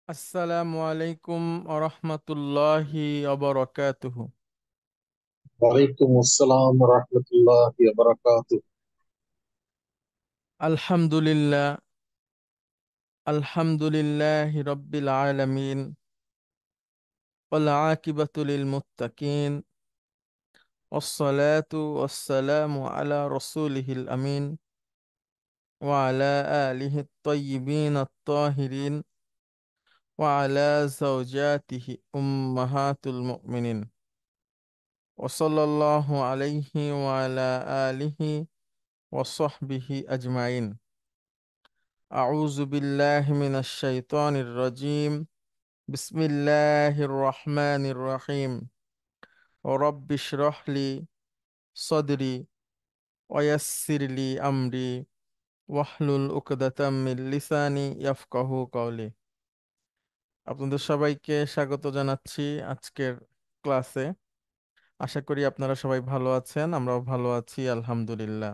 আসসালামু আলাইকুম আরহামতুল্লাহি অবরকাতুহু। ওয়ালাইকুম আসসালাম রহমতুল্লাহি ওয়া বারাকাতুহু। আলহামদুলিল্লাহ, আলহামদুলিল্লাহি রব্বিল আলামিন, ওয়াল আকিবাতু লিল মুত্তাকিন, ওয়াসসালাতু ওয়াসসালামু আলা রাসূলিহিল আমিন, ওয়া আলা আলিহি আত-তাইয়্যিবিন আত-তাহিরিন, ওয়া আলা যাওজাতিহি উম্মাহাতুল মুমিনিন, ওয়া সাল্লাল্লাহু আলাইহি ওয়া আলা আলিহি ওয়া সাহবিহি আজমাইন। أعوذ بالله من الشيطان الرجيم. بسم الله الرحمن الرحيم. رب اشرح لي صدري ويسر لي أمري واحلل عقدة من লিসানি يفقهু قولي. আপনাদের সবাইকে স্বাগত জানাচ্ছি আজকের ক্লাসে। আশা করি আপনারা সবাই ভালো আছেন, আমরাও ভালো আছি আলহামদুলিল্লাহ।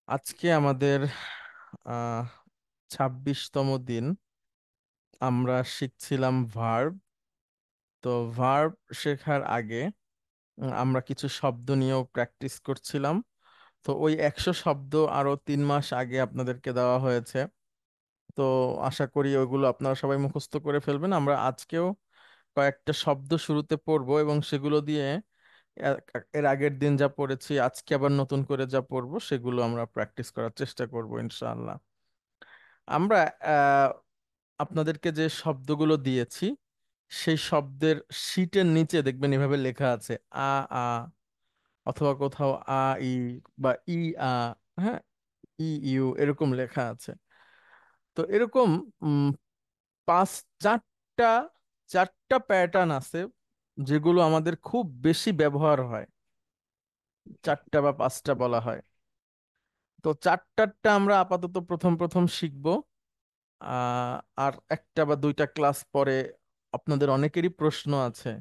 আজকে আমাদের 26তম দিন। আমরা শিখছিলাম ভার্ব। তো ভার্ব শেখার আগে আমরা কিছু শব্দ নিয়েও প্র্যাকটিস করছিলাম। তো ওই 100 শব্দ আরো 3 মাস আগে আপনাদেরকে দেওয়া হয়েছে। তো আশা করি ওইগুলো আপনারা সবাই মুখস্থ করে ফেলবেন। আমরা আজকেও কয়েকটা শব্দ শুরুতে পড়বো এবং সেগুলো দিয়ে এর এর আগের দিন যা পড়েছি আজকে আবার নতুন করে যা পড়বো সেগুলো আমরা প্র্যাকটিস করার চেষ্টা করব ইনশাআল্লাহ। আমরা আহ, আপনাদেরকে যে শব্দগুলো দিয়েছি সেই শব্দের শিটের নিচে দেখবেন এভাবে লেখা আছে আ আ, অথবা কোথাও আ ই বা ই আ, হ্যাঁ, ই ইউ এরকম লেখা আছে। তো এরকম উম, পাঁচ চারটা চারটা প্যাটার্ন আছে যেগুলো আমাদের খুব বেশি ব্যবহার হয়। চারটা বা পাঁচটা বলা হয়। তো চারটারটা আমরা আপাতত প্রথম প্রথম শিখবো। আর একটা বা দুইটা ক্লাস পরে আপনাদের অনেকেরই প্রশ্ন আছে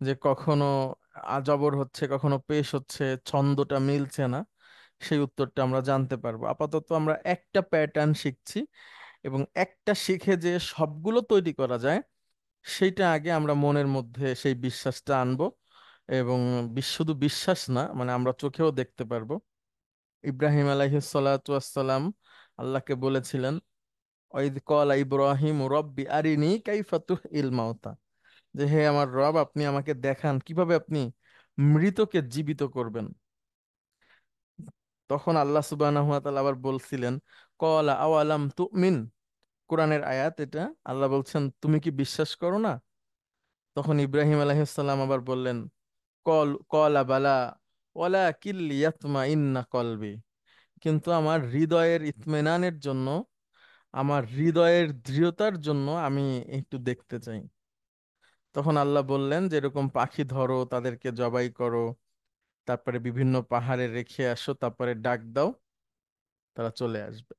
যে কখনো আজবর হচ্ছে, কখনো পেশ হচ্ছে, ছন্দটা মিলছে না। সেই উত্তরটা আমরা জানতে পারবো। আপাতত আমরা একটা প্যাটার্ন শিখছি এবং একটা শিখে যে সবগুলো তৈরি করা যায় সেইটা আগে আমরা মনের মধ্যে সেই বিশ্বাসটা আনবো। এবং শুধু বিশ্বাস না, মানে আমরা চোখেও দেখতে পারবো। ইব্রাহিম আলাইহিস সালাতু ওয়াসসালাম আল্লাহকে বলেছিলেন, ওয়াইদ ক্বালা ইব্রাহিম রব্বি আরিনি কাইফা তুহইল মাউতা, যে হে আমার রব, আপনি আমাকে দেখান কিভাবে আপনি মৃতকে জীবিত করবেন। তখন আল্লাহ সুবহানাহু ওয়া তাআলা আবার বলছিলেন, ক্বালা আওয়ালাম তুমিন, কোরআনের আয়াত এটা। আল্লাহ বলছেন তুমি কি বিশ্বাস করো না? তখন ইব্রাহিম আলাইহিস সালাম আবার বললেন, ক্বালা বালা ওয়ালাকিল লিয়াতমাইন্না কলবি, কিন্তু আমার হৃদয়ের ইতমিনানের জন্য, আমার হৃদয়ের দৃঢ়তার জন্য আমি একটু দেখতে চাই। তখন আল্লাহ বললেন যে এরকম পাখি ধরো, তাদেরকে জবাই করো, তারপরে বিভিন্ন পাহাড়ে রেখে আসো, তারপরে ডাক দাও, তারা চলে আসবে।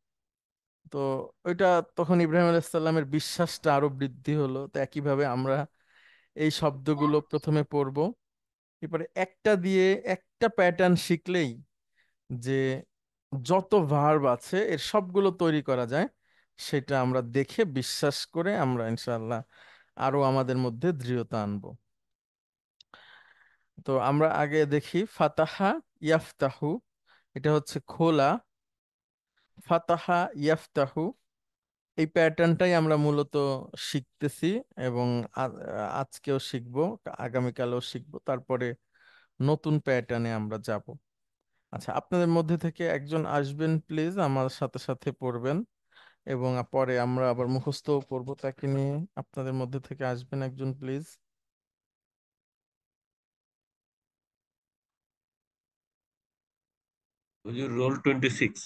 তো ওইটা, তখন ইব্রাহিম আলাইহিস বিশ্বাসটা আরো বৃদ্ধি হলো। তো একইভাবে আমরা এই শব্দগুলো প্রথমে পড়বো, এরপরে একটা দিয়ে একটা প্যাটার্ন শিখলেই যে যত ভার্ব আছে এর সবগুলো তৈরি করা যায়, সেটা আমরা দেখে বিশ্বাস করে আমরা ইনশাআল্লাহ আরো আমাদের মধ্যে দৃঢ়তা আনবো। তো আমরা আগে দেখি ফাতাহা ইয়াফতাহু, এটা হচ্ছে খোলা। ফাতাহা ইয়াফতাহু এই প্যাটার্নটাই আমরা মূলত শিখতেছি এবং আজকেও শিখবো, আগামীকালও শিখবো, তারপরে নতুন প্যাটার্নে আমরা যাব। আচ্ছা, আপনাদের মধ্যে থেকে একজন আসবেন প্লিজ, আমার সাথে সাথে পড়বেন এবং পরে আমরা আবার মুখস্থও করবো তাকে নিয়ে। আপনাদের মধ্যে থেকে আসবেন একজন প্লিজ। হুজুর রোল 26।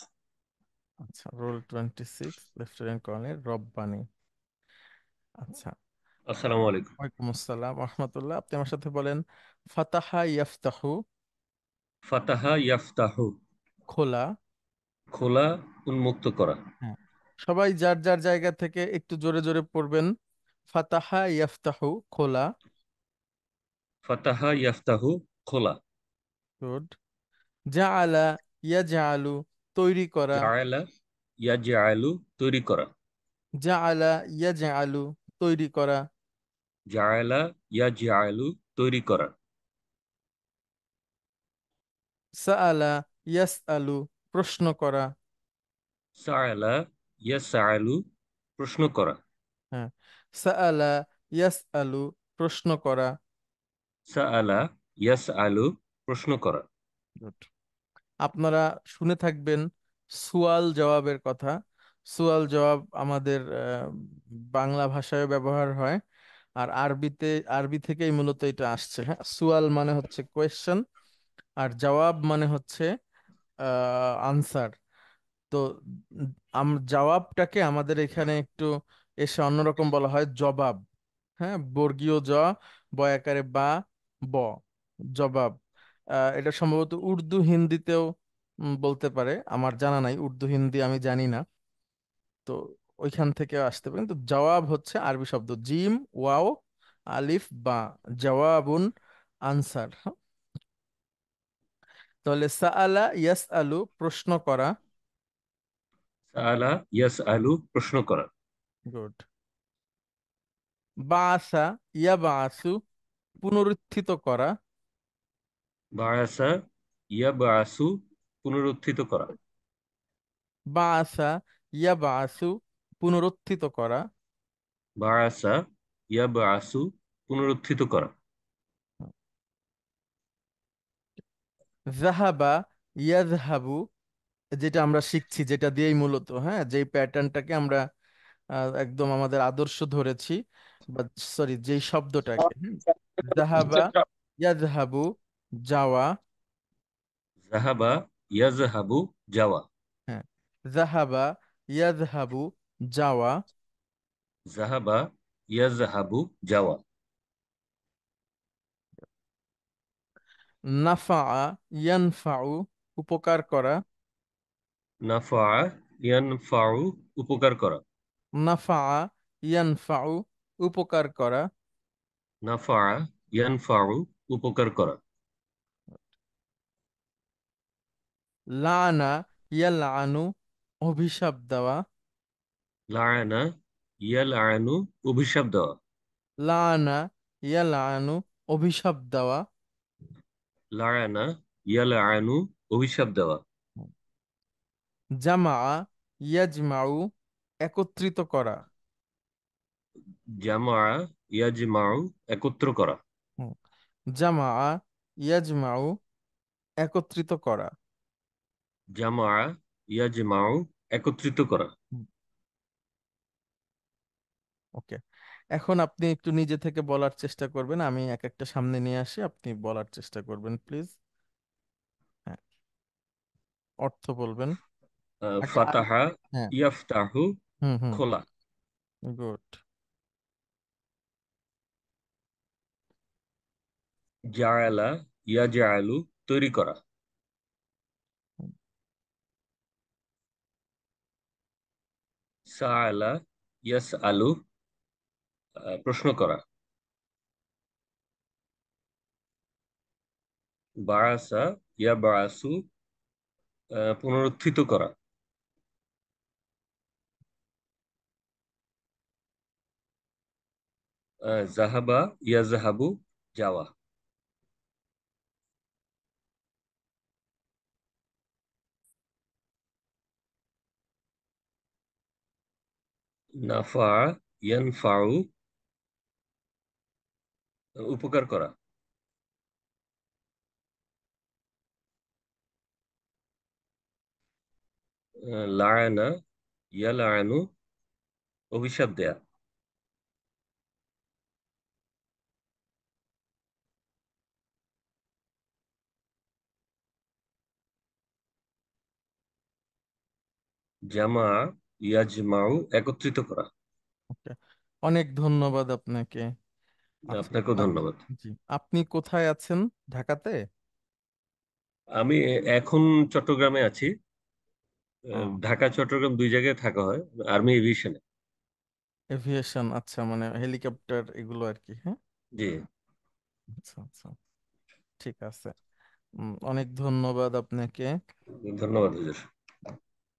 আচ্ছা, রোল 26, লেফটেন্যান্ট কর্নেল রব্বানী। আচ্ছা, আসসালামু আলাইকুম। ওয়ালাইকুম আসসালাম রহমতুল্লাহ। আপনি আমার সাথে বলেন ফাতাহা ইয়াফতাহু। ফাতাহা ইয়াফতাহু, খোলা। খোলা, উন্মুক্ত করা। হ্যাঁ, সবাই যার যার জায়গা থেকে একটু জোরে জোরে পড়বেন। ফাতাহা ইয়াফতাহু খোলা। ফাতাহা ইয়াফতাহু, খোলা। গুড। জাআলা ইয়াজআলু তৈরি করা। জাআলা ইয়াজআলু তৈরি করা। জাআলা ইয়াজআলু তৈরি করা। জাআলা ইয়াজআলু তৈরি করা। সাআলা ইয়াসআলু প্রশ্ন করা। সাআলা ইয়াসআলু প্রশ্ন করা। হ্যাঁ, সাআলা ইয়াসআলু প্রশ্ন করা। সাআলা ইয়াসআলু প্রশ্ন করা। Good. আপনারা শুনে থাকবেন সুয়াল জবাবের কথা। সুয়াল জবাব আমাদের বাংলা ভাষায় ব্যবহার হয়, আর আরবি থেকেই মূলত এটা আসছে। হ্যাঁ, সুয়াল মানে হচ্ছে কোয়েশ্চেন, আর জবাব মানে হচ্ছে আনসার। তো জবাবটাকে আমাদের এখানে একটু এসে অন্যরকম বলা হয় জবাব। হ্যাঁ, বর্গীয় জ, বয়াকারে বা, ব, জবাব। এটা সম্ভবত উর্দু হিন্দিতেও বলতে পারে, আমার জানা নাই, উর্দু হিন্দি আমি জানি না। তো ওইখান থেকে আসতে পারে, কিন্তু জবাব হচ্ছে আরবি শব্দ, জিম ওয়াও আলিফ বা, জওয়াবুন আনসার। তাহলে সাআলা ইয়াসআলু প্রশ্ন করা। সাআলা ইয়াসআলু প্রশ্ন করা। গুড। বাআসা ইয়াবাআসু পুনরুত্থিত করা। বাআসা ইয়াবআসু পুনরুত্থিত করা। বাআসা ইয়াবাআসু পুনরুত্থিত করা। বাআসা ইয়াবআসু পুনরুত্থিত করা। যাহাবা ইয়াযহাবু, যেটা আমরা শিখছি, যেটা দিয়েই মূলত, হ্যাঁ, যেই প্যাটার্নটাকে আমরা একদম আমাদের আদর্শ ধরেছি, বা সরি যেই শব্দটাকে, যাহাবা ইয়াযহাবু যাওয়া। যাহাবা ইয়াযহাবু যাওয়া। হ্যাঁ, যাহাবা ইয়াযহাবু যাওয়া। যাহাবা ইয়াযহাবু যাওয়া। নাফা ইয়ানফাউ উপকার করা। নাফা ইয়ানফাউ উপকার করা। নাফা ইয়ানফাউ উপকার করা। নাফা ইয়ানফাউ উপকার করা। লানা ইয়ালআনু অভিশাপ দেওয়া। লাআনা ইয়ালআনু অভিশাপ দেওয়া। লানা ইয়ালআনু অভিশাপ দেওয়া। লাআনা ইয়ালআনু অভিশাপ দেওয়া। জামা ইয়াজমাউ একত্রিত করা। জামা ইয়াজমাউ একত্র করা। হুম, জামা ইয়াজমাউ একত্রিত করা। জামা ইয়াজমাউ একত্রিত করা। ওকে, এখন আপনি একটু নিজে থেকে বলার চেষ্টা করবেন, আমি এক একটা সামনে নিয়ে আসি, আপনি বলার চেষ্টা করবেন প্লিজ। হ্যাঁ, অর্থ বলবেন আগে আগে। ফাতাহা হ্যাঁ। ইয়াফতাহু হুম হুম। খোলা। গুড। জাআলা ইয়াজআলু তৈরি করা। সাআলা ইয়াসআলু প্রশ্ন করা। বাআসা ইয়াবআসু পুনরুত্থিত করা। জাহাবা ইয়াজহাবু যাওয়া। নাফা ইয়ানফাউ উপকার করা। লাআনা ইয়ালআনু অভিশাপ দেয়া। জামা ইয়াজমাউ একত্রিত করা। ওকে, অনেক ধন্যবাদ আপনাকে। আচ্ছা, আপনাকেও আপ- ধন্যবাদ। জি, আপনি কোথায় আছেন? ঢাকাতে? আমি এখন চট্টগ্রামে আছি। ও, ঢাকা চট্টগ্রাম দুই জায়গায় থাকা হয়, আর্মি এভিয়েশনে। এভিয়েশন, আচ্ছা, মানে হেলিকপ্টার এগুলো আর কি, হ্যাঁ। জি, আচ্ছা আচ্ছা, ঠিক আছে। অনেক ধন্যবাদ আপনাকে। ধন্যবাদ হুজুর।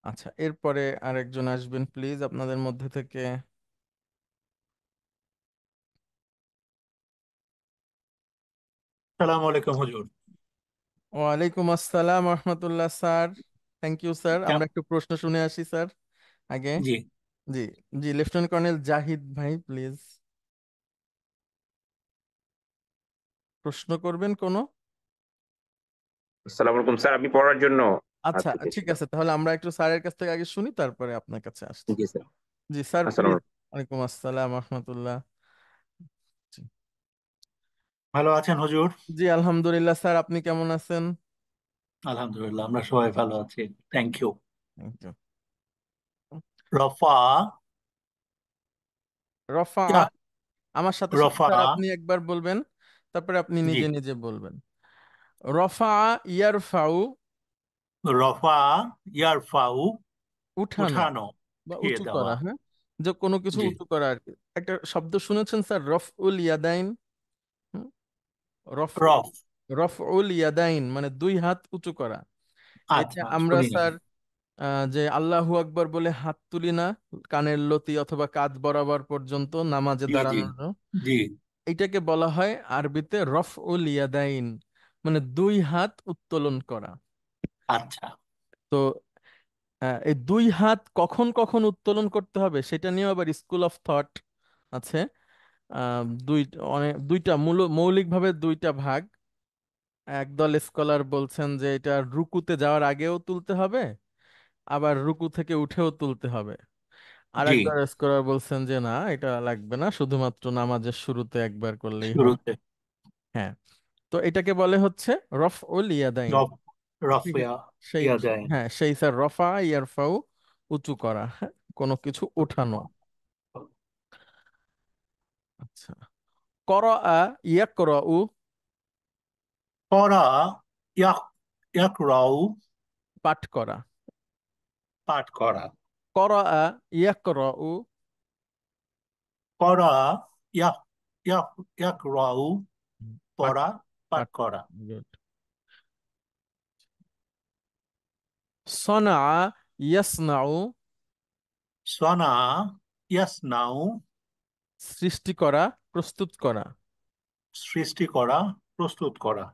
আচ্ছা, এরপরে আরেকজন আসবেন প্লিজ আপনাদের মধ্যে থেকে। সালাম আলাইকুম হুজুর। ওয়ালাইকুম আসসালাম রহমতুল্লাহ স্যার। Thank you sir. আমরা কেম- একটু প্রশ্ন শুনে আসি স্যার আগে। জি। জি, জি, লেফটেন্যান্ট কর্নেল জাহিদ ভাই প্লিজ প্রশ্ন করবেন কোনো? আসসালামু আলাইকুম স্যার, আমি পড়ার জন্য আচ্ছা, ঠিক পেতেছিলাম। আছে, তাহলে আমরা একটু স্যারের কাছ থেকে আগে শুনি, তারপরে আপনার কাছে আসছি। জি স্যার। জি স্যার আসসালামু প্লিজ। আলাইকুম। ওয়ালাইকুম আসসালাম রহমতুল্লাহ। জি, ভালো আছেন হুজুর? জি, আলহামদুলিল্লাহ স্যার, আপনি কেমন আছেন? আলহামদুলিল্লাহ, আমরা সবাই ভালো আছি। Thank you. Thank you. রফা। রফা। ইয়া। আমার সাথে সাথে রফা। স্যার আপনি একবার বলবেন, তারপরে আপনি জি। নিজে নিজে বলবেন। রফা, ইয়ারফাউ, রফা ইয়ারফাউ। উঠানো উঠানো। বা উঠিয়ে উঁচু করা, দেওয়া। হ্যাঁ, যে কোনো কিছু জি। উঁচু করা আর কি। একটা শব্দ শুনেছেন স্যার, রফউল ইয়াদাইন? হুম, রফ রফ। রফউল ইয়াদাইন মানে দুই হাত উঁচু করা। এটা আচ্ছা, আমরা শুনিনি। স্যার যে আল্লাহু আকবার বলে হাত তুলি না, কানের লতি অথবা কাঁধ বরাবর পর্যন্ত নামাজে জি জি। দাঁড়ানোর জন্য? জি। এটাকে বলা হয় আরবিতে রফউল ইয়াদাইন, মানে দুই হাত উত্তোলন করা। আচ্ছা। তো এই দুই হাত কখন কখন উত্তোলন করতে হবে সেটা নিয়ে আবার স্কুল অফ থট আছে। দুই অনেক দুইটা মৌলিকভাবে দুইটা ভাগ। একদল স্কলার বলছেন যে এটা রুকুতে যাওয়ার আগেও তুলতে হবে, আবার রুকু থেকে উঠেও তুলতে হবে। আর জি। একদল স্কলার বলছেন যে না, এটা লাগবে না, শুধুমাত্র নামাজের শুরুতে একবার করলেই হবে। শুরুতে। হ্যাঁ, তো এটাকে বলে হচ্ছে রফউল ইয়াদাইন। রফ। ঠিক রফিয়া। আছে, সেই, ইয়াদাইন। হ্যাঁ সেই স্যার, রফা ইয়ারফাউ, উঁচু করা, হ্যাঁ, কোনো কিছু উঠানো। আচ্ছা, করআ ইয়াকরাউ, করা। ইয়াক। ইয়াকরাউ। পাঠ করা। পাঠ করা। করআ ইয়াকরাউ, করা। ইয়াক। ইয়াক। ইয়াকরাউ। পাঠ, পড়া। পাঠ পাঠ করা। করা। Good. সনা ইয়াসনাউ, সনা। ইয়াসনাউ। সৃষ্টি করা, প্রস্তুত করা। সৃষ্টি করা। প্রস্তুত করা।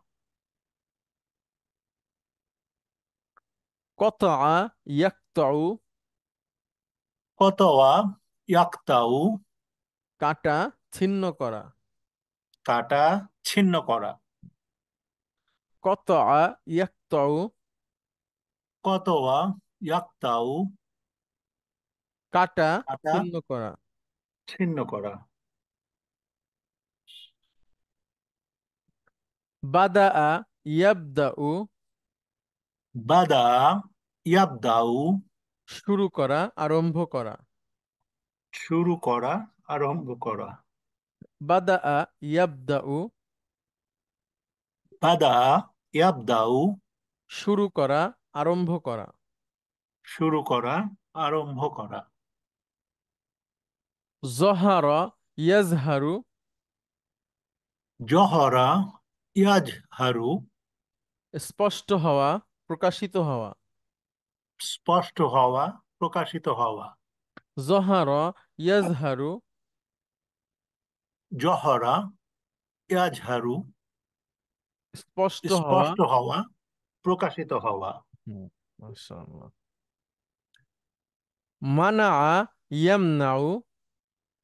কতআ ইয়াকতাউ, কতওয়া। ইয়াক্তাউ। কাটা, ছিন্ন করা। কাটা। ছিন্ন করা। কতআ ইয়াকতাউ, কতওয়া। ইয়াক্তাউ। কাটা, কাটা। ছিন্ন করা। ছিন্ন করা। বাদাআ ইয়াবদাউ, বাদা। ইয়াবদাউ। শুরু করা, আরম্ভ করা। শুরু করা। আরম্ভ করা। বাদাআ ইয়াবদাউ, বাদা। ইয়াবদাউ। শুরু করা, আরম্ভ করা। শুরু করা। আরম্ভ করা। জহারা ইয়াজহারু, জহরা। ইয়াজহারু। স্পষ্ট হওয়া, প্রকাশিত হওয়া। স্পষ্ট হওয়া। প্রকাশিত হওয়া। জহারা ইয়াজহারু, জহরা। ইয়াজহারু। স্পষ্ট হওয়া। স্পষ্ট হওয়া। প্রকাশিত হওয়া। হুম, মাশাআল্লাহ। মানা ইয়ামনাউ,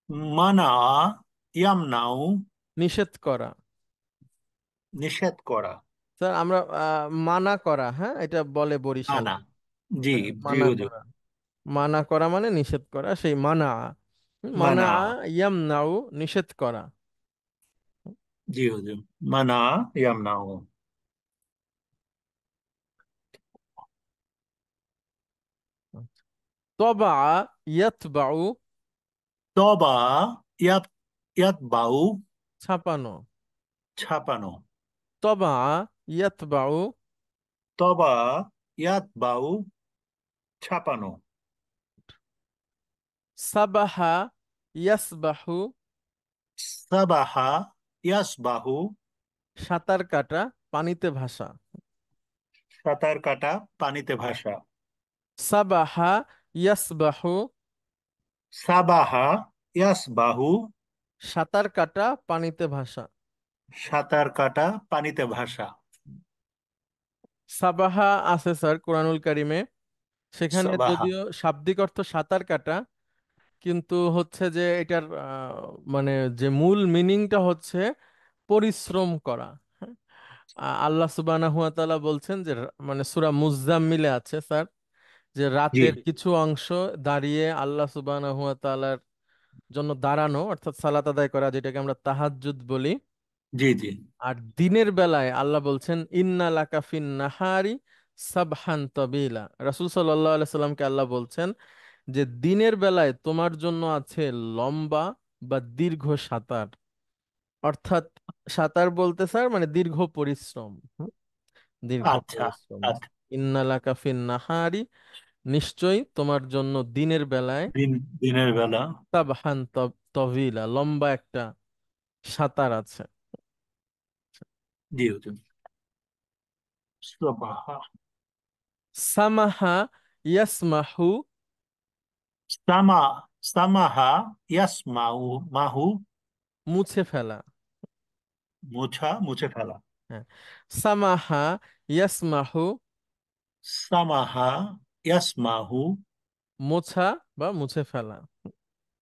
মানা। ইয়ামনাউ। নিষেধ করা। নিষেধ করা। স্যার আমরা মানা করা, হ্যাঁ, এটা বলে মানা। বরিশালে। জি। হ্যাঁ, জি মানা হুজুর। করা। মানা করা মানে নিষেধ করা, সেই মানা। মানা মানা। ইয়ামনাউ, নিষেধ করা। জি হুজুর। মানা। ইয়ামনাউ। তবা ইয়াতবাউ, তবা। ইয়াত। ইয়াতবাউ। ছাপানো। ছাপানো। তবা ইয়াতবাউ, তবা। ইয়াতবাউ। ছাপানো। সাবাহা ইয়াসবাহু, সাবাহা। ইয়াসবাহু। সাঁতার কাটা, পানিতে ভাসা। সাঁতার কাটা। পানিতে ভাসা। সাবাহা ইয়াসবাহু, সাবাহা ইয়াসবাহু, সাঁতার কাটা পানিতে ভাসা। সাঁতার কাটা পানিতে ভাসা। সাবাহা আছে স্যার কোরআনুল কারিমে, সেখানে সাবাহা। যদিও শাব্দিক অর্থ সাঁতার কাটা, কিন্তু হচ্ছে যে এটার মানে যে মূল মিনিংটা হচ্ছে পরিশ্রম করা। হ্যাঁ? আল্লাহ সুবহানাহু ওয়া তাআলা বলছেন যে মানে সূরা মুজাম্মিলে আছে স্যার, যে জি রাতের কিছু অংশ দাঁড়িয়ে আল্লাহ সুবহানাহু ওয়া তাআলার জন্য দাঁড়ানো, অর্থাৎ সালাত আদায় করা, যেটাকে আমরা তাহাজ্জুদ বলি। জি জি। আর দিনের বেলায় আল্লাহ বলছেন ইন্না লাকা ফিন নাহারি সাবহান তাবিলা। রাসূল সাল্লাল্লাহু আলাইহি সাল্লামকে আল্লাহ বলছেন যে দিনের বেলায় তোমার জন্য আছে লম্বা বা দীর্ঘ সাঁতার। অর্থাৎ সাঁতার বলতে স্যার মানে দীর্ঘ পরিশ্রম। দীর্ঘ আচ্ছা পরিশ্রম। আচ্ছা। ইন্না লাকা ফিন নাহারি, নিশ্চয়ই তোমার জন্য দিনের বেলায় দিন, দিনের বেলা। সাবহান তবিলা, লম্বা একটা সাঁতার আছে। জি হুজুর। সাবাহা। সামাহা ইয়াসমাহু, সামা, সামাহা ইয়াসমাউ, মাহু, মুছে ফেলা। মুছা, মুছে ফেলা। হ্যাঁ, সামাহা ইয়াসমাহু, সামাহা ইয়াসমাহু, মোছা বা মুছে ফেলা।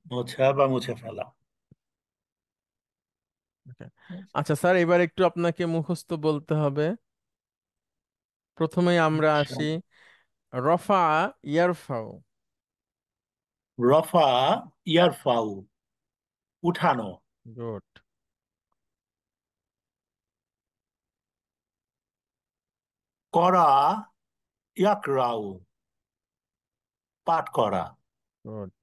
মোছা বা মুছে ফেলা। Okay. আচ্ছা স্যার, এবার একটু আপনাকে মুখস্থ বলতে হবে। প্রথমেই আমরা আচ্ছা। আসি রফা ইয়ারফাউ। রফা ইয়ারফাউ, উঠানো। গুড। করা ইয়াকরাউ, পাঠ করা। গুড।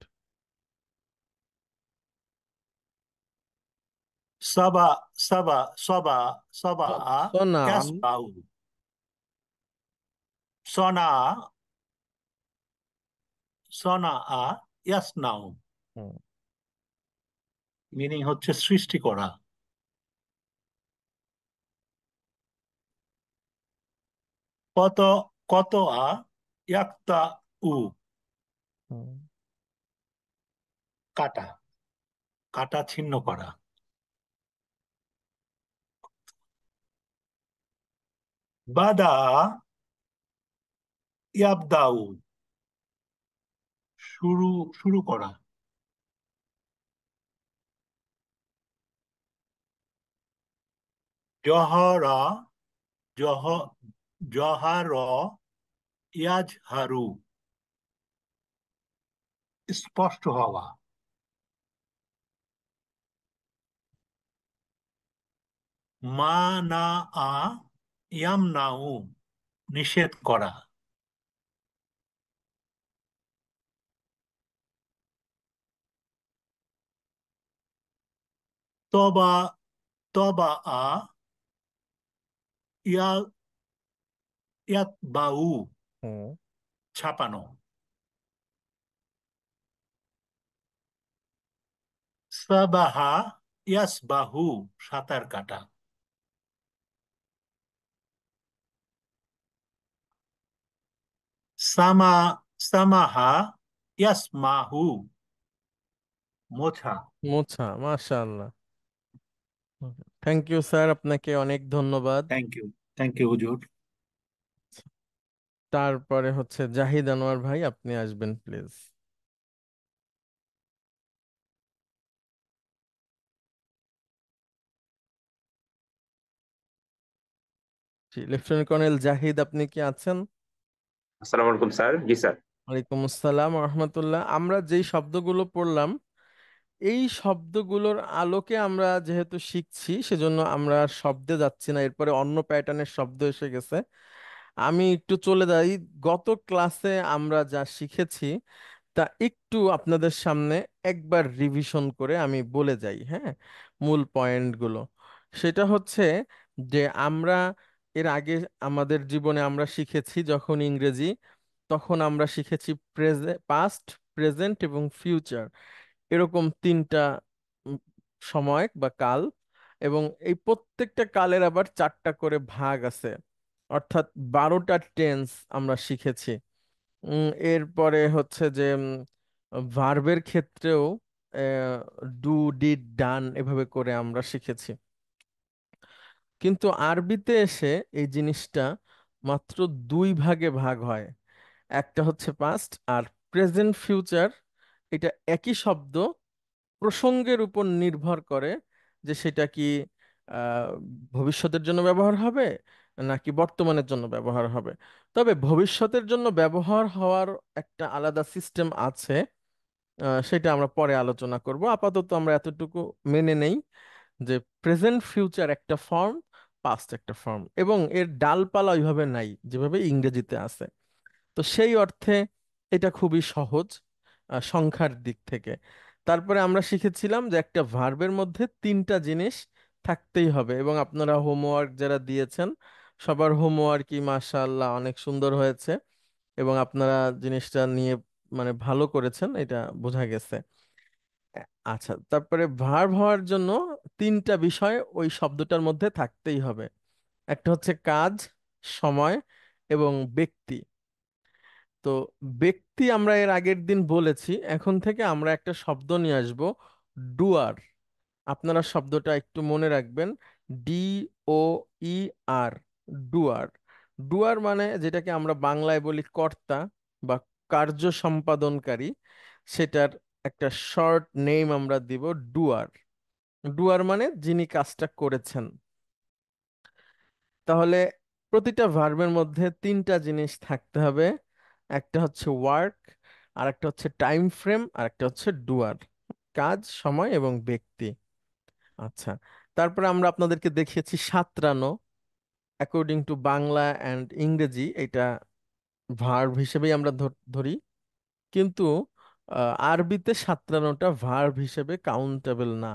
সাবা, সাবা, সবা, সবা আ সনাম। ইয়াসবাউ, সনা, সনা আ ইয়াসনাউ। হুম, মিনিং হচ্ছে সৃষ্টি করা। কত, কত আ ইয়াক্তা উ, হুম। কাটা, কাটা ছিন্ন করা। বাদা ইয়াবদাউ, শুরু, শুরু করা। জহরা, জহ, জহার ইয়াজহারু, স্পষ্ট হওয়া। মানা আ ইয়ামনাউ, নিষেধ করা। তবা, তবা আ ইয়া, ইয়াতবাউ, হুম। ছাপানো। সাবাহা ইয়াসবাহু, সাঁতার কাটা। সামা, সামাহা ইয়াসমাহু, মোছা। মোছা, মাশাআল্লাহ। থ্যাংক ইউ স্যার, আপনাকে অনেক ধন্যবাদ। থ্যাংক ইউ, থ্যাংক ইউ হুজুর। তারপরে হচ্ছে জাহিদ আনোয়ার ভাই, আপনি আসবেন please. G, lieutenant colonel Zahid, আপনি কি আছেন? আসসালামু আলাইকুম স্যার। জি স্যার। ওয়ালাইকুম আসসালাম রহমতুল্লাহ। আমরা যেই শব্দগুলো পড়লাম, এই শব্দগুলোর আলোকে আমরা যেহেতু শিখছি, সেজন্য আমরা আর শব্দে যাচ্ছি না, এরপরে অন্য প্যাটার্নের শব্দ এসে গেছে। আমি একটু চলে যাই। গত ক্লাসে আমরা যা শিখেছি তা একটু আপনাদের সামনে একবার রিভিশন করে আমি বলে যাই, হ্যাঁ, মূল পয়েন্টগুলো। সেটা হচ্ছে যে আমরা এর আগে আমাদের জীবনে আমরা শিখেছি যখন ইংরেজি, তখন আমরা শিখেছি পাস্ট, প্রেজেন্ট এবং ফিউচার, এরকম তিনটা উম, সময় বা কাল। এবং এই প্রত্যেকটা কালের আবার চারটা করে ভাগ আছে, অর্থাৎ 12টা টেন্স আমরা শিখেছি। এরপরে হচ্ছে যে ভার্বের ক্ষেত্রেও ডু, ডিড, ডান এভাবে করে আমরা শিখেছি। কিন্তু আরবিতে এসে এই জিনিসটা মাত্র দুই ভাগে ভাগ হয়। একটা হচ্ছে পাস্ট আর প্রেজেন্ট ফিউচার। এটা একই শব্দ, প্রসঙ্গের উপর নির্ভর করে যে সেটা কি আহ, ভবিষ্যতের জন্য ব্যবহার হবে নাকি বর্তমানের জন্য ব্যবহার হবে। তবে ভবিষ্যতের জন্য ব্যবহার হওয়ার একটা আলাদা সিস্টেম আছে, সেটা আমরা পরে আলোচনা করব। আপাতত আমরা এতটুকু মেনে নেই যে প্রেজেন্ট ফিউচার একটা ফর্ম, পাস্ট একটা ফর্ম, এবং এর ডালপালা ওইভাবে নাই যেভাবে ইংরেজিতে আছে। তো সেই অর্থে এটা খুবই সহজ সংখ্যার দিক থেকে। তারপরে আমরা শিখেছিলাম যে একটা ভার্বের মধ্যে তিনটা জিনিস থাকতেই হবে, এবং আপনারা হোমওয়ার্ক যারা দিয়েছেন সবার হোমওয়ার্কই মাশাআল্লাহ অনেক সুন্দর হয়েছে, এবং আপনারা জিনিসটা নিয়ে মানে ভালো করেছেন, এটা বোঝা গেছে। আচ্ছা, তারপরে ভার্ব হওয়ার জন্য তিনটা বিষয় ওই শব্দটার মধ্যে থাকতেই হবে। একটা হচ্ছে কাজ, সময় এবং ব্যক্তি। তো ব্যক্তি আমরা এর আগের দিন বলেছি, এখন থেকে আমরা একটা শব্দ নিয়ে আসব, ডুয়ার। আপনারা শব্দটা একটু মনে রাখবেন, DOER, ডুয়ার। ডুয়ার মানে যেটাকে আমরা বাংলায় বলি কর্তা বা কার্য সম্পাদনকারী, সেটার একটা শর্ট নেম আমরা দিব ডুয়ার। ডুয়ার মানে যিনি কাজটা করেছেন। তাহলে প্রতিটা ভার্বের মধ্যে তিনটা জিনিস থাকতে হবে, একটা হচ্ছে ওয়ার্ক, আর একটা হচ্ছে টাইম ফ্রেম, আর একটা হচ্ছে ডুয়ার, কাজ, সময় এবং ব্যক্তি। আচ্ছা, তারপরে আমরা আপনাদেরকে দেখিয়েছি সাঁতরানো। অ্যাকর্ডিং টু বাংলা অ্যান্ড ইংরেজি এটা ভার্ব হিসেবেই আমরা ধরি, কিন্তু আরবিতে সাঁতরানোটা ভার্ব হিসেবে কাউন্টেবল না,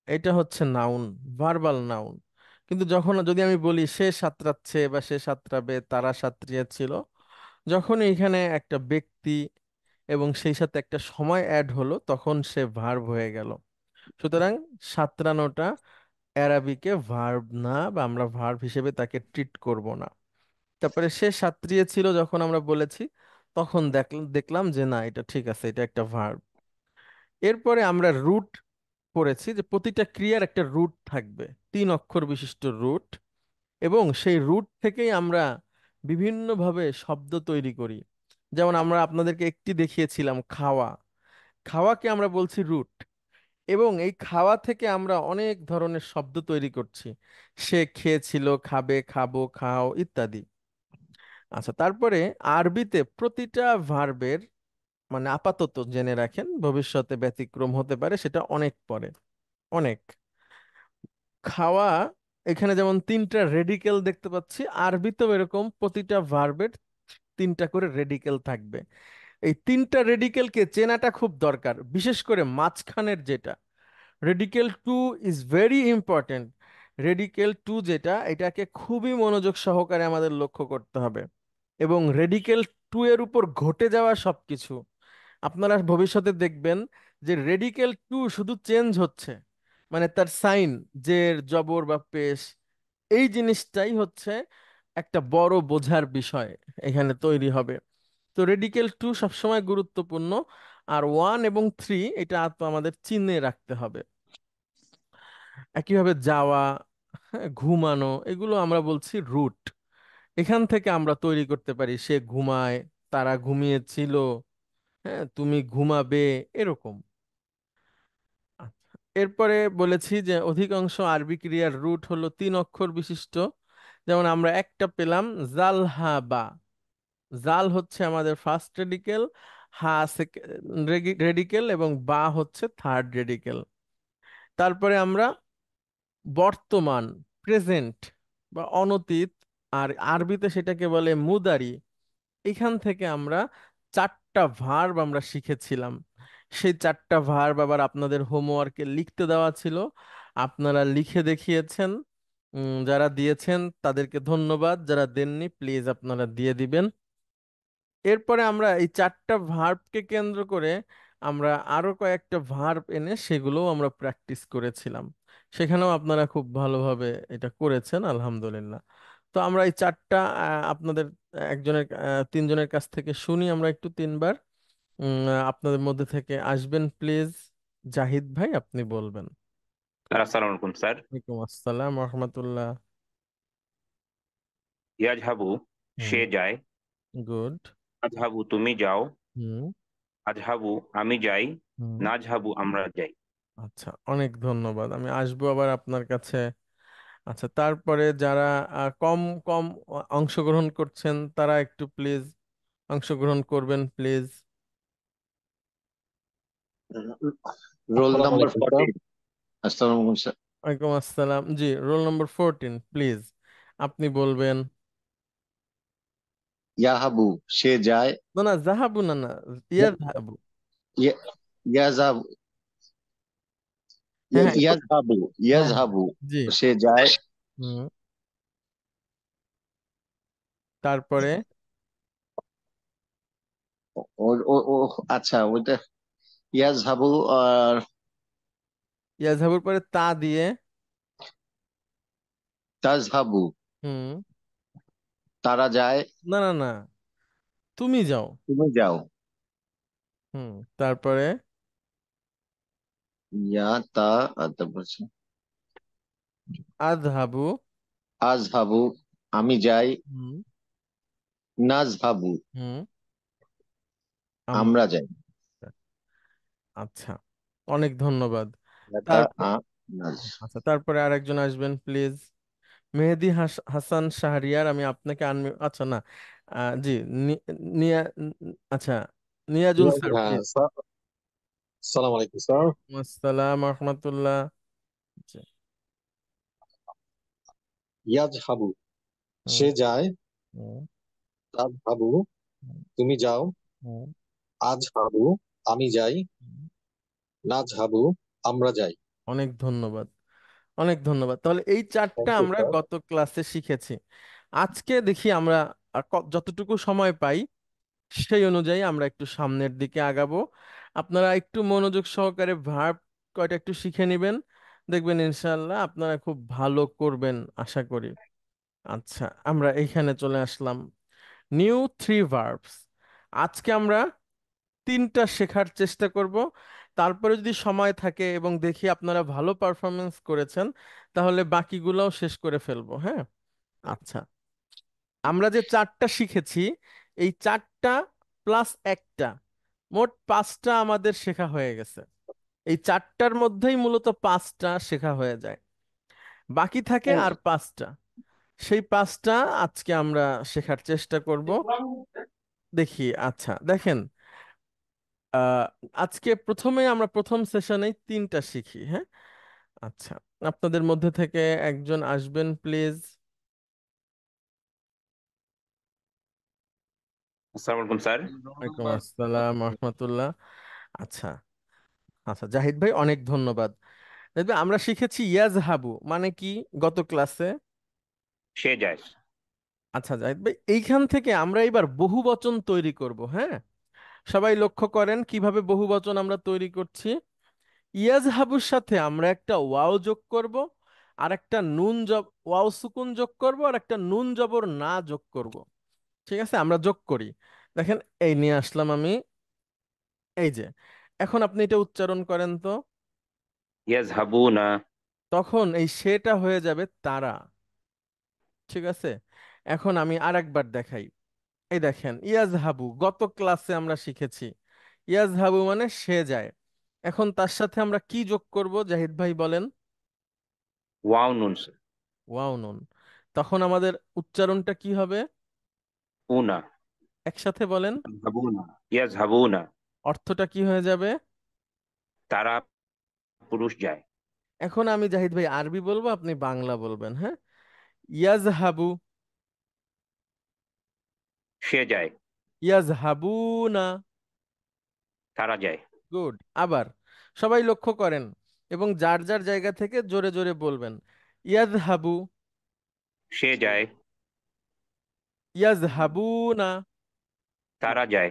এটা হচ্ছে নাউন, ভার্বাল নাউন। কিন্তু যখন যদি আমি বলি সে সাঁতরাচ্ছে বা সে সাঁতরাবে, তারা সাঁতরিয়েছিল, যখন এখানে একটা ব্যক্তি এবং সেই সাথে একটা সময় অ্যাড হলো তখন সে ভার্ব হয়ে গেল। সুতরাং সাঁতরানোটা অ্যারাবিকে ভার্ব না, বা আমরা ভার্ব হিসেবে তাকে ট্রিট করব না। তারপরে সে সাঁতরিয়েছিল যখন আমরা বলেছি, তখন দেখলাম যে না, এটা ঠিক আছে, এটা একটা ভার্ব। এরপরে আমরা রুট পড়েছি, যে প্রতিটা ক্রিয়ার একটা রুট থাকবে, 3 অক্ষর বিশিষ্ট রুট, এবং সেই রুট থেকেই আমরা বিভিন্নভাবে শব্দ তৈরি করি। যেমন আমরা আপনাদেরকে একটি দেখিয়েছিলাম, খাওয়া। খাওয়াকে আমরা বলছি রুট, এবং এই খাওয়া থেকে আমরা অনেক ধরনের শব্দ তৈরি করছি, সে খেয়েছিল, খাবে, খাবো, খাও ইত্যাদি। আচ্ছা, তারপরে আরবিতে প্রতিটা ভার্বের মানে আপাতত জেনে রাখেন, ভবিষ্যতে ব্যতিক্রম হতে পারে, সেটা অনেক পরে, অনেক। খাওয়া, এখানে যেমন 3টা রেডিকেল দেখতে পাচ্ছি, আরবিতেও এরকম প্রতিটা ভার্বের 3টা করে রেডিকেল থাকবে। এই 3টা রেডিকেলকে চেনাটা খুব দরকার, বিশেষ করে মাঝখানের যেটা radical two is very important. Radical two যেটা, এটাকে খুবই মনোযোগ সহকারে আমাদের লক্ষ্য করতে হবে, এবং রেডিকেল টু এর উপর ঘটে যাওয়া সবকিছু আপনারা ভবিষ্যতে দেখবেন যে রেডিকেল টু শুধু চেঞ্জ হচ্ছে, মানে তার সাইন, জের, জবর বা পেশ, এই জিনিসটাই হচ্ছে একটা বড় বোঝার বিষয় এখানে তৈরি হবে। তো রেডিকেল টু সবসময় গুরুত্বপূর্ণ, আর 1 এবং 3 এটা তো আমাদের চিহ্নে রাখতে হবে। একইভাবে যাওয়া, হ্যাঁ, ঘুমানো, এগুলো আমরা বলছি রুট। এখান থেকে আমরা তৈরি করতে পারি সে ঘুমায়, তারা ঘুমিয়েছিল, হ্যাঁ, তুমি ঘুমাবে, এরকম। আচ্ছা, এরপরে বলেছি যে অধিকাংশ আরবি ক্রিয়ার রুট হলো 3 অক্ষর বিশিষ্ট। যেমন আমরা একটা পেলাম, জাল হা বা। জাল হচ্ছে আমাদের ফার্স্ট রেডিকেল, হা রেডিকেল, এবং বা হচ্ছে থার্ড রেডিকেল। তারপরে আমরা বর্তমান, প্রেজেন্ট বা অনতীত, আর আরবিতে সেটাকে বলে মুদারি। এখান থেকে আমরা 4টা ভার্ব আমরা শিখেছিলাম। সেই 4টা ভার্ব আবার আপনাদের হোমওয়ার্কে লিখতে দেওয়া ছিল, আপনারা লিখে দেখিয়েছেন। যারা দিয়েছেন তাদেরকে ধন্যবাদ, যারা দেননি প্লিজ আপনারা দিয়ে দিবেন। এরপরে আমরা এই 4টা ভার্বকে কেন্দ্র করে আমরা আরো কয়েকটা ভার্ব এনে সেগুলোও আমরা প্র্যাকটিস করেছিলাম, সেখানেও আপনারা খুব ভালোভাবে এটা করেছেন আলহামদুলিল্লাহ। তো আমরা এই 4টা আপনাদের তিনজনের কাছ থেকে শুনি আমরা একটু তিনবার। আপনাদের মধ্যে থেকে আসবেন প্লিজ। জাহিদ ভাই, আপনি বলবেন। স্যার আসসালামু আলাইকুম স্যার। ওয়ালাইকুম আসসালাম রহমতুল্লাহ। ইয়াজহাবু হুম। সে যায়, গুড। আজহাবু তুমি যাও, হুম। আজহাবু আমি যাই, হুম। নাজহাবু আমরা যাই। আচ্ছা, অনেক ধন্যবাদ, আমি আসবো আবার আপনার কাছে। আচ্ছা, তারপরে যারা কম কম অংশগ্রহণ করছেন তারা একটু প্লিজ অংশগ্রহণ করবেন প্লিজ। রোল আসসালামু নাম্বার আলাইকুম স্যার। 14। আসসালামু আলাইকুম স্যার। ওয়ালাইকুম আসসালাম। জি, রোল নম্বর 14 প্লিজ, আপনি বলবেন। ইয়াহাবু সে যায়। না না, জাহাবু না, না, ইয়াজহাবু। ইয়া- ইয়াজাবু হ্যাঁ হ্যাঁ ইয়াজহাবু হ্যাঁ হ্যাঁ, ইয়াজহাবু জি। সে যায়। হুম। তারপরে ও ও ও আচ্ছা, ওইটা ইয়াজহাবু আর ইয়াজহাবুর পরে তা দিয়ে। তাজহাবু হুম। তারা যায়। না না না, তুমি যাও। তুমি যাও। হুম। তারপরে ইয়া তা তারপর হচ্ছে আযহাবু। আজহাবু আমি যাই। হুম। নাজহাবু হুম। আমরা আমরা। যাই। আচ্ছা, অনেক ধন্যবাদ। ইয়াতা তারপর নাজ। আচ্ছা, তারপরে আরেকজন আসবেন প্লিজ। মেহেদি হাসান শাহরিয়ার, আমি আপনাকে আচ্ছা না, জি, নি- নিয়া আচ্ছা, নিয়াজুল স্যার হ্যাঁ প্লিজ। স্যার, আসসালামু আলাইকুম স্যার। আসসালাম রহমতুল্লাহ। জি। ইয়াজহাবু হুম। সে যায়, হুম। তাজহাবু হুম। তুমি যাও, হুম। আজহাবু আমি যাই, হুম। নাজহাবু আমরা যাই। অনেক ধন্যবাদ, অনেক ধন্যবাদ। তাহলে এই চারটা থ্যাংক ইউ আমরা স্যার। গত ক্লাসে শিখেছি। আজকে দেখি আমরা যতটুকু সময় পাই সেই অনুযায়ী আমরা একটু সামনের দিকে আগাবো। আপনারা একটু মনোযোগ সহকারে ভার্ব কয়টা একটু শিখে নেবেন, দেখবেন ইনশাআল্লাহ আপনারা খুব ভালো করবেন আশা করি। আচ্ছা, আমরা এইখানে চলে আসলাম। New three verbs. আজকে আমরা তিনটা শেখার চেষ্টা করব। তারপরে যদি সময় থাকে এবং দেখি আপনারা ভালো পারফরমেন্স করেছেন, তাহলে বাকিগুলোও শেষ করে ফেলবো, হ্যাঁ। আচ্ছা, আমরা যে চারটা শিখেছি, এই চারটা প্লাস একটা, মোট পাঁচটা আমাদের শেখা হয়ে গেছে। এই চারটার মধ্যেই মূলত পাঁচটা শেখা হয়ে যায়, বাকি থাকে আর পাঁচটা। সেই পাঁচটা আজকে আমরা শেখার চেষ্টা করব। দেখি, আচ্ছা দেখেন, আহ আজকে প্রথমে আমরা প্রথম সেশনে তিনটা শিখি, হ্যাঁ। আচ্ছা, আপনাদের মধ্যে থেকে একজন আসবেন প্লিজ। আসসালামু আলাইকুম স্যার। ওয়ালাইকুম আসসালাম রহমতুল্লাহ। আচ্ছা। আচ্ছা জাহিদ ভাই, অনেক ধন্যবাদ। দেখবে আমরা শিখেছি ইয়াজহাবু মানে কি গত ক্লাসে। সে যায়। আচ্ছা জাহিদ ভাই, এইখান থেকে আমরা এবার বহুবচন তৈরি করব, হ্যাঁ। সবাই লক্ষ্য করেন কিভাবে বহুবচন আমরা তৈরি করছি। ইয়াজহাবুর সাথে আমরা একটা ওয়াও যোগ করব, আর একটা ওয়াও সুকুন যোগ করব, আর একটা নুন জবর না যোগ করব। ঠিক আছে, আমরা যোগ করি। দেখেন, এই নিয়ে আসলাম আমি, এই যে। এখন আপনি এটা উচ্চারণ করেন তো। ইয়াজহাবু না। তখন এই সেটা হয়ে যাবে তারা। ঠিক আছে, এখন আমি আরেকবার দেখাই। এই দেখেন, ইয়াজহাবু গত ক্লাসে আমরা শিখেছি ইয়াজহাবু মানে সে যায়। এখন তার সাথে আমরা কি যোগ করব জাহিদ ভাই বলেন। ওয়াও নুন স্যার। ওয়াও নুন। তখন আমাদের উচ্চারণটা কি হবে? উনা। একসাথে বলেন। ইয়াজহাবু না। ইয়াজহাবু না। অর্থটা কি হয়ে যাবে? তারা পুরুষ যায়। এখন আমি জাহিদ ভাই আরবি বলবো, আপনি বাংলা বলবেন, হ্যাঁ। ইয়াজহাবু। সে যায়। ইয়াজহাবুনা। তারা যায়। গুড। আবার সবাই লক্ষ্য করেন এবং যার যার জায়গা থেকে জোরে জোরে বলবেন। ইয়াজহাবু। সে যায়। ইয়াজহাবুনা। তারা যায়।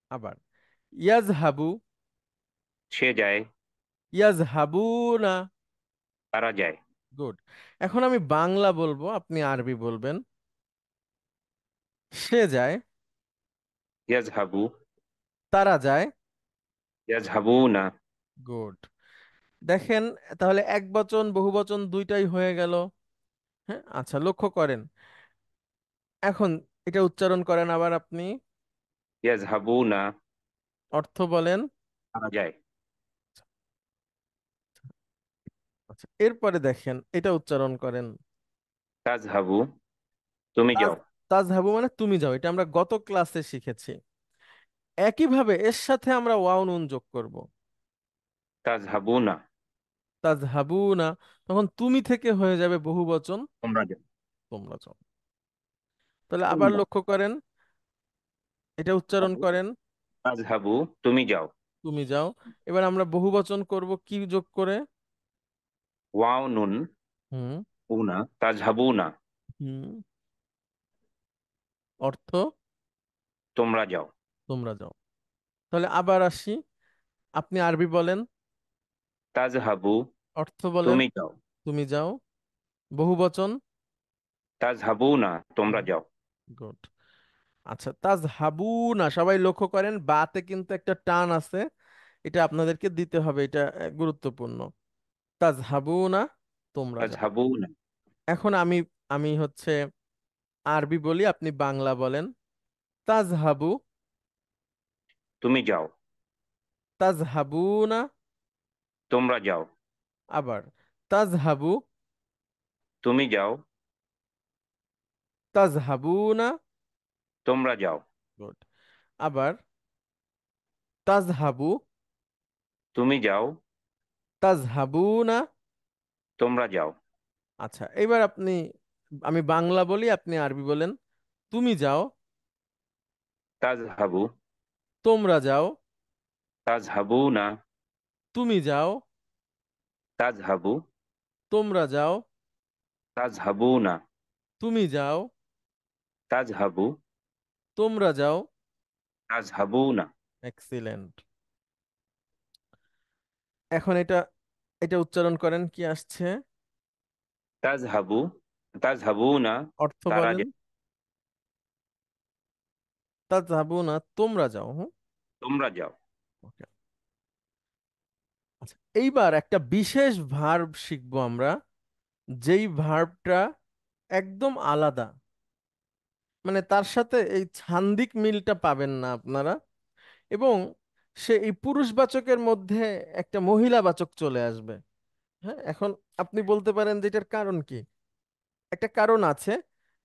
আবার ইয়াজহাবু। সে যায়। ইয়াজহাবুনা। তারা যায়। গুড। এখন আমি বাংলা বলবো, আপনি আরবি বলবেন। সে যায়, ইয়াজহাবু, তারা যায়। ইয়াজহাবুনা, গুড। দেখেন, তাহলে এক বচন বহু বচন দুইটাই হয়ে গেল। হ্যাঁ, আচ্ছা, লক্ষ্য করেন। এখন এটা উচ্চারণ করেন আবার আপনি, ইয়াজহাবুনা, অর্থ বলেন। তারা যায়। আচ্ছা, এরপরে দেখেন এটা উচ্চারণ করেন। তাজহাবু, তুমি তাজ যাও। তাজহাবু মানে তুমি যাও, এটা আমরা গত ক্লাসে শিখেছি। একইভাবে এর সাথে আমরা ওয়াও নুন যোগ করব। তাজহাবুনা, তাজহাবু না, তখন তুমি থেকে হয়ে যাবে বহু বচন, তোমরা যাও। তোমরা যাও। তাহলে আবার তোমরা, লক্ষ্য করেন, এটা উচ্চারণ করেন। তাজহাবু, তুমি যাও। তুমি যাও। এবার আমরা বহু বচন করব কি যোগ করে? ওয়াও নুন, হুম। উনা, তাজহাবুনা, হুম। অর্থ তোমরা যাও। তোমরা যাও। তাহলে আবার আসি, আপনি আরবি বলেন, তাজহাবু, অর্থ বলেন। তুমি যাও। তুমি যাও। বহু বচন। তাজহাবুনা, তোমরা যাও। গুড। আচ্ছা, তাজহাবুনা, সবাই লক্ষ্য করেন বাতে কিন্তু একটা টান আছে, এটা আপনাদেরকে দিতে হবে, এটা গুরুত্বপূর্ণ। তাজহাবুনা, তোমরা যাও। তাজহাবুনা, এখন আমি আমি হচ্ছে আরবি বলি, আপনি বাংলা বলেন। তাজহাবু, তুমি যাও। তাজহাবুনা। তোমরা যাও। আবার তাজহাবু, তুমি যাও। তাজহাবুনা। তোমরা যাও। গুড। আবার তাজহাবু, তুমি যাও। তাজহাবুনা। তোমরা যাও। আচ্ছা, এবার আপনি, আমি বাংলা বলি, আপনি আরবি বলেন। তুমি যাও। তাজহাবু, তোমরা যাও। তাজহাবুনা, তুমি যাও। তাজহাবু, তোমরা যাও। তাজহাবুনা, তুমি যাও। তাজহাবু, তোমরা যাও। তাজহাবুনা। এক্সিলেন্ট। এখন এটা এটা উচ্চারণ করেন, কি আসছে? তাজহাবু, তাজহাবুনা, অর্থ তারা বলেন। যায়। তাজহাবুনা, তোমরা যাও। হুম। তোমরা যাও। ওকে। আচ্ছা, এইবার একটা বিশেষ ভার্ব শিখবো আমরা, যেই ভার্বটা একদম আলাদা, মানে তার সাথে এই ছান্দিক মিলটা পাবেন না আপনারা, এবং সে এই পুরুষবাচকের মধ্যে একটা মহিলাবাচক চলে আসবে। হ্যাঁ, এখন আপনি বলতে পারেন যে এটার কারণ কি? একটা কারণ আছে,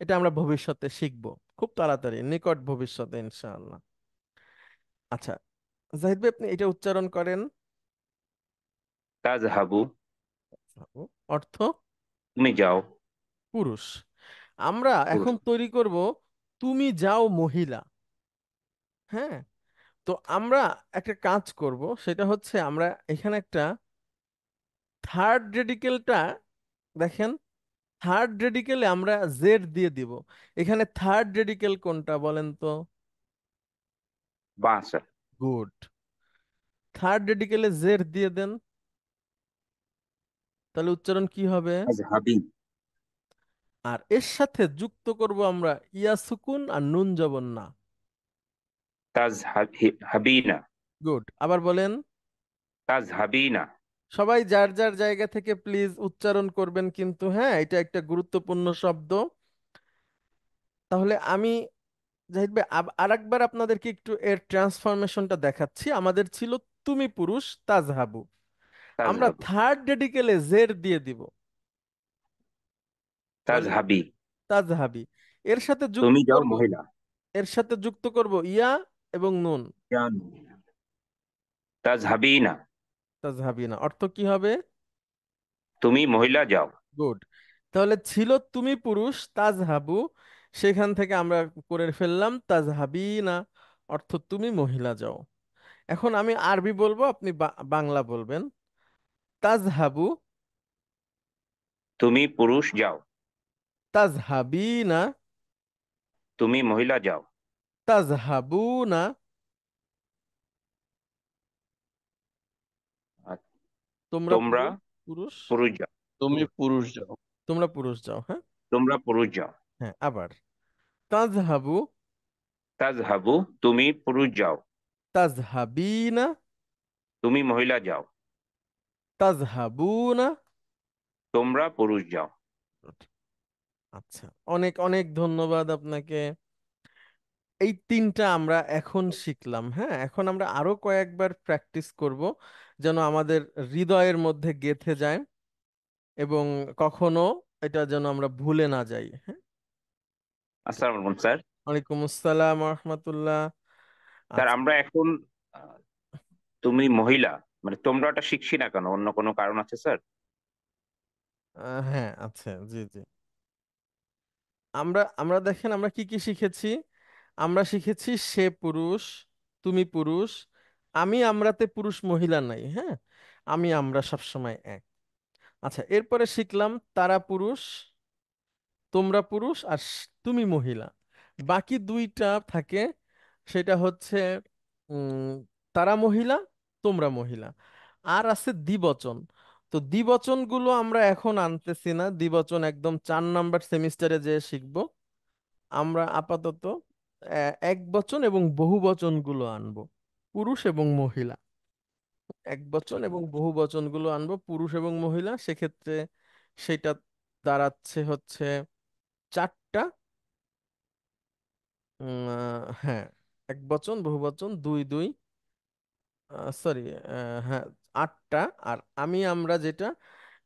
এটা আমরা ভবিষ্যতে শিখব, খুব তাড়াতাড়ি, নিকট ভবিষ্যতে ইনশাআল্লাহ। আচ্ছা, জাহিদ ভাই, আপনি এটা উচ্চারণ করেন। তাজহাবু, অর্থ তুমি যাও। পুরুষ। আমরা পুরুষ, এখন তৈরি করব তুমি যাও মহিলা। হ্যাঁ, তো আমরা একটা কাজ করব, সেটা হচ্ছে আমরা এখানে একটা থার্ড রেডিকেলটা, দেখেন, থার্ড রেডিকেলে আমরা জেড দিয়ে দিব। এখানে থার্ড রেডিকেল কোনটা বলেন তো? বাস। গুড। থার্ড রেডিকেলে জেড দিয়ে দেন, তাহলে উচ্চারণ কি হবে? তাজহাবি, আর এর সাথে যুক্ত করব আমরা ইয়া সুকুন আর নুন জবর না। তাজহাবিনা, গুড। আবার বলেন। তাজহাবিনা। সবাই যার যার জায়গা থেকে প্লিজ উচ্চারণ করবেন কিন্তু, হ্যাঁ, এটা একটা গুরুত্বপূর্ণ শব্দ। তাহলে আমি, জাহিদ ভাই, আরেকবার আপনাদেরকে একটু এর ট্রান্সফরমেশনটা দেখাচ্ছি। আমাদের ছিল তুমি পুরুষ, তাজহাবু। আমরা তাজহাবু, থার্ড রেডিকেলে জের দিয়ে দিব। বলেন। তাজহাবি, তাজহাবি। এর সাথে যুক্ত তুমি যাও করব, মহিলা। এর সাথে যুক্ত করব ইয়া এবং নুন। জানো। তাজহাবিনা, তাজহাবিনা, অর্থ কি হবে? তুমি মহিলা যাও। গুড। তাহলে ছিল তুমি পুরুষ, তাজহাবু, সেখান থেকে আমরা করে ফেললাম তাজহাবিনা, অর্থ তুমি মহিলা যাও। এখন আমি আরবি বলবো, আপনি বাংলা বলবেন। তাজহাবু, তুমি পুরুষ যাও। তাজহাবিনা, তুমি মহিলা যাও। তাজহাবুনা। আর তোমরা তোমরা পুরুষ পুরুষ পুরুষ যাও। তুমি পুরুষ যাও। তোমরা পুরুষ যাও। হ্যাঁ। তোমরা পুরুষ যাও। হ্যাঁ, আবার তাজহাবু, তাজহাবু, তুমি পুরুষ যাও। তাজহাবিনা, তুমি মহিলা যাও। তাজহাবুনা। তোমরা পুরুষ যাও। আচ্ছা, অনেক অনেক ধন্যবাদ আপনাকে। এই তিনটা আমরা এখন শিখলাম। হ্যাঁ, এখন আমরা আরো কয়েকবার প্র্যাকটিস করব, যেন আমাদের হৃদয়ের মধ্যে গেঁথে যায় এবং কখনো এটা যেন আমরা ভুলে না যাই। হ্যাঁ। আসসালামু আলাইকুম স্যার। ওয়ালাইকুম আসসালাম রহমতুল্লাহ। স্যার আচ্ছা। আমরা এখন আহ, তুমি মহিলা মানে তোমরাটা শিখছি না কেন, অন্য কোনো কারণ আছে স্যার? হ্যাঁ, আচ্ছা, জি জি। আমরা আমরা দেখেন আমরা কি কি শিখেছি। আমরা শিখেছি সে পুরুষ, তুমি পুরুষ, আমি আমরাতে পুরুষ মহিলা নাই। হ্যাঁ, আমি আমরা সবসময় এক। আচ্ছা, এরপরে শিখলাম তারা পুরুষ, তোমরা পুরুষ, আর তুমি মহিলা। বাকি দুইটা থাকে, সেটা হচ্ছে উম তারা মহিলা, তোমরা মহিলা। আর আছে দ্বিবচন। তো দ্বিবচনগুলো আমরা এখন আনতেছি না, দ্বিবচন একদম 4 নাম্বার সেমিস্টারে যে শিখবো। আমরা আপাতত এক বচন এবং বহু বচনগুলো আনবো, পুরুষ এবং মহিলা। এক বচন এবং বহু বচনগুলো আনবো, পুরুষ এবং মহিলা। সেক্ষেত্রে সেটা দাঁড়াচ্ছে হচ্ছে 4টা। হ্যাঁ, এক বচন, বহু বচন, দুই দুই, সরি, হ্যাঁ, 8টা। আর আমি আমরা যেটা,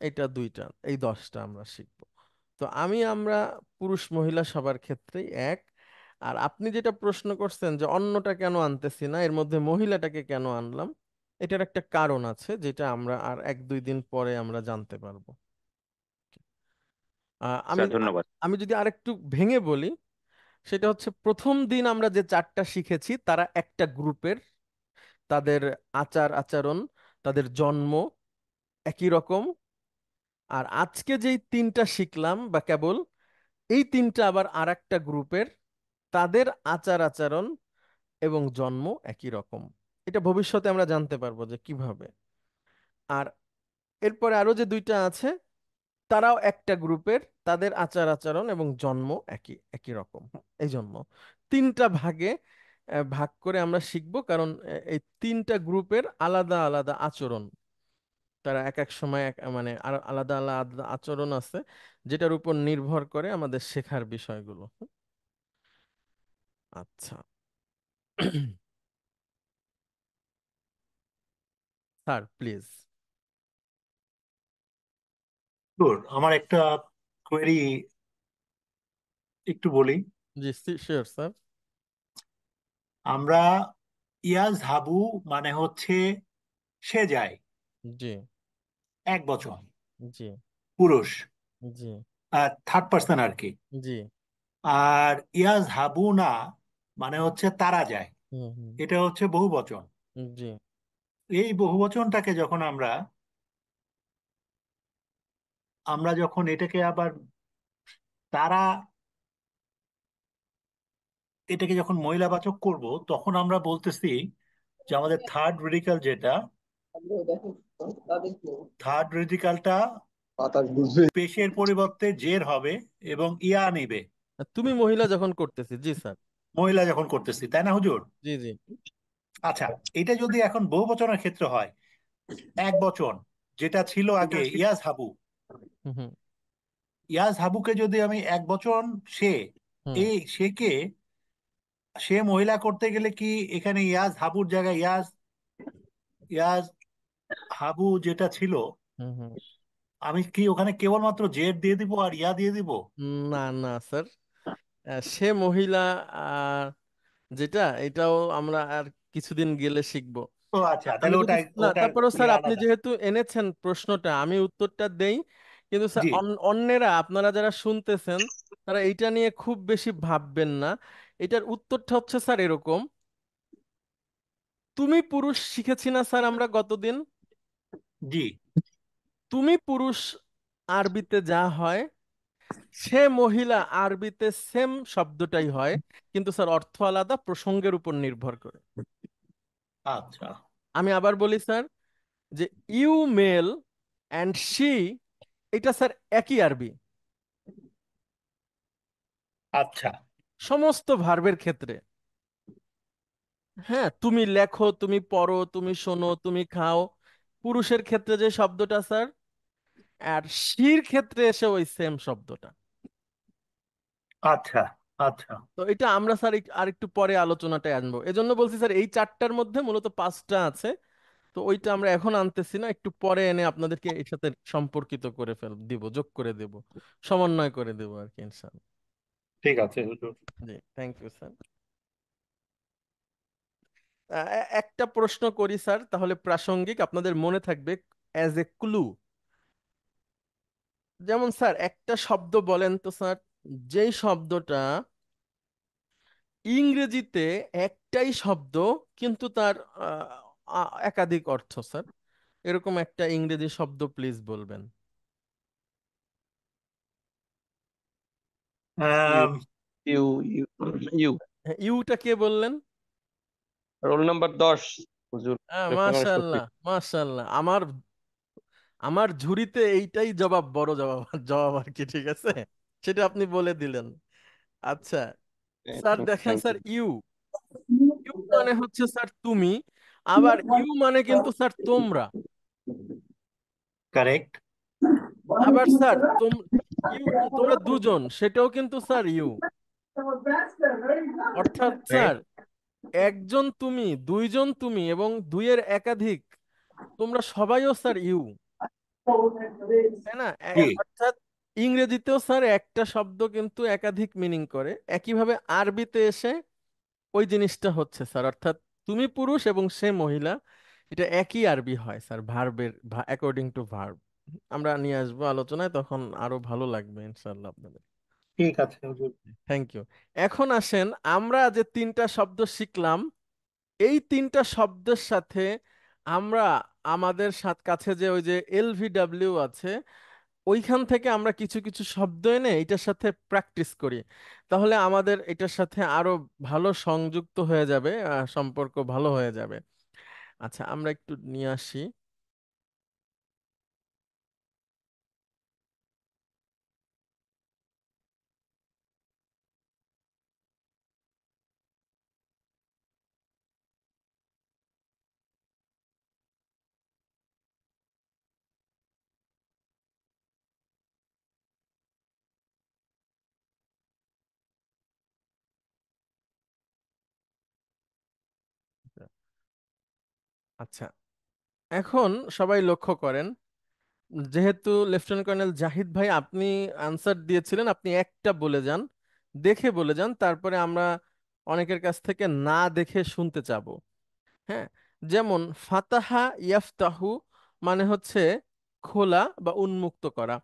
এটা 2টা, এই 10টা আমরা শিখবো। তো আমি আমরা পুরুষ মহিলা সবার ক্ষেত্রেই এক। আর আপনি যেটা প্রশ্ন করছেন যে অন্যটা কেন আনতেছি না, এর মধ্যে মহিলাটাকে কেন আনলাম, এটার একটা কারণ আছে, যেটা আমরা আর 1-2 দিন পরে আমরা জানতে পারবো। আমি স্যার ধন্যবাদ। আমি যদি আরেকটু ভেঙে বলি, সেটা হচ্ছে প্রথম দিন আমরা যে 4টা শিখেছি তারা একটা গ্রুপের, তাদের আচার আচরণ, তাদের জন্ম একই রকম। আর আজকে যেই 3টা শিখলাম বা কেবল, এই 3টা আবার আরেকটা গ্রুপের, তাদের আচার আচরণ এবং জন্ম একই রকম। এটা ভবিষ্যতে আমরা জানতে পারবো যে কিভাবে। আর এরপরে আরো যে 2টা আছে, তারাও একটা গ্রুপের, তাদের আচার আচরণ এবং জন্ম একই একই রকম। এই জন্য 3টা ভাগে ভাগ করে আমরা শিখবো, কারণ এই 3টা গ্রুপের আলাদা আলাদা আচরণ। তারা এক এক সময় মানে আলাদা আলাদা আচরণ আছে, যেটার উপর নির্ভর করে আমাদের শেখার বিষয়গুলো। আচ্ছা। Sir please. Sure, আমার একটা কোয়েরি একটু বলি। জি, শিওর স্যার। আমরা ইয়াজ হাবু মানে হচ্ছে সে যায়, জি এক বচন, জি পুরুষ, জি থার্ড পার্সন আর কি। জি। আর ইয়াজ হাবু না মানে হচ্ছে তারা যায়, হুম হুম। এটা হচ্ছে বহু বচন। জি। এই বহু বচনটাকে যখন আমরা আমরা যখন এটাকে আবার তারা, এটাকে যখন মহিলাবাচক করব, তখন আমরা বলতেছি যে আমাদের থার্ড রেডিকাল যেটা, থার্ড রেডিকালটা বাতাস বুঝবে। পেশের পরিবর্তে জের হবে এবং ইয়া নিবে, তুমি মহিলা যখন করতেছি, জি স্যার। মহিলা যখন করতেছি, তাই না হুজুর? জি জি। আচ্ছা, এটা যদি এখন বহু বচনের ক্ষেত্রে হয়, এক বচন যেটা ছিল আগে ইয়াজ হাবু, হুম হুম ইয়াজ হাবুকে যদি আমি এক বচন সে, হুম এই সেকে সে মহিলা করতে গেলে কি এখানে ইয়াজ হাবুর জায়গায় ইয়াজ ইয়াজ হাবু যেটা ছিল, হুম হুম। আমি কি ওখানে কেবলমাত্র জেড দিয়ে দিব আর ইয়া দিয়ে দিব? না না স্যার, সে মহিলা আহ, যেটা, এটাও আমরা আর কিছুদিন গেলে শিখবো। তো আচ্ছা, আমি তাহলে যদি, ওটা না, ওটা তারপরেও স্যার ইয়ে আপনি আলাদা। যেহেতু এনেছেন প্রশ্নটা, আমি উত্তরটা দেই। কিন্তু স্যার জি, অন্যেরা, আপনারা যারা শুনতেছেন, তারা এইটা নিয়ে খুব বেশি ভাববেন না। এটার উত্তরটা হচ্ছে স্যার এরকম: তুমি পুরুষ শিখেছি না স্যার আমরা গতদিন? জি, তুমি পুরুষ আরবিতে যা হয়, সে মহিলা আরবিতে সেম শব্দটাই হয়, কিন্তু স্যার অর্থ আলাদা, প্রসঙ্গের উপর নির্ভর করে। আচ্ছা, আমি আবার বলি স্যার, যে ইউ মেল অ্যান্ড শি, এটা স্যার একই আরবি আচ্ছা, সমস্ত ভার্বের ক্ষেত্রে। হ্যাঁ, তুমি লেখো, তুমি পড়ো, তুমি শোনো, তুমি খাও, পুরুষের ক্ষেত্রে যে শব্দটা স্যার, আর শির ক্ষেত্রে এসে ওই সেম শব্দটা। আচ্ছা আচ্ছা, তো এটা আমরা স্যার আর একটু পরে আলোচনাটায় আনবো, এজন্য বলছি স্যার এই চারটার মধ্যে মূলত পাঁচটা আছে। তো ওইটা আমরা এখন আনতেছি না, একটু পরে এনে আপনাদেরকে এর সাথে সম্পর্কিত করে দিব, যোগ করে দেব, সমন্বয় করে দেবো আর কি, ইনশাআল্লাহ। ঠিক আছে হুজুর। জি, থ্যাংক ইউ স্যার। একটা প্রশ্ন করি স্যার, তাহলে প্রাসঙ্গিক, আপনাদের মনে থাকবে অ্যাজ এ ক্লু। যেমন স্যার একটা শব্দ বলেন তো স্যার, যেই শব্দটা ইংরেজিতে একটাই শব্দ কিন্তু তার একাধিক অর্থ স্যার, এরকম একটা ইংরেজি শব্দ প্লিজ বলবেন। You um, you you you হ্যাঁ, ইউটা কে বললেন? রোল নাম্বার 10 হুজুর, লেফটেন্যান্ট মাশাআল্লাহ শফিক। মাশাআল্লাহ, আমার আমার ঝুড়িতে এইটাই জবাব, বড় জবাব জবাব আর কি, ঠিক আছে, সেটা আপনি বলে দিলেন। আচ্ছা স্যার, দেখেন thank sir, you. You you মানে হচ্ছে স্যার তুমি, আবার ইউ মানে কিন্তু স্যার তোমরা। কারেক্ট। আবার স্যার ইউ, তোমরা দুজন, সেটাও কিন্তু স্যার ইউ। অর্থাৎ স্যার একজন তুমি, দুইজন তুমি, এবং দুইয়ের একাধিক তোমরা সবাইও স্যার ইউ, তাই না? জি, অর্থাৎ ইংরেজিতেও স্যার একটা শব্দ কিন্তু একাধিক মিনিং করে, একইভাবে আরবিতে এসে ওই জিনিসটা হচ্ছে স্যার, অর্থাৎ তুমি পুরুষ এবং সে মহিলা, এটা একই আরবি হয় স্যার, ভার্বের অ্যাকর্ডিং টু ভার্ব। আমরা নিয়ে আসবো আলোচনায়, তখন আরো ভালো লাগবে ইনশাআল্লাহ আপনাদের। ঠিক আছে হুজুর। Thank you. এখন আসেন, আমরা যে তিনটা শব্দ শিখলাম, এই তিনটা শব্দের সাথে আমরা আমাদের কাছে যে ওই যে এলভিডব্লিউ আছে, ওইখান থেকে আমরা কিছু কিছু শব্দ এনে এটার সাথে প্র্যাকটিস করি, তাহলে আমাদের এটার সাথে আরো ভালো সংযুক্ত হয়ে যাবে, সম্পর্ক ভালো হয়ে যাবে। আচ্ছা, আমরা একটু নিয়ে আসি। আচ্ছা, এখন সবাই লক্ষ্য করেন, যেহেতু লেফটেন্যান্ট কর্নেল জাহিদ ভাই আপনি আনসার দিয়েছিলেন, আপনি একটা বলে যান, দেখে বলে যান, তারপরে আমরা অনেকের কাছ থেকে না দেখে শুনতে চাবো। হ্যাঁ, যেমন ফাতাহা ইয়াফতাহু মানে হচ্ছে খোলা বা উন্মুক্ত করা।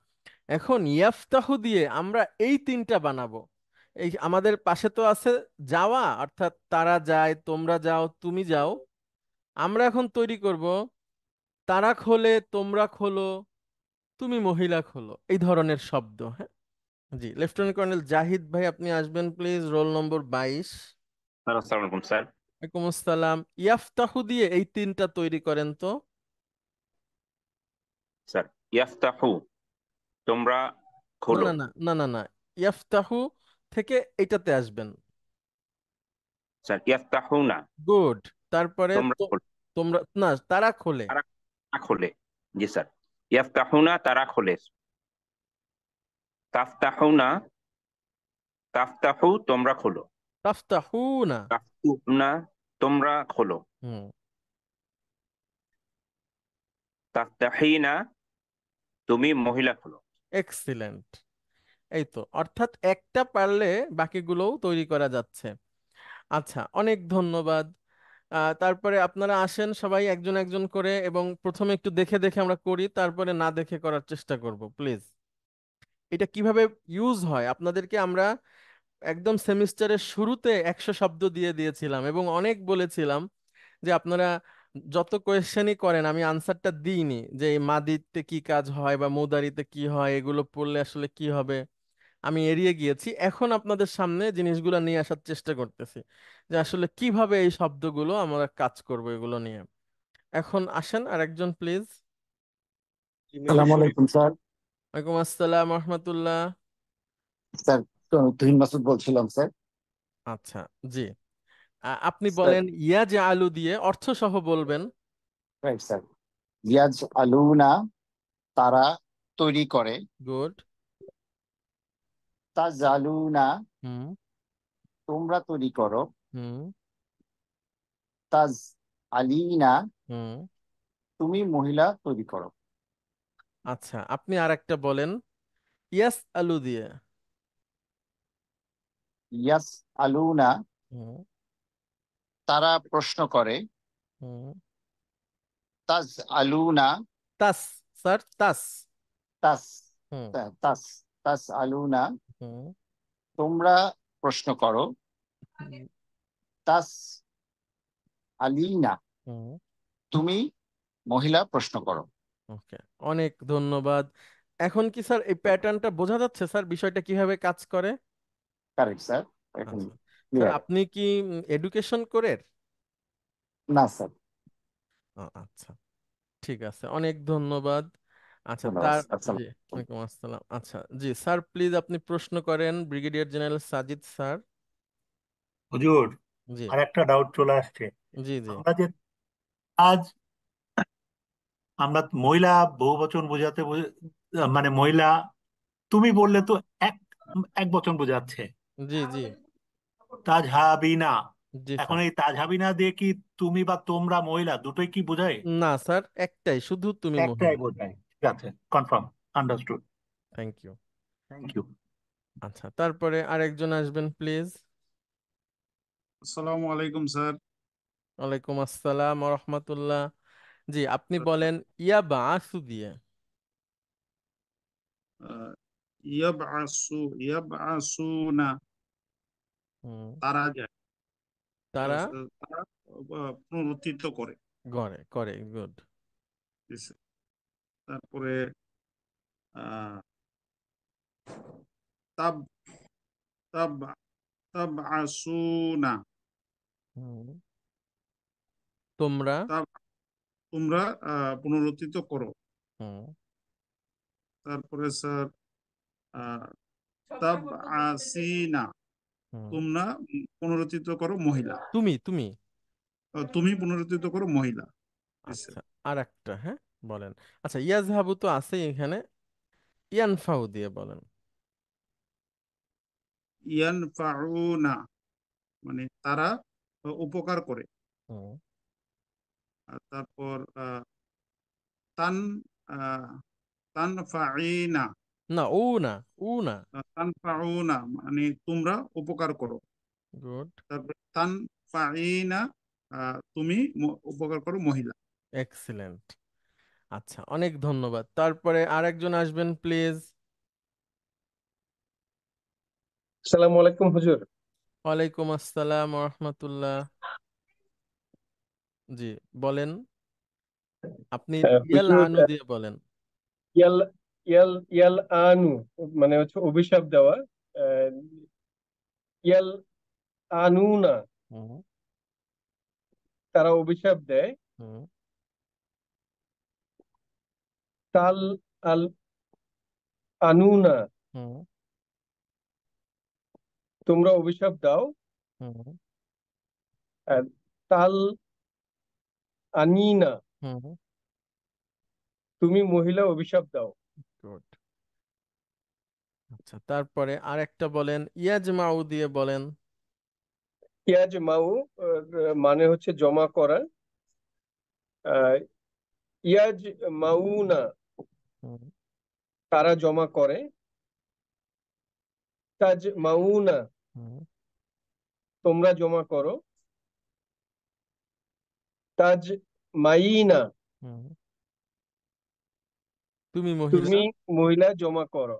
এখন ইয়াফতাহু দিয়ে আমরা এই তিনটা বানাবো। এই আমাদের পাশে তো আছে যাওয়া, অর্থাৎ তারা যায়, তোমরা যাও, তুমি যাও। আমরা এখন তৈরি করব তারা খোলে, তোমরা খোলো, তুমি মহিলা খোলো, এই ধরনের শব্দ। হ্যাঁ, জি, লেফটেন্যান্ট কর্নেল জাহিদ ভাই আপনি আসবেন প্লিজ, রোল নম্বর 22। স্যার আসসালামু আলাইকুম স্যার। ওয়ালাইকুম আসসালাম। ইয়াফতাহু দিয়ে এই তিনটা তৈরি করেন তো। স্যার ইয়াফতাহু তোমরা না খোলো। না না না না না, ইয়াফতাহু থেকে এটাতে আসবেন। স্যার ইয়াফতাহুনা গুড। তারপরে তোমরা তো, খোলো। তোমরা না, তারা খোলে। তারা তারা খোলে। জি স্যার, ইয়াফতাহুনা তারা খোলে। তাফতাহুনা তাফতাহু তোমরা খোলো। তাফতাহু না। তাফতুনা তোমরা খোলো। হুম, তাফতাহিনা তুমি মহিলা খোলো। এক্সিলেন্ট। এই তো, অর্থাৎ একটা পারলে বাকিগুলোও তৈরি করা যাচ্ছে। আচ্ছা, অনেক ধন্যবাদ। তারপরে আপনারা আসেন সবাই একজন একজন করে, এবং প্রথমে একটু দেখে দেখে আমরা করি, তারপরে না দেখে করার চেষ্টা করব প্লিজ। এটা কিভাবে ইউজ হয় আপনাদেরকে আমরা একদম সেমিস্টারের শুরুতে 100 শব্দ দিয়ে দিয়েছিলাম, এবং অনেক বলেছিলাম যে আপনারা যত কোয়েশ্চেনই করেন, আমি আনসারটা দিইনি যে এই মাদিতে কি কাজ হয় বা মুদারিতে কি হয়, এগুলো পড়লে আসলে কি হবে, আমি এড়িয়ে গিয়েছি। এখন আপনাদের সামনে জিনিসগুলো নিয়ে আসার চেষ্টা করতেছি, যে আসলে কিভাবে এই শব্দগুলো আমরা কাজ করব এগুলো নিয়ে। এখন আসেন আরেকজন প্লিজ। আসসালামু আলাইকুম স্যার। ওয়ালাইকুম আসসালাম রহমতুল্লাহ। স্যার তুহিন মাসুদ বলছিলাম স্যার। আচ্ছা, জি। আপনি স্যার বলেন ইয়াজ আলু দিয়ে অর্থ সহ বলবেন। রাইট স্যার ইয়াজ আলুনা তারা তৈরি করে গুড। তাজালুনা হুম তোমরা তৈরি করো হুম তাজ আলিনা হুম। তুমি মহিলা তৈরি করো আচ্ছা, আপনি আর একটা বলেন ইয়াস আলু দিয়ে। ইয়াস আলুনা হুম তারা প্রশ্ন করে হুম। তাজ আলুনা তাস, স্যার তাস। তাস হুম তাস তাস আলুনা হুম তোমরা প্রশ্ন করো হুম তাস আলিনা হুম। তুমি মহিলা প্রশ্ন করো ওকে, অনেক ধন্যবাদ। এখন কি স্যার এই প্যাটার্নটা বোঝা যাচ্ছে স্যার, বিষয়টা কিভাবে কাজ করে? কারেক্ট স্যার এখন আচ্ছা স্যার, ক্লিয়ার আপনি কি এডুকেশন করে? না স্যার আচ্ছা, ঠিক আছে, অনেক ধন্যবাদ। আচ্ছা ধন্যবাদ তার, জি, আসসালাম ওয়ালাইকুম আসসালাম। আচ্ছা জি স্যার, প্লিজ আপনি প্রশ্ন করেন ব্রিগেডিয়ার জেনারেল সাজিদ স্যার। হুজুর, জি আর একটা ডাউট চলে আসছে। জি জি। আমরা যে আজ আমরা মহিলা বহুবচন বোঝাতে মানে মহিলা তুমি বললে তো এক এক বচন বোঝাচ্ছে, জি জি তাজহাবিনা। জি এখন স্যার। এই তাজহাবিনা দিয়ে কি তুমি বা তোমরা মহিলা দুটোই কি বোঝায়? না স্যার, একটাই, শুধু তুমি একটাই মহিলা। বোঝায়, ঠিক আছে, confirm, understood. Thank you. Thank you. আচ্ছা, তারপরে আরেকজন আসবেন প্লিজ। আসসালামু আলাইকুম স্যার। ওয়ালাইকুম আসসালাম ওয়া রাহমাতুল্লাহ। জি, আপনি বলেন ইয়া বা আসু দিয়ে। আহ, ইয়াবআসুনা হুম। তারা যায়, তারা তারা পুনরুত্থিত করে। করে করে, গুড। Yes, sir. তারপরে আহ, তাব তাব তাবআসুনা হুম। তোমরা। তাব তোমরা পুনরুত্থিত করো। হুম তারপরে স্যার আহ, তাবআসিনা হুম। তোমরা পুনরুত্থিত করো মহিলা। তুমি তুমি। তুমি পুনরুত্থিত করো মহিলা। Yes, sir. আচ্ছা, আর একটা, হ্যাঁ, বলেন। আচ্ছা, ইয়াজহাবু তো আছেই এখানে, ইয়ানফাউ দিয়ে বলেন। ইয়ানফাউনা মানে তারা উপকার করে। হুম। আর তারপর তান আহ, তানফাইনা না, ও না, ও না। তানফাউনা মানে তোমরা উপকার করো। গুড। তারপর তানফাইনা তুমি উপকার করো মহিলা। এক্সিলেন্ট। আচ্ছা, অনেক ধন্যবাদ। তারপরে আরেকজন আসবেন প্লিজ। আসসালামু আলাইকুম হুজুর ওয়ালাইকুম আসসালাম ওয়া রাহমাতুল্লাহ। জি, বলেন। আপনি ইয়াল হুজুর আনু দিয়ে বলেন। ইয়াল ইয়াল ইয়াল আনু মানে হচ্ছে অভিশাপ দেওয়া আহ, ইয়াল আনুনা হুম তারা অভিশাপ দেয় হুম তাল আল আনুনা হুম তোমরা অভিশাপ দাও হুম আর তাল আনিনা হুম। তুমি মহিলা অভিশাপ দাও গুড। আচ্ছা, তারপরে আরেকটা বলেন ইয়াজমাউ দিয়ে বলেন। ইয়াজ মাউ মানে হচ্ছে জমা করা আহ, ইয়াজ মাউনা হুম তারা জমা করে তাজ মাউনা হুম তোমরা জমা করো তাজ মাইনা হুম। তুমি মহিলা। তুমি মহিলা জমা করো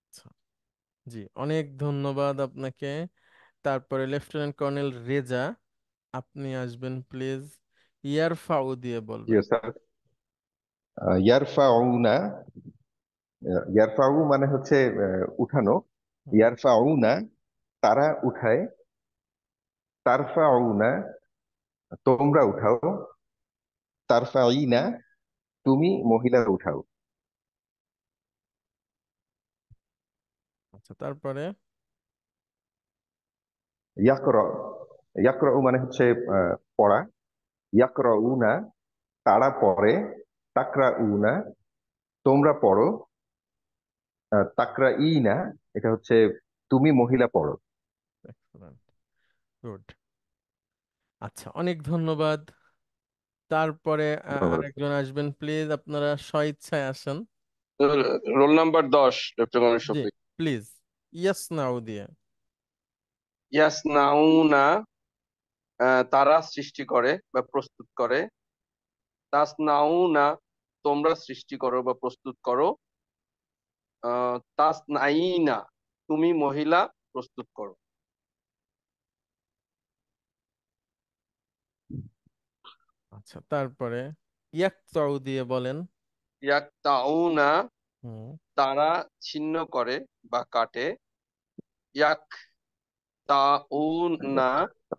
আচ্ছা, জি, অনেক ধন্যবাদ আপনাকে। তারপরে লেফটেন্যান্ট কর্নেল রেজা, আপনি আসবেন প্লিজ। ইয়ারফাউ দিয়ে জি বলবেন। স্যার। ইয়ারফাউনা, ইয়ারফাউ মানে হচ্ছে উঠানো। হুম ইয়ারফাউনা তারা উঠায়, তারফাউনা তোমরা উঠাও, তারফাইনা তুমি মহিলা উঠাও। আচ্ছা, তারপরে ইয়াকরা ইয়াকরাউ মানে হচ্ছে পড়া। ইয়াকরাউনা তারা পড়ে। তাকরাউনা তোমরা পড়ো। তাকরাইনা এটা হচ্ছে তুমি মহিলা পড়ো। Excellent, good. আচ্ছা, অনেক ধন্যবাদ। তারপরে ধন্যবাদ। আরেকজন আসবেন প্লিজ, আপনারা স্বইচ্ছায় আসেন। Roll number 10, lieutenant ji, Shafiq. Please. ইয়াস নাও দিয়ে। ইয়াসনাউনা তারা সৃষ্টি করে বা প্রস্তুত করে। তাসনাউনা তোমরা সৃষ্টি করো বা প্রস্তুত করো। তাসনাইনা তুমি মহিলা প্রস্তুত করো। আচ্ছা, তারপরে ইয়াকতাউ দিয়ে বলেন। ইয়াকতাউনা হুম, তারা ছিন্ন করে বা কাটে। ইয়াকতাউনা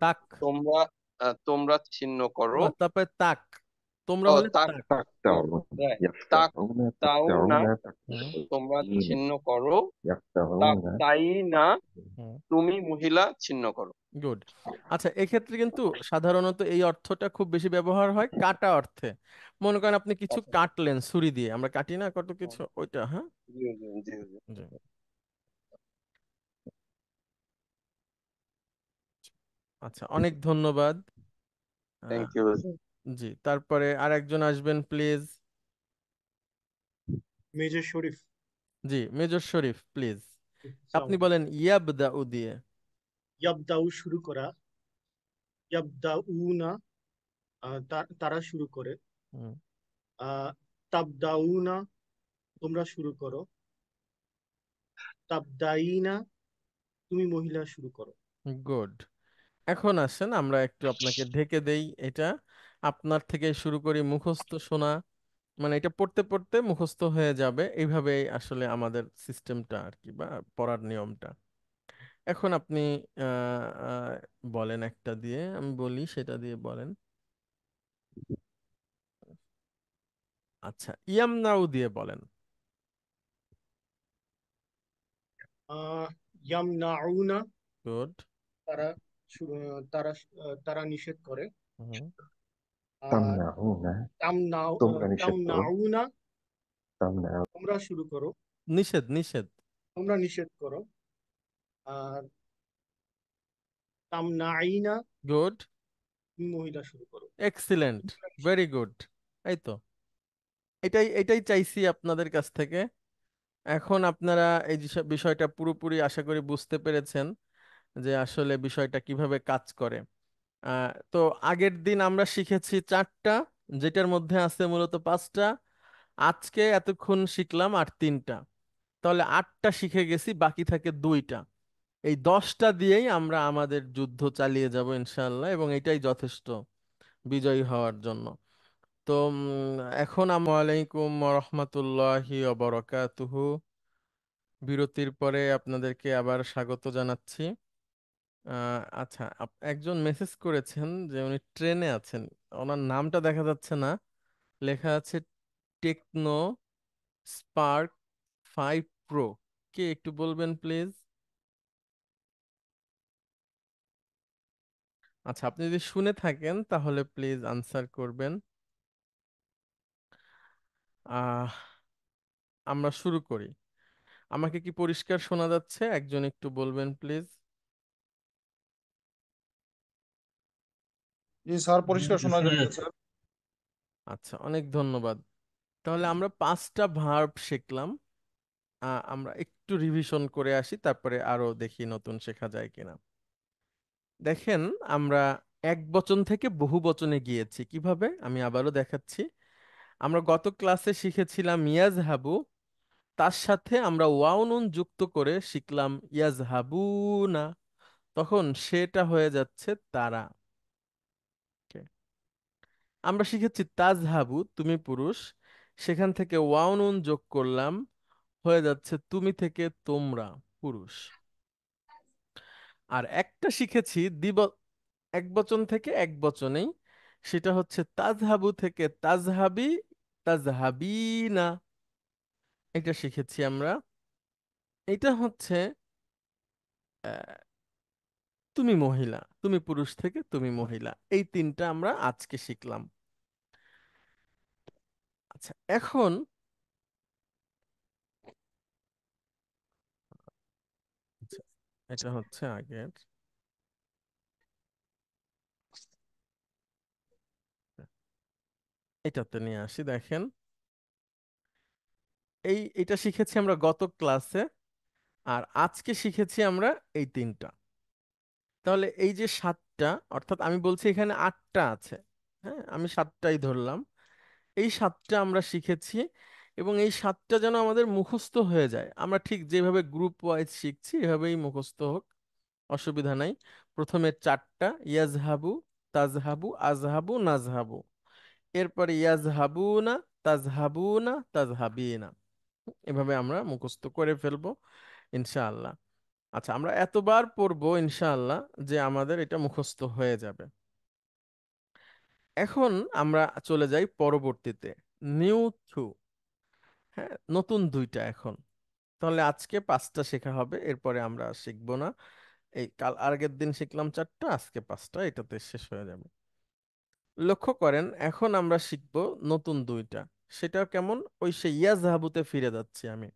তাক। তোমরা তোমরা ছিন্ন করো। তারপরে তাক, তোমরা ও হলে তাক তাক। তাকতাউনা তাকতাউনা তাকতাউনা হুম, তোমরা তাকতাউনা ছিন্ন করো। ইয়াকতাউনা। তাকতাইনা হুম, তুমি মহিলা ছিন্ন করো। গুড। আচ্ছা, এক্ষেত্রে কিন্তু সাধারণত এই অর্থটা খুব বেশি ব্যবহার হয় কাটা অর্থে। মনে করেন আপনি কিছু আচ্ছা। কাটলেন ছুরি দিয়ে, আমরা কাটি না কত কিছু, ওইটা। হ্যাঁ, জি জি জি জি। জি। আচ্ছা, অনেক ধন্যবাদ। আহ, থ্যাংক ইউ। জি, তারপরে আরেকজন আসবেন please. Major Sharif. G, major Sharif please. আপনি আসসালামু বলেন ইয়াবদাউ দিয়ে। ইয়াবদাউ শুরু করা। ইয়াবদাউনা তারা শুরু করে। হুম, আহ, তাবদাউনা তোমরা শুরু করো। তাবদাইনা তুমি মহিলা শুরু করো। গুড। এখন আসেন আমরা একটু আপনাকে ঢেকে দেই এটা। আপনার থেকে শুরু করি মুখস্থ শোনা, মানে এটা পড়তে পড়তে মুখস্থ হয়ে যাবে, এইভাবেই আসলে আমাদের সিস্টেমটা আর কি, বা পড়ার নিয়মটা। এখন আপনি আহ, আহ, বলেন একটা দিয়ে, আমি বলি সেটা দিয়ে বলেন। আচ্ছা, ইয়ামনাউ দিয়ে বলেন। আহ, ইয়ামনাউনা গুড। তারা শুরু তারা তারা নিষেধ করে। হুম, আর তামনাউনা তামনাউ তোমরা নিষেধ করো। তামনাউনা তামনাউ তোমরা শুরু করো। নিষেধ, নিষেধ। তোমরা নিষেধ করো। আর তামনাইনা গুড, তুমি মহিলা শুরু করো। এক্সিলেন্ট, তোমরা নিষেধ ভেরি করো। গুড। এই তো, এটাই এটাই চাইছি আপনাদের কাছ থেকে। এখন আপনারা এই বিষয়টা পুরোপুরি আশা করি বুঝতে পেরেছেন যে আসলে বিষয়টা কিভাবে কাজ করে। তো আগের দিন আমরা শিখেছি 4টা, যেটার মধ্যে আছে মূলত 5টা। আজকে এতক্ষণ শিখলাম আর 3টা, তাহলে 8টা শিখে গেছি, বাকি থাকে 2টা। এই 10টা দিয়েই আমরা আমাদের যুদ্ধ চালিয়ে যাব ইনশাআল্লাহ, এবং এটাই যথেষ্ট বিজয়ী হওয়ার জন্য। তো এখন আলাইকুম রহমতুল্লাহি বরকাতুহু। বিরতির পরে আপনাদেরকে আবার স্বাগত জানাচ্ছি। আচ্ছা, একজন মেসেজ করেছেন যে উনি ট্রেনে আছেন, ওনার নামটা দেখা যাচ্ছে না, লেখা আছে টেকনো স্পার্ক 5 প্রো। কে একটু বলবেন প্লিজ? আচ্ছা, আপনি যদি শুনে থাকেন তাহলে প্লিজ আনসার করবেন। আহ আমরা শুরু করি। আমাকে কি পরিষ্কার শোনা যাচ্ছে? একজন একটু বলবেন প্লিজ। জি স্যার, পরিষ্কার শোনা শোনা যাচ্ছে যাচ্ছে। স্যার। আচ্ছা, অনেক ধন্যবাদ। তাহলে আমরা 5টা ভার্ব শিখলাম। আমরা একটু রিভিশন করে আসি, তারপরে আরো দেখি নতুন শেখা যায় কিনা। দেখেন, আমরা এক বচন থেকে বহু বচনে গিয়েছি কিভাবে, আমি আবারও দেখাচ্ছি। আমরা গত ক্লাসে শিখেছিলাম ইয়াজহাবু, তার সাথে আমরা ওয়াও নুন যুক্ত করে শিখলাম ইয়াজহাবুনা, তখন সেটা হয়ে যাচ্ছে তারা। Okay? আমরা শিখেছি তাজহাবু, তুমি পুরুষ, সেখান থেকে ওয়াও নুন যোগ করলাম, হয়ে যাচ্ছে তুমি থেকে তোমরা পুরুষ। আর একটা শিখেছি এক বচন থেকে এক বচনেই, সেটা হচ্ছে তাজহাবু থেকে তাজহাবি, তাজহাবিনা, এটা শিখেছি আমরা। এটা হচ্ছে তুমি মহিলা, তুমি পুরুষ থেকে তুমি মহিলা, এই তিনটা আমরা আজকে শিখলাম। আচ্ছা, এখন আচ্ছা, এটা হচ্ছে আগের। এটাতে নিয়ে আসি, দেখেন এটা শিখেছি আমরা গত ক্লাসে, আর আজকে শিখেছি আমরা এই তিনটা। তাহলে এই যে সাতটা, অর্থাৎ আমি বলছি এখানে আটটা আছে, হ্যাঁ আমি সাতটাই ধরলাম, এই সাতটা আমরা শিখেছি। এবং এই সাতটা যেন আমাদের মুখস্থ হয়ে যায়, আমরা ঠিক যেভাবে গ্রুপ ওয়াইজ শিখছি এভাবেই মুখস্থ হোক, অসুবিধা নাই। প্রথমে চারটা, ইয়াজহাবু, তাজহাবু, আজহাবু, নাজহাবু। এরপরে ইয়াজহাবুনা, তাজহাবুনা, তাজহাবিনা। এভাবে আমরা মুখস্থ করে ফেলবো ইনশাআল্লাহ। আচ্ছা, আমরা এতবার পড়বো ইনশাআল্লাহ যে আমাদের এটা মুখস্থ হয়ে যাবে। এখন আমরা চলে যাই পরবর্তীতে, নিউ টু। হ্যাঁ, নতুন দুইটা এখন। তাহলে আজকে পাঁচটা শেখা হবে, এরপরে আমরা আর শিখবো না। এই কাল আগের দিন শিখলাম চারটা, আজকে পাঁচটা, এটাতে শেষ হয়ে যাবে। লক্ষ্য করেন, এখন আমরা শিখব নতুন দুইটা। সেটা কেমন? ওই সে ইয়াজহাবুতে ফিরে যাচ্ছি আমি।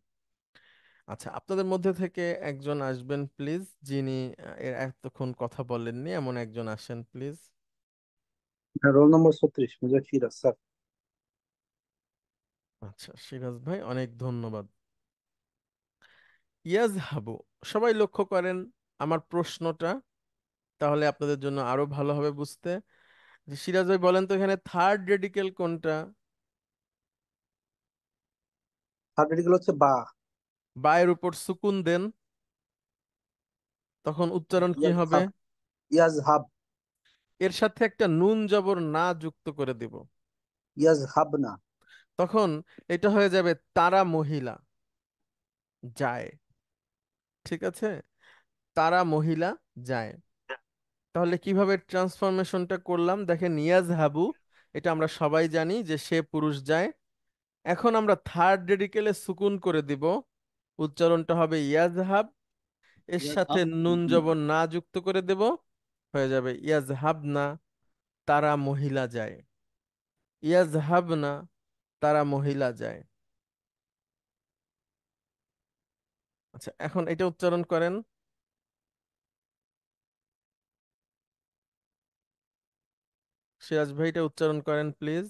আচ্ছা, আপনাদের মধ্যে থেকে একজন আসবেন প্লিজ, যিনি এর এতক্ষণ কথা বলেননি, এমন একজন আসেন please. Roll number 36 Mirza Firaz sir. আচ্ছা, সিরাজ ভাই অনেক ধন্যবাদ। ইয়াজহাবু, সবাই লক্ষ্য করেন আমার প্রশ্নটা, তাহলে আপনাদের জন্য আরো ভালো হবে বুঝতে। যে সিরাজ ভাই বলেন তো, এখানে থার্ড রেডিকেল কোনটা? থার্ড আর্টিকেল হচ্ছে বা। বায়ের উপর সুকুন দেন, তখন উচ্চারণ কি হবে? ইয়াজহাব। ইয়াজহাব। এর সাথে একটা নুন জবর না যুক্ত করে দিব, ইয়াজহাবনা। তখন এটা হয়ে যাবে তারা মহিলা যায়। ঠিক আছে, তারা মহিলা যায়। তাহলে কিভাবে ট্রান্সফরমেশনটা করলাম দেখেন, ইয়াজহাবু, এটা আমরা সবাই জানি যে সে পুরুষ যায়। এখন আমরা থার্ড রেডিকেলে সুকুন করে দিব, উচ্চারণটা হবে ইয়াজহাব, এর সাথে ইয়াজহাব। নুন জবর না যুক্ত করে দেব, হয়ে যাবে ইয়াজহাবনা, তারা মহিলা যায়। ইয়াজহাবনা, তারা মহিলা যায়। আচ্ছা, এখন এটা উচ্চারণ করেন। সিরাজ ভাই, এটা উচ্চারণ করেন প্লিজ।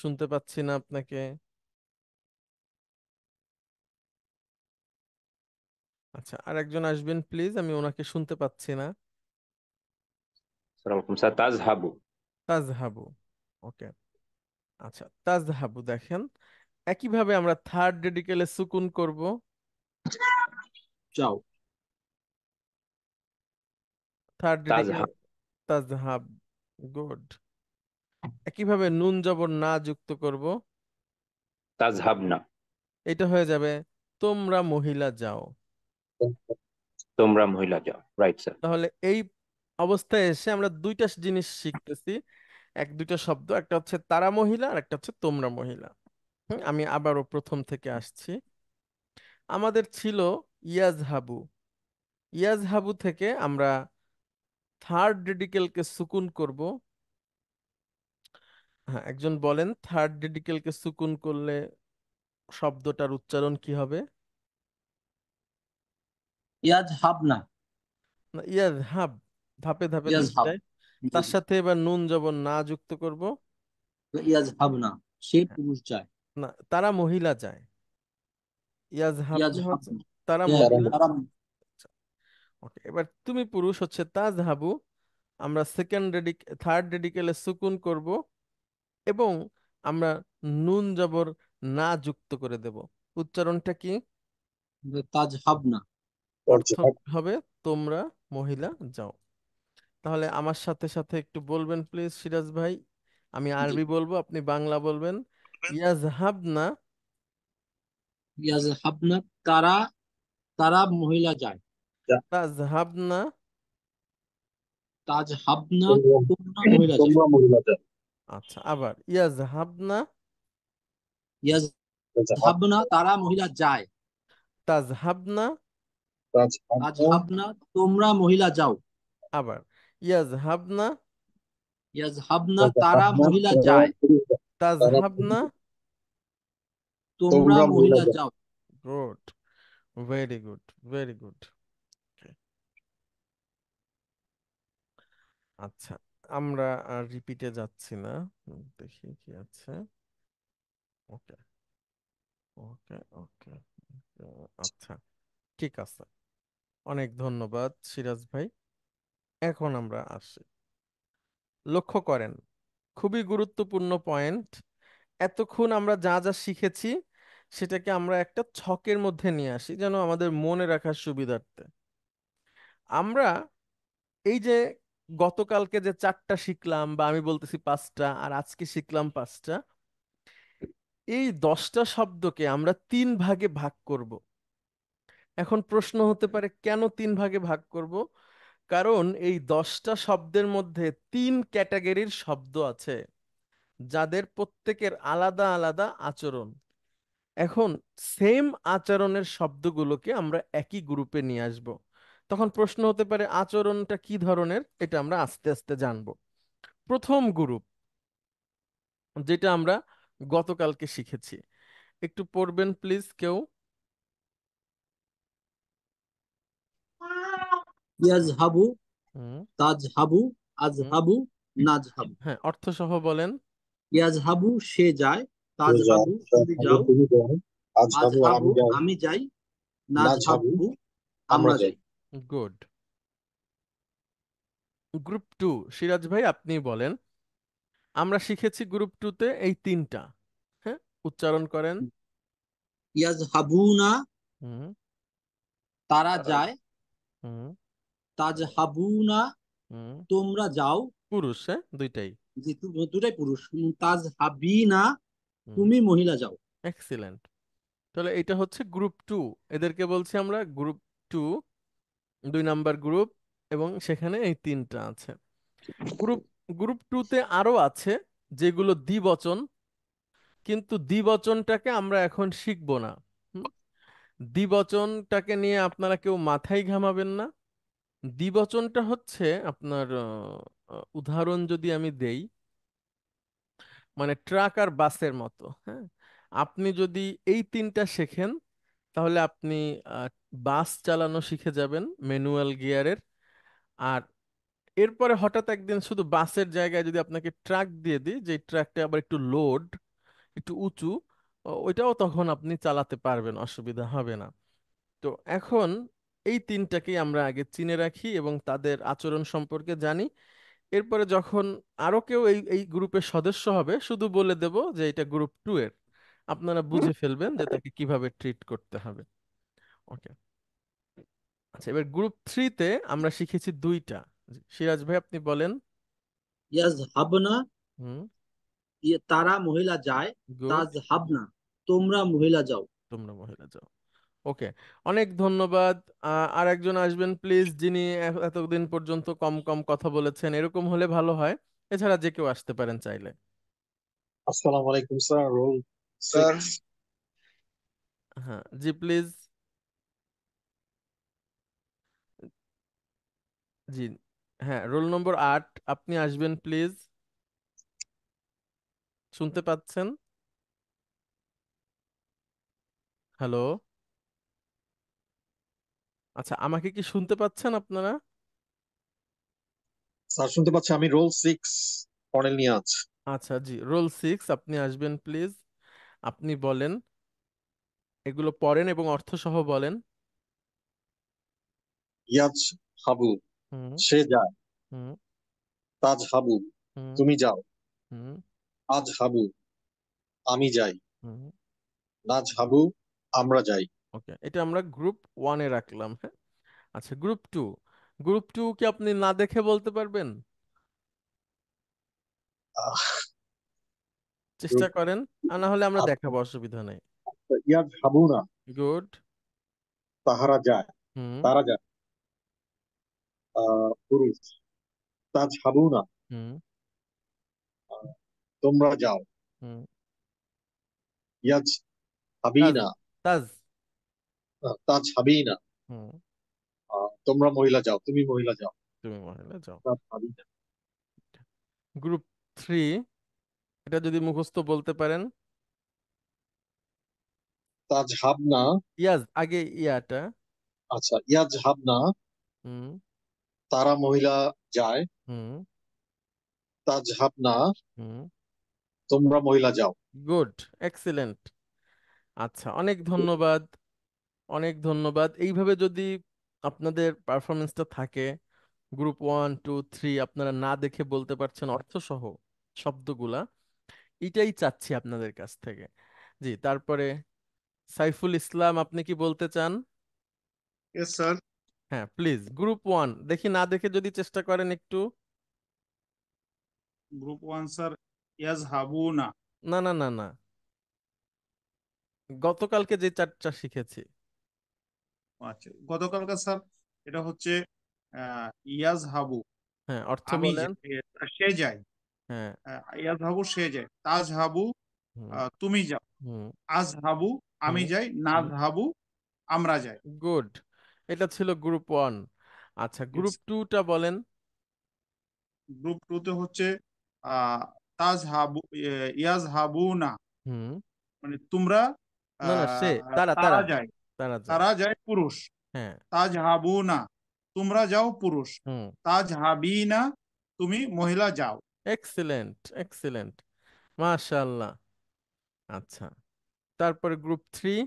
শুনতে পাচ্ছি না আপনাকে। আচ্ছা, আর একজন আসবেন প্লিজ, আমি ওনাকে শুনতে পাচ্ছি না। আসসালামু আলাইকুম স্যার। তাজহাবু। তাজহাবু, ওকে। আচ্ছা, তাজহাবু দেখেন, একইভাবে আমরা থার্ড রেডিকেলে সুকুন করব, যাও। থার্ড রেডিকেলে তাজহাব। তাজহাব, গুড। একইভাবে নুন জবর না যুক্ত করব, তাজহাবনা। এটা হয়ে যাবে তোমরা মহিলা যাও। তোমরা মহিলা যাও, রাইট স্যার। তাহলে এই অবস্থায় এসে আমরা দুইটা জিনিস শিখতেছি, এক দুইটা শব্দ, একটা হচ্ছে তারা মহিলা আর একটা হচ্ছে তোমরা মহিলা। আমি আবারও প্রথম থেকে আসছি। আমাদের ছিল ইয়াজহাবু, ইয়াজহাবু থেকে আমরা থার্ড রেডিকেলকে সুকুন করব। হ্যাঁ, একজন বলেন থার্ড রেডিকেলকে সুকুন করলে শব্দটার উচ্চারণ কি হবে? ইয়াজহাবনা। না, ইয়াজহাব, ধাপে ধাপে দিতে ইয়াজহাব। চাই। তার সাথে এবার নুন জবর না যুক্ত করব। ইয়াজহাবনা, সে হ্যাঁ, পুরুষ যায়। না, তারা মহিলা যায়। ইয়াজহাবনা হচ্ছে ইয়াজহাবনা। তারা হ্যাঁ, মহিলা। তারা। ওকে, এবার তুমি পুরুষ হচ্ছে তাজহাবু, আমরা সেকেন্ড রেডিক থার্ড রেডিকেলে সুকুন করব এবং আমরা নুন জবর না যুক্ত করে দেব। উচ্চারণটা কি? তাজহাবনা। অর্থ হবে তোমরা মহিলা যাও। তাহলে আমার সাথে সাথে একটু বলবেন প্লিজ সিরাজ ভাই, আমি জি। আরবি বলবো, আপনি বাংলা বলবেন। ইয়াজহাবনা, ইয়াজহাবনা, তারা, তারা মহিলা যায়। তাজহাবনা, তাজহাবনা, তোমরা মহিলা যায়। তোমরা মহিলা যাও। আচ্ছা, আবার ইয়াজহাবনা, ইয়াজহাবনা, তারা মহিলা যায়। তাজহাবনা, আজহাবনা তোমরা মহিলা যাও। আবার ইয়াজহাবনা, ইয়াজহাবনা তারা মহিলা যায়। তাজহাবনা, তোমরা মহিলা যাও। Good, very good, very good. আচ্ছা, আমরা আর রিপিটে যাচ্ছি না, দেখি কি আছে। ওকে, ওকে, ওকে, আচ্ছা, ঠিক আছে। অনেক ধন্যবাদ সিরাজ ভাই। এখন আমরা আসি, লক্ষ্য করেন, খুবই গুরুত্বপূর্ণ পয়েন্ট। এতক্ষণ আমরা যা যা শিখেছি সেটাকে আমরা একটা ছকের মধ্যে নিয়ে আসি, যেন আমাদের মনে রাখার সুবিধার্থে। আমরা এই যে গতকালকে যে 4টা শিখলাম, বা আমি বলতেছি 5টা, আর আজকে শিখলাম 5টা, এই 10টা শব্দকে আমরা 3 ভাগে ভাগ করব। এখন প্রশ্ন হতে পারে, কেন 3 ভাগে ভাগ করব? কারণ এই 10টা শব্দের মধ্যে 3 ক্যাটাগরির শব্দ আছে, যাদের প্রত্যেকের আলাদা আলাদা আচরণ। এখন সেম আচরণের শব্দগুলোকে আমরা একই গ্রুপে নিয়ে আসব। তখন প্রশ্ন হতে পারে, আচরণটা কি ধরনের? এটা আমরা আস্তে আস্তে জানবো। প্রথম গ্রুপ, যেটা আমরা গতকালকে শিখেছি, একটু পড়বেন প্লিজ কেউ। ইয়াজহাবু, হুম, তাজহাবু, হুম, আজহাবু, নাজহাবু। হ্যাঁ, অর্থ সহ বলেন। ইয়াজহাবু সে যায়, তাজহাবু তুমি যাও, তুমি যাও, আজহাবু আজহাবু আমি যাই, আমি যাই, নাজহাবু নাজহাবু আমরা আমরা যাই। যাই। গুড। গ্রুপ 2, সিরাজ ভাই আপনি বলেন। আমরা শিখেছি গ্রুপ 2তে এই 3টা, হ্যাঁ, উচ্চারণ করেন। ইয়াজহাবুনা হুম, তারা যায়, হুম, তাজহাবুনা হুম, তোমরা যাও। পুরুষ, হ্যাঁ, দুইটাই। দুটাই পুরুষ। তাজহাবিনা হুম, তুমি মহিলা যাও। এক্সিলেন্ট। তাহলে এটা হচ্ছে গ্রুপ 2, এদেরকে বলছি আমরা গ্রুপ 2, 2 নাম্বার গ্রুপ, এবং সেখানে এই 3টা আছে। গ্রুপ গ্রুপ 2তে আরো আছে যেগুলো দ্বিবচন, কিন্তু দ্বিবচনটাকে আমরা এখন শিখবো না। হুম? দ্বিবচনটাকে নিয়ে আপনারা কেউ মাথায় ঘামাবেন না। দ্বিবচনটা হচ্ছে আপনার, উদাহরণ যদি আমি দেই, মানে ট্রাক আর বাসের মতো। হ্যাঁ, আপনি যদি এই 3টা শেখেন, তাহলে আপনি আহ, বাস চালানো শিখে যাবেন ম্যানুয়াল গিয়ারের। আর এরপরে হঠাৎ একদিন শুধু বাসের জায়গায় যদি আপনাকে ট্রাক দিয়ে দিই, যে ট্রাকটা আবার একটু লোড, একটু উঁচু, ওইটাও তখন আপনি চালাতে পারবেন, অসুবিধা হবে না। তো এখন এই 3টাকেই আমরা আগে চিনে রাখি এবং তাদের আচরণ সম্পর্কে জানি। এরপরে যখন আরো কেউ এই এই গ্রুপের সদস্য হবে, শুধু বলে দেব যে এটা গ্রুপ 2 এর, আপনারা বুঝে ফেলবেন যে তাকে কিভাবে ট্রিট করতে হবে। ওকে, আচ্ছা, এবার গ্রুপ 3তে আমরা শিখেছি 2টা। সিরাজ ভাই আপনি বলেন। ইয়াজহাবনা হুম, তারা মহিলা যায়, গুড, তাজহাবনা তোমরা মহিলা যাও। তোমরা মহিলা যাও। ওকে, অনেক ধন্যবাদ। আর একজন আসবেন প্লিজ, যিনি এতদিন পর্যন্ত কম কম কথা বলেছেন, এরকম হলে ভালো হয়। এছাড়া যে কেউ আসতে পারেন চাইলে। আসসালামু আলাইকুম স্যার, রোল স্যার 6। হ্যাঁ, জি প্লিজ। জি, হ্যাঁ, রোল নম্বর 8, আপনি আসবেন প্লিজ। শুনতে পাচ্ছেন? হ্যালো, আচ্ছা, আমাকে কি শুনতে পাচ্ছেন আপনারা? স্যার শুনতে পাচ্ছি, আমি রোল 6, কর্নেল নিয়াজ। আচ্ছা, জি, রোল 6, আপনি আসবেন প্লিজ। আপনি বলেন, এগুলো পড়েন এবং অর্থ সহ বলেন। ইয়াজ হাবু হুম, সে যায়, হুম, তাজ হাবু হুম, তুমি যাও, হুম, আজ হাবু আমি যাই, হুম। নাজ হাবু আমরা যাই। ওকে, এটা আমরা গ্রুপ 1-এ রাখলাম, হ্যাঁ। আচ্ছা, গ্রুপ 2, গ্রুপ 2 কি আপনি না দেখে বলতে পারবেন? আহ, চেষ্টা করেন, আর না হলে আমরা আচ্ছা, দেখাবো, অসুবিধা নেই। ইয়াজ হাবু না গুড। তাহারা যায়, হুম, তারা যায়, পুরুষ। তাজ হাবু না হুম, তোমরা যাও, হুম। ইয়াজ তাজ, হাবিনা তাজ, তাজহাবিনা, হুম, তোমরা মহিলা যাও, তুমি মহিলা যাও। তুমি মহিলা যাও। তাজহাবিনা, গ্রুপ 3, এটা যদি মুখস্থ বলতে পারেন। তাজহাবনা, ইয়াজ আগে ইয়াটা। আচ্ছা ইয়াজহাবনা, হুম, তারা মহিলা যায়। হুম, তাজহাবনা, হুম। তোমরা মহিলা যাও। Good, excellent. আচ্ছা, অনেক ধন্যবাদ, অনেক ধন্যবাদ। এইভাবে যদি আপনাদের পারফরমেন্সটা থাকে, গ্রুপ 1, 2, 3 আপনারা না দেখে বলতে পারছেন অর্থসহ শব্দগুলা, এটাই চাচ্ছি আপনাদের কাছ থেকে। জি, তারপরে সাইফুল ইসলাম, আপনি কি বলতে চান? Yes sir. হ্যাঁ প্লিজ, গ্রুপ 1 দেখি, না দেখে যদি চেষ্টা করেন একটু। গ্রুপ 1 স্যার ইয়াজহাবুনা। না না না না, গতকালকে যে চারটা শিখেছি। আচ্ছা, গতকালকে স্যার এটা হচ্ছে ইয়াজহাবু, হ্যাঁ, অর্থ আমি বলেন। সে যায়। হ্যাঁ। ইয়াজহাবু সে যায়, তাজহাবু হুম, তুমি যাও, হুম, আজহাবু আমি হুম, যাই, হুম। নাজহাবু আমরা যাই। গুড, এটা ছিল গ্রুপ 1। আচ্ছা, গ্রুপ 2টা বলেন। গ্রুপ 2 তে হচ্ছে আহ তাজহাবু ইয়াজহাবুনা, হুম। মানে তোমরা না না, সে, তারা তারা তারা যায়, তারা যায়। তারা যায় পুরুষ। হ্যাঁ। তাজহাবুনা তোমরা যাও পুরুষ, হুম। তাজহাবিনা তুমি মহিলা যাও। এক্সিলেন্ট, এক্সিলেন্ট, মাশাআল্লাহ। আচ্ছা, তারপরে গ্রুপ 3।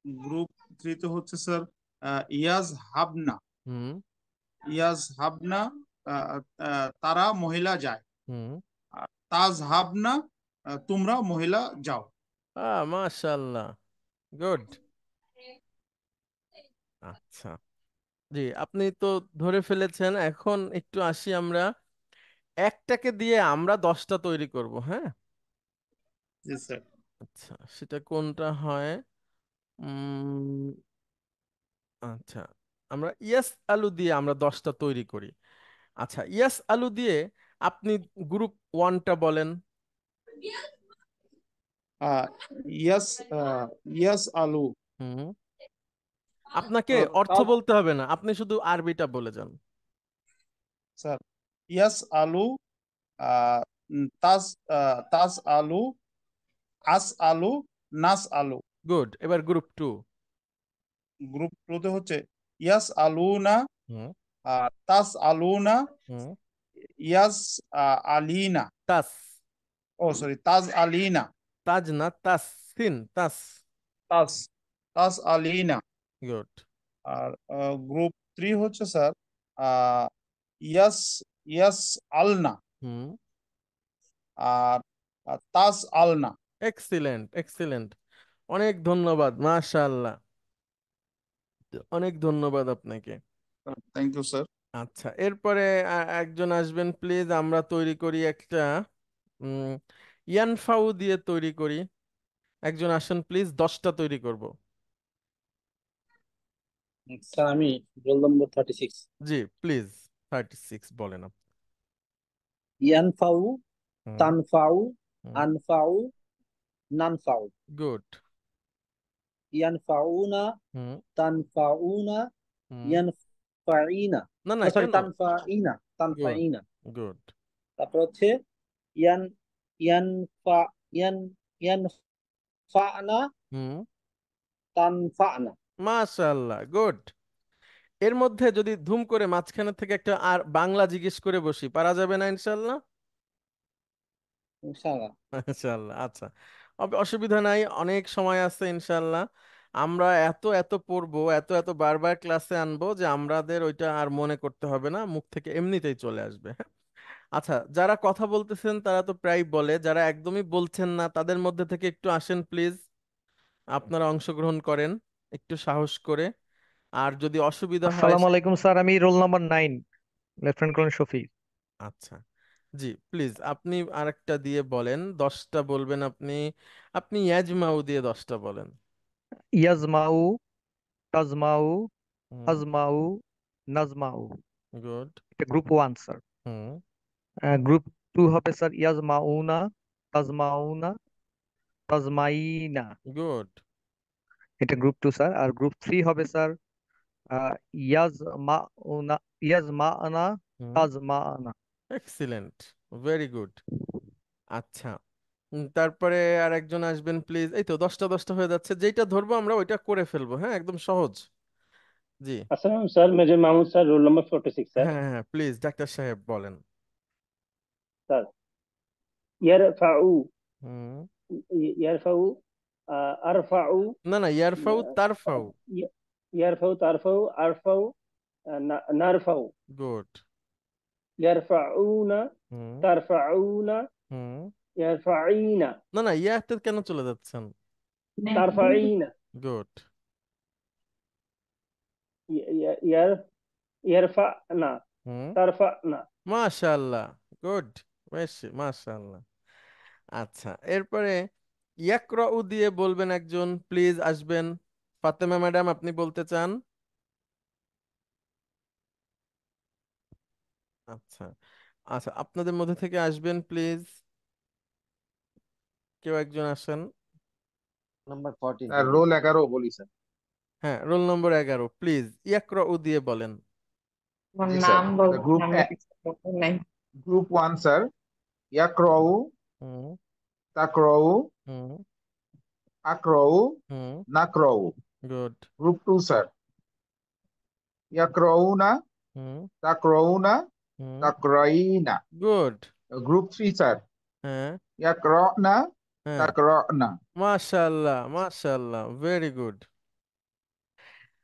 গ্রুপ 3 তে হচ্ছে স্যার ইয়াজ হাবনা, হুম, ইয়াজ হাবনা তারা মহিলা যায়, হুম। আর তাজ হাবনা তোমরা মহিলা যাও। মাশাআল্লাহ, গুড। আচ্ছা, জি, আপনি তো ধরে ফেলেছেন। এখন একটু আসি আমরা, একটাকে দিয়ে আমরা 10টা তৈরি করব, হ্যাঁ? জি স্যার। আচ্ছা, সেটা কোনটা হয়? উম আচ্ছা, আমরা ইয়াস আলু দিয়ে আমরা 10টা তৈরি করি। আচ্ছা, ইয়াস আলু দিয়ে আপনি গ্রুপ 1টা বলেন। আহ, ইয়াস ইয়াস আলু হুম, আপনাকে অর্থ তাজ, বলতে হবে না, আপনি শুধু আরবিটা বলে যান। স্যার ইয়াস আলু তাজ তাজ আলু, আস আলু, নাস আলু। গুড, এবার গ্রুপ 2। গ্রুপ 2 তে হচ্ছে ইয়াস আলুনা, হুম, তাস আলুনা, হুম। ইয়াস আলিনা, তাস, ও সরি তাজ আলিনা, তাজ না, তাস, সিন, তাস। তাস তাস আলিনা। গুড। আর গ্রুপ 3 হচ্ছে স্যার আহ, ইয়াস ইয়াস আলনা, হুম। আর তাস আলনা। এক্সিলেন্ট, এক্সিলেন্ট, অনেক ধন্যবাদ, মাশাআল্লাহ, অনেক ধন্যবাদ আপনাকে। Thank you sir. আচ্ছা, এরপরে একজন আসবেন প্লিজ। আমরা তৈরি করি একটা উম, ইয়ানফাউ দিয়ে তৈরি করি। একজন আসেন প্লিজ, 10টা তৈরি করব। স্যার আমি রোল নম্বর 36। জি প্লিজ, 36 বলেন আপনি। ইয়ানফাউ, হুম, তানফাউ, হুম। আনফাউ, নানফাউ। গুড। ইয়ানফাউনা, হুম, তানফাউনা, হুম। ইয়ানফাইনা, না না, সরি কেন? তানফাইনা, গুড, তানফাইনা। গুড। তারপর হচ্ছে ইয়ান ইয়ানফা ইয়ান ইয়ানফানা, হুম, তানফানা। মাশাআল্লাহ, গুড। এর মধ্যে যদি ধুম করে মাঝখানে থেকে একটা আর বাংলা জিজ্ঞেস করে বসি, পারা যাবে না ইনশাল্লাহ? ইনশাআল্লাহ। ইনশাল্লাহ, আচ্ছা। অসুবিধা নাই, অনেক সময় আছে ইনশাল্লাহ। আমরা এত এত পড়বো, এত এত বারবার ক্লাসে আনবো যে আমাদের ওইটা আর মনে করতে হবে না, মুখ থেকে এমনিতেই চলে আসবে, হ্যাঁ? আচ্ছা, যারা কথা বলতেছেন তারা তো প্রায় বলে, যারা একদমই বলছেন না তাদের মধ্যে থেকে একটু আসেন প্লিজ, আপনারা অংশগ্রহণ করেন একটু সাহস করে। আর যদি অসুবিধা হয় আসসালামু আলাইকুম স্যার, আমি roll number 9, lieutenant colonel Shafi. আচ্ছা, জি প্লিজ আপনি আরেকটা দিয়ে বলেন, 10টা বলবেন আপনি। আপনি ইয়াজমাউ দিয়ে 10টা বলেন। ইয়াজমাউ, তাজমাউ, হুম। আজমাউ, নাজমাউ। গুড। এটা গ্রুপ 1 স্যার। হুম। গ্রুপ 2 হবে স্যার ইয়াজমাউনা, তাজমাউনা, তাজমাইনা। গুড। এটা গ্রুপ 2 স্যার। আর গ্রুপ 3 হবে স্যার ইয়াজ মা উনা, ইয়াজ মা আনা, হুম, তাজ মা আনা। Excellent, very good. আচ্ছা, তারপরে আর একজন আসবেন প্লিজ। এই তো 10টা 10টা হয়ে যাচ্ছে, যেটা ধরবো আমরা ওইটা করে ফেলবো, হ্যাঁ, একদম সহজ। জি, আসসালাম sir, major Mahmud sir, roll number 46 sir. হ্যাঁ হ্যাঁ, প্লিজ ডাক্তার সাহেব বলেন। স্যার, ইয়ারফাউ, হুম, ইয়ারফাউ, আরফাউ, না না, ইয়ারফাউ তারফাউ। ইয়ারফাউ, তারফাউ, আরফাউ, নারফাউ। গুড। ইয়ারফাউনা, হুম তারফাউনা, হুম, ইয়ারফাইনা, না না, ইয়াতে কেন চলে যাচ্ছেন? তারফাইনা, গুড। ইয়ার ইয়ারফানা, হুম, তারফানা। মাশাআল্লাহ, গুড, বেশ, মাশাআল্লাহ। আচ্ছা, এরপরে ইয়াকরাউ দিয়ে বলবেন একজন, প্লিজ আসবেন। ফাতেমা ম্যাডাম, আপনি বলতে চান? আচ্ছা আচ্ছা, আপনাদের মধ্যে থেকে আসবেন প্লিজ, কেউ একজন আসেন। নাম্বার 14 স্যার রোল 11 বলি স্যার। হ্যাঁ, রোল নম্বর 11, প্লিজ ইয়াকরাউ দিয়ে বলেন। আমার জি স্যার। নাম বল, গ্রুপ নামটা কিছু নাই। গ্রুপ 1 স্যার, ইয়াকরাউ, হুম তাকরাউ, হুম আকরাউ, হুম, নাকরাউ। গুড। গ্রুপ 2 স্যার, ইয়াকরাউনা, হুম তাকরাউনা, হুম, তাকরাইনা। গুড। গ্রুপ 3 স্যার, হ্যাঁ ইয়াকরাউনা, হ্যাঁ, তাকরাউনা। মাশাআল্লাহ মাশাআল্লাহ, ভেরি গুড।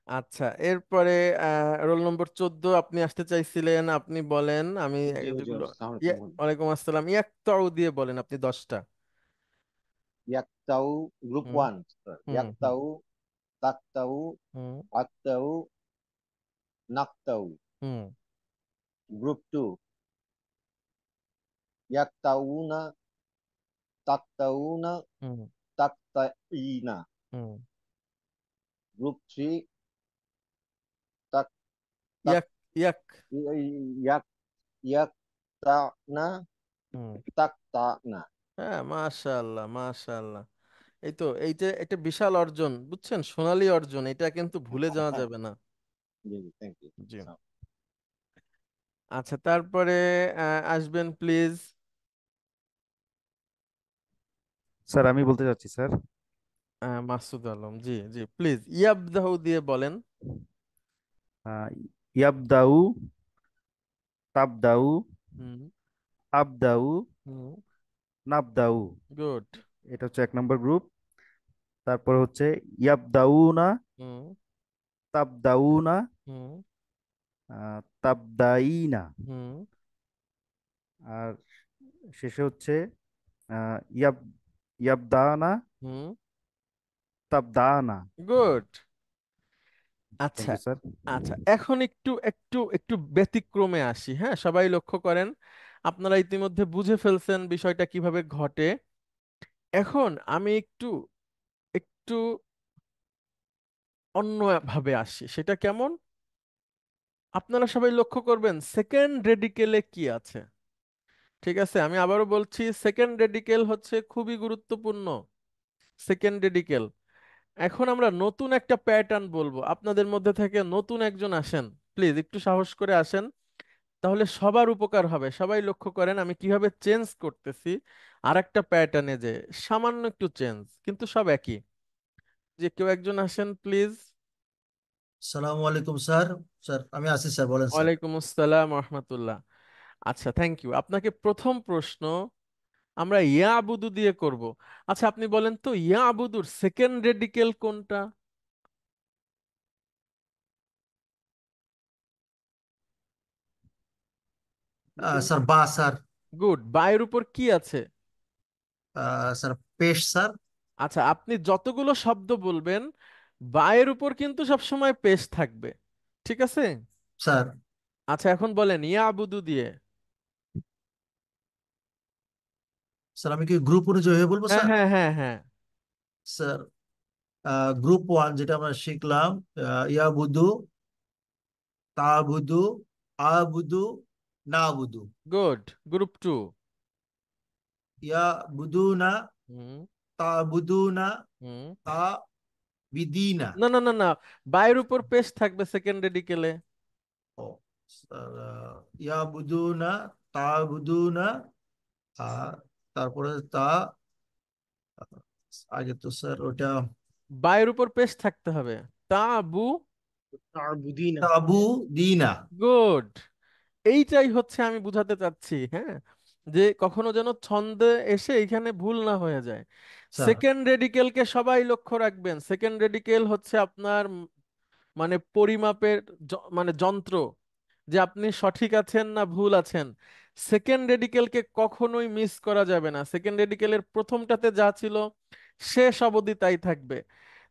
আচ্ছা, এরপরে রোল নম্বর 14, আপনি আসতে চাইছিলেন, আপনি বলেন। আমি জি হুজুর, যেগুলো আসসালামু আলাইকুম। ওয়ালাইকুম আসসালাম, ইয়াকতাউ দিয়ে বলেন আপনি 10টা। ইয়াকতাউ, গ্রুপ হুম 1 স্যার, হুম হুম ইয়াকতাউ, তাকতাউ, হুম আক্তাউ, নাকতাউ। হুম, গ্রুপ 2, ইয়াকতাউনা, তাকতাউনা, হুম তাকতাইনা। হুম, গ্রুপ 3, তাক তাক ইয়াক ইয়াক, ইয়াক ইয়াকতানা, হুম, তাকতানা। হ্যাঁ, মাশাআল্লাহ মাশাআল্লাহ। এই তো, এই যে এটা বিশাল অর্জন, বুঝছেন, সোনালী অর্জন, এটা কিন্তু ভুলে যাওয়া যাবে না। জি জি, থ্যাংক ইউ। জি। আচ্ছা, তারপরে আসবেন প্লিজ। স্যার আমি বলতে চাচ্ছি স্যার। মাসুদ আলম, জি জি, প্লিজ ইয়াবদাহু দিয়ে বলেন। আহ, ইয়াবদাউ, তাবদাউ, হুম আবদাউ, হুম, নাবদাউ। গুড। এটা হচ্ছে 1 নম্বর গ্রুপ। তারপর হচ্ছে ইয়াবদাউনা, হুম তাবদাউনা, হুম তাবদাইনা। হুম, আর শেষে হচ্ছে ইয়াব ইয়াবদানা, হুম, তাবদানা। গুড। থ্যাংক আচ্ছা ইউ স্যার। আচ্ছা, এখন একটু একটু একটু ব্যতিক্রমে আসি, হ্যাঁ, সবাই লক্ষ্য করেন, আপনারা ইতিমধ্যে বুঝে ফেলছেন বিষয়টা কিভাবে ঘটে। এখন আমি একটু একটু অন্যভাবে আসি, সেটা কেমন, আপনারা সবাই লক্ষ্য করবেন সেকেন্ড রেডিকেলে কি আছে। ঠিক আছে, আমি আবারও বলছি, সেকেন্ড রেডিকেল হচ্ছে খুবই গুরুত্বপূর্ণ। Second radical. এখন আমরা নতুন একটা প্যাটার্ন বলবো, আপনাদের মধ্যে থেকে নতুন একজন আসেন, প্লিজ একটু সাহস করে আসেন, তাহলে সবার উপকার হবে। সবাই লক্ষ্য করেন আমি কিভাবে চেঞ্জ করতেছি, আর একটা প্যাটার্নে, যে সামান্য একটু চেঞ্জ, কিন্তু সব একই। যে কেউ একজন আসেন প্লিজ। সালামু আলাইকুম স্যার। স্যার আমি আছি স্যার, বলেন স্যার। ওয়ালাইকুম আসসালাম রহমতুল্লাহ। আচ্ছা, থ্যাংক ইউ। আপনাকে প্রথম প্রশ্ন আমরা ইয়া আবুদু দিয়ে করব। আচ্ছা, আপনি বলেন তো ইয়া আবুদুর সেকেন্ড রেডিকেল কোনটা? স্যার বা স্যার। গুড। বায়ের উপর কি আছে? স্যার পেশ স্যার। আচ্ছা, আপনি যতগুলো শব্দ বলবেন, বায়ের উপর কিন্তু সবসময় পেশ থাকবে, ঠিক আছে? স্যার। আচ্ছা, এখন বলেন ইয়া আবুদু দিয়ে। স্যার আমি কি গ্রুপ অনুযায়ী হয়ে বলবো হ্যাঁ স্যার? হ্যাঁ হ্যাঁ হ্যাঁ, স্যার গ্রুপ 1 যেটা আমরা শিখলাম, ইয়াবুদু, তাবুদু, আবুদু, নাবুদু। গুড। গ্রুপ 2। ইয়াবুদুনা, হুম তাবুদুনা, হুম তাবুদুনা, বিদিনা। না না না না, বায়ের উপর পেশ থাকবে সেকেন্ড রেডিকেলে। ও স্যার, ইয়াবুদুনা, তাবুদুনা, তারপরে তা, আগে তো স্যার ওটা বায়ের উপর পেশ থাকতে হবে। তাবু তা'বুদিনা। তাবু দিনা। গুড। এইটাই হচ্ছে আমি বুঝাতে চাচ্ছি, হ্যাঁ, যে কখনো যেন ছন্দে এসে এখানে ভুল না হয়ে যায়। স্যার সেকেন্ড রেডিকেলকে সবাই লক্ষ্য রাখবেন। সেকেন্ড রেডিকেল হচ্ছে আপনার মানে পরিমাপের মানে যন্ত্র, যে আপনি সঠিক আছেন না ভুল আছেন। সেকেন্ড রেডিকেলকে কখনোই মিস করা যাবে না। সেকেন্ড রেডিকেলের প্রথমটাতে যা ছিল শেষ অবধি তাই থাকবে।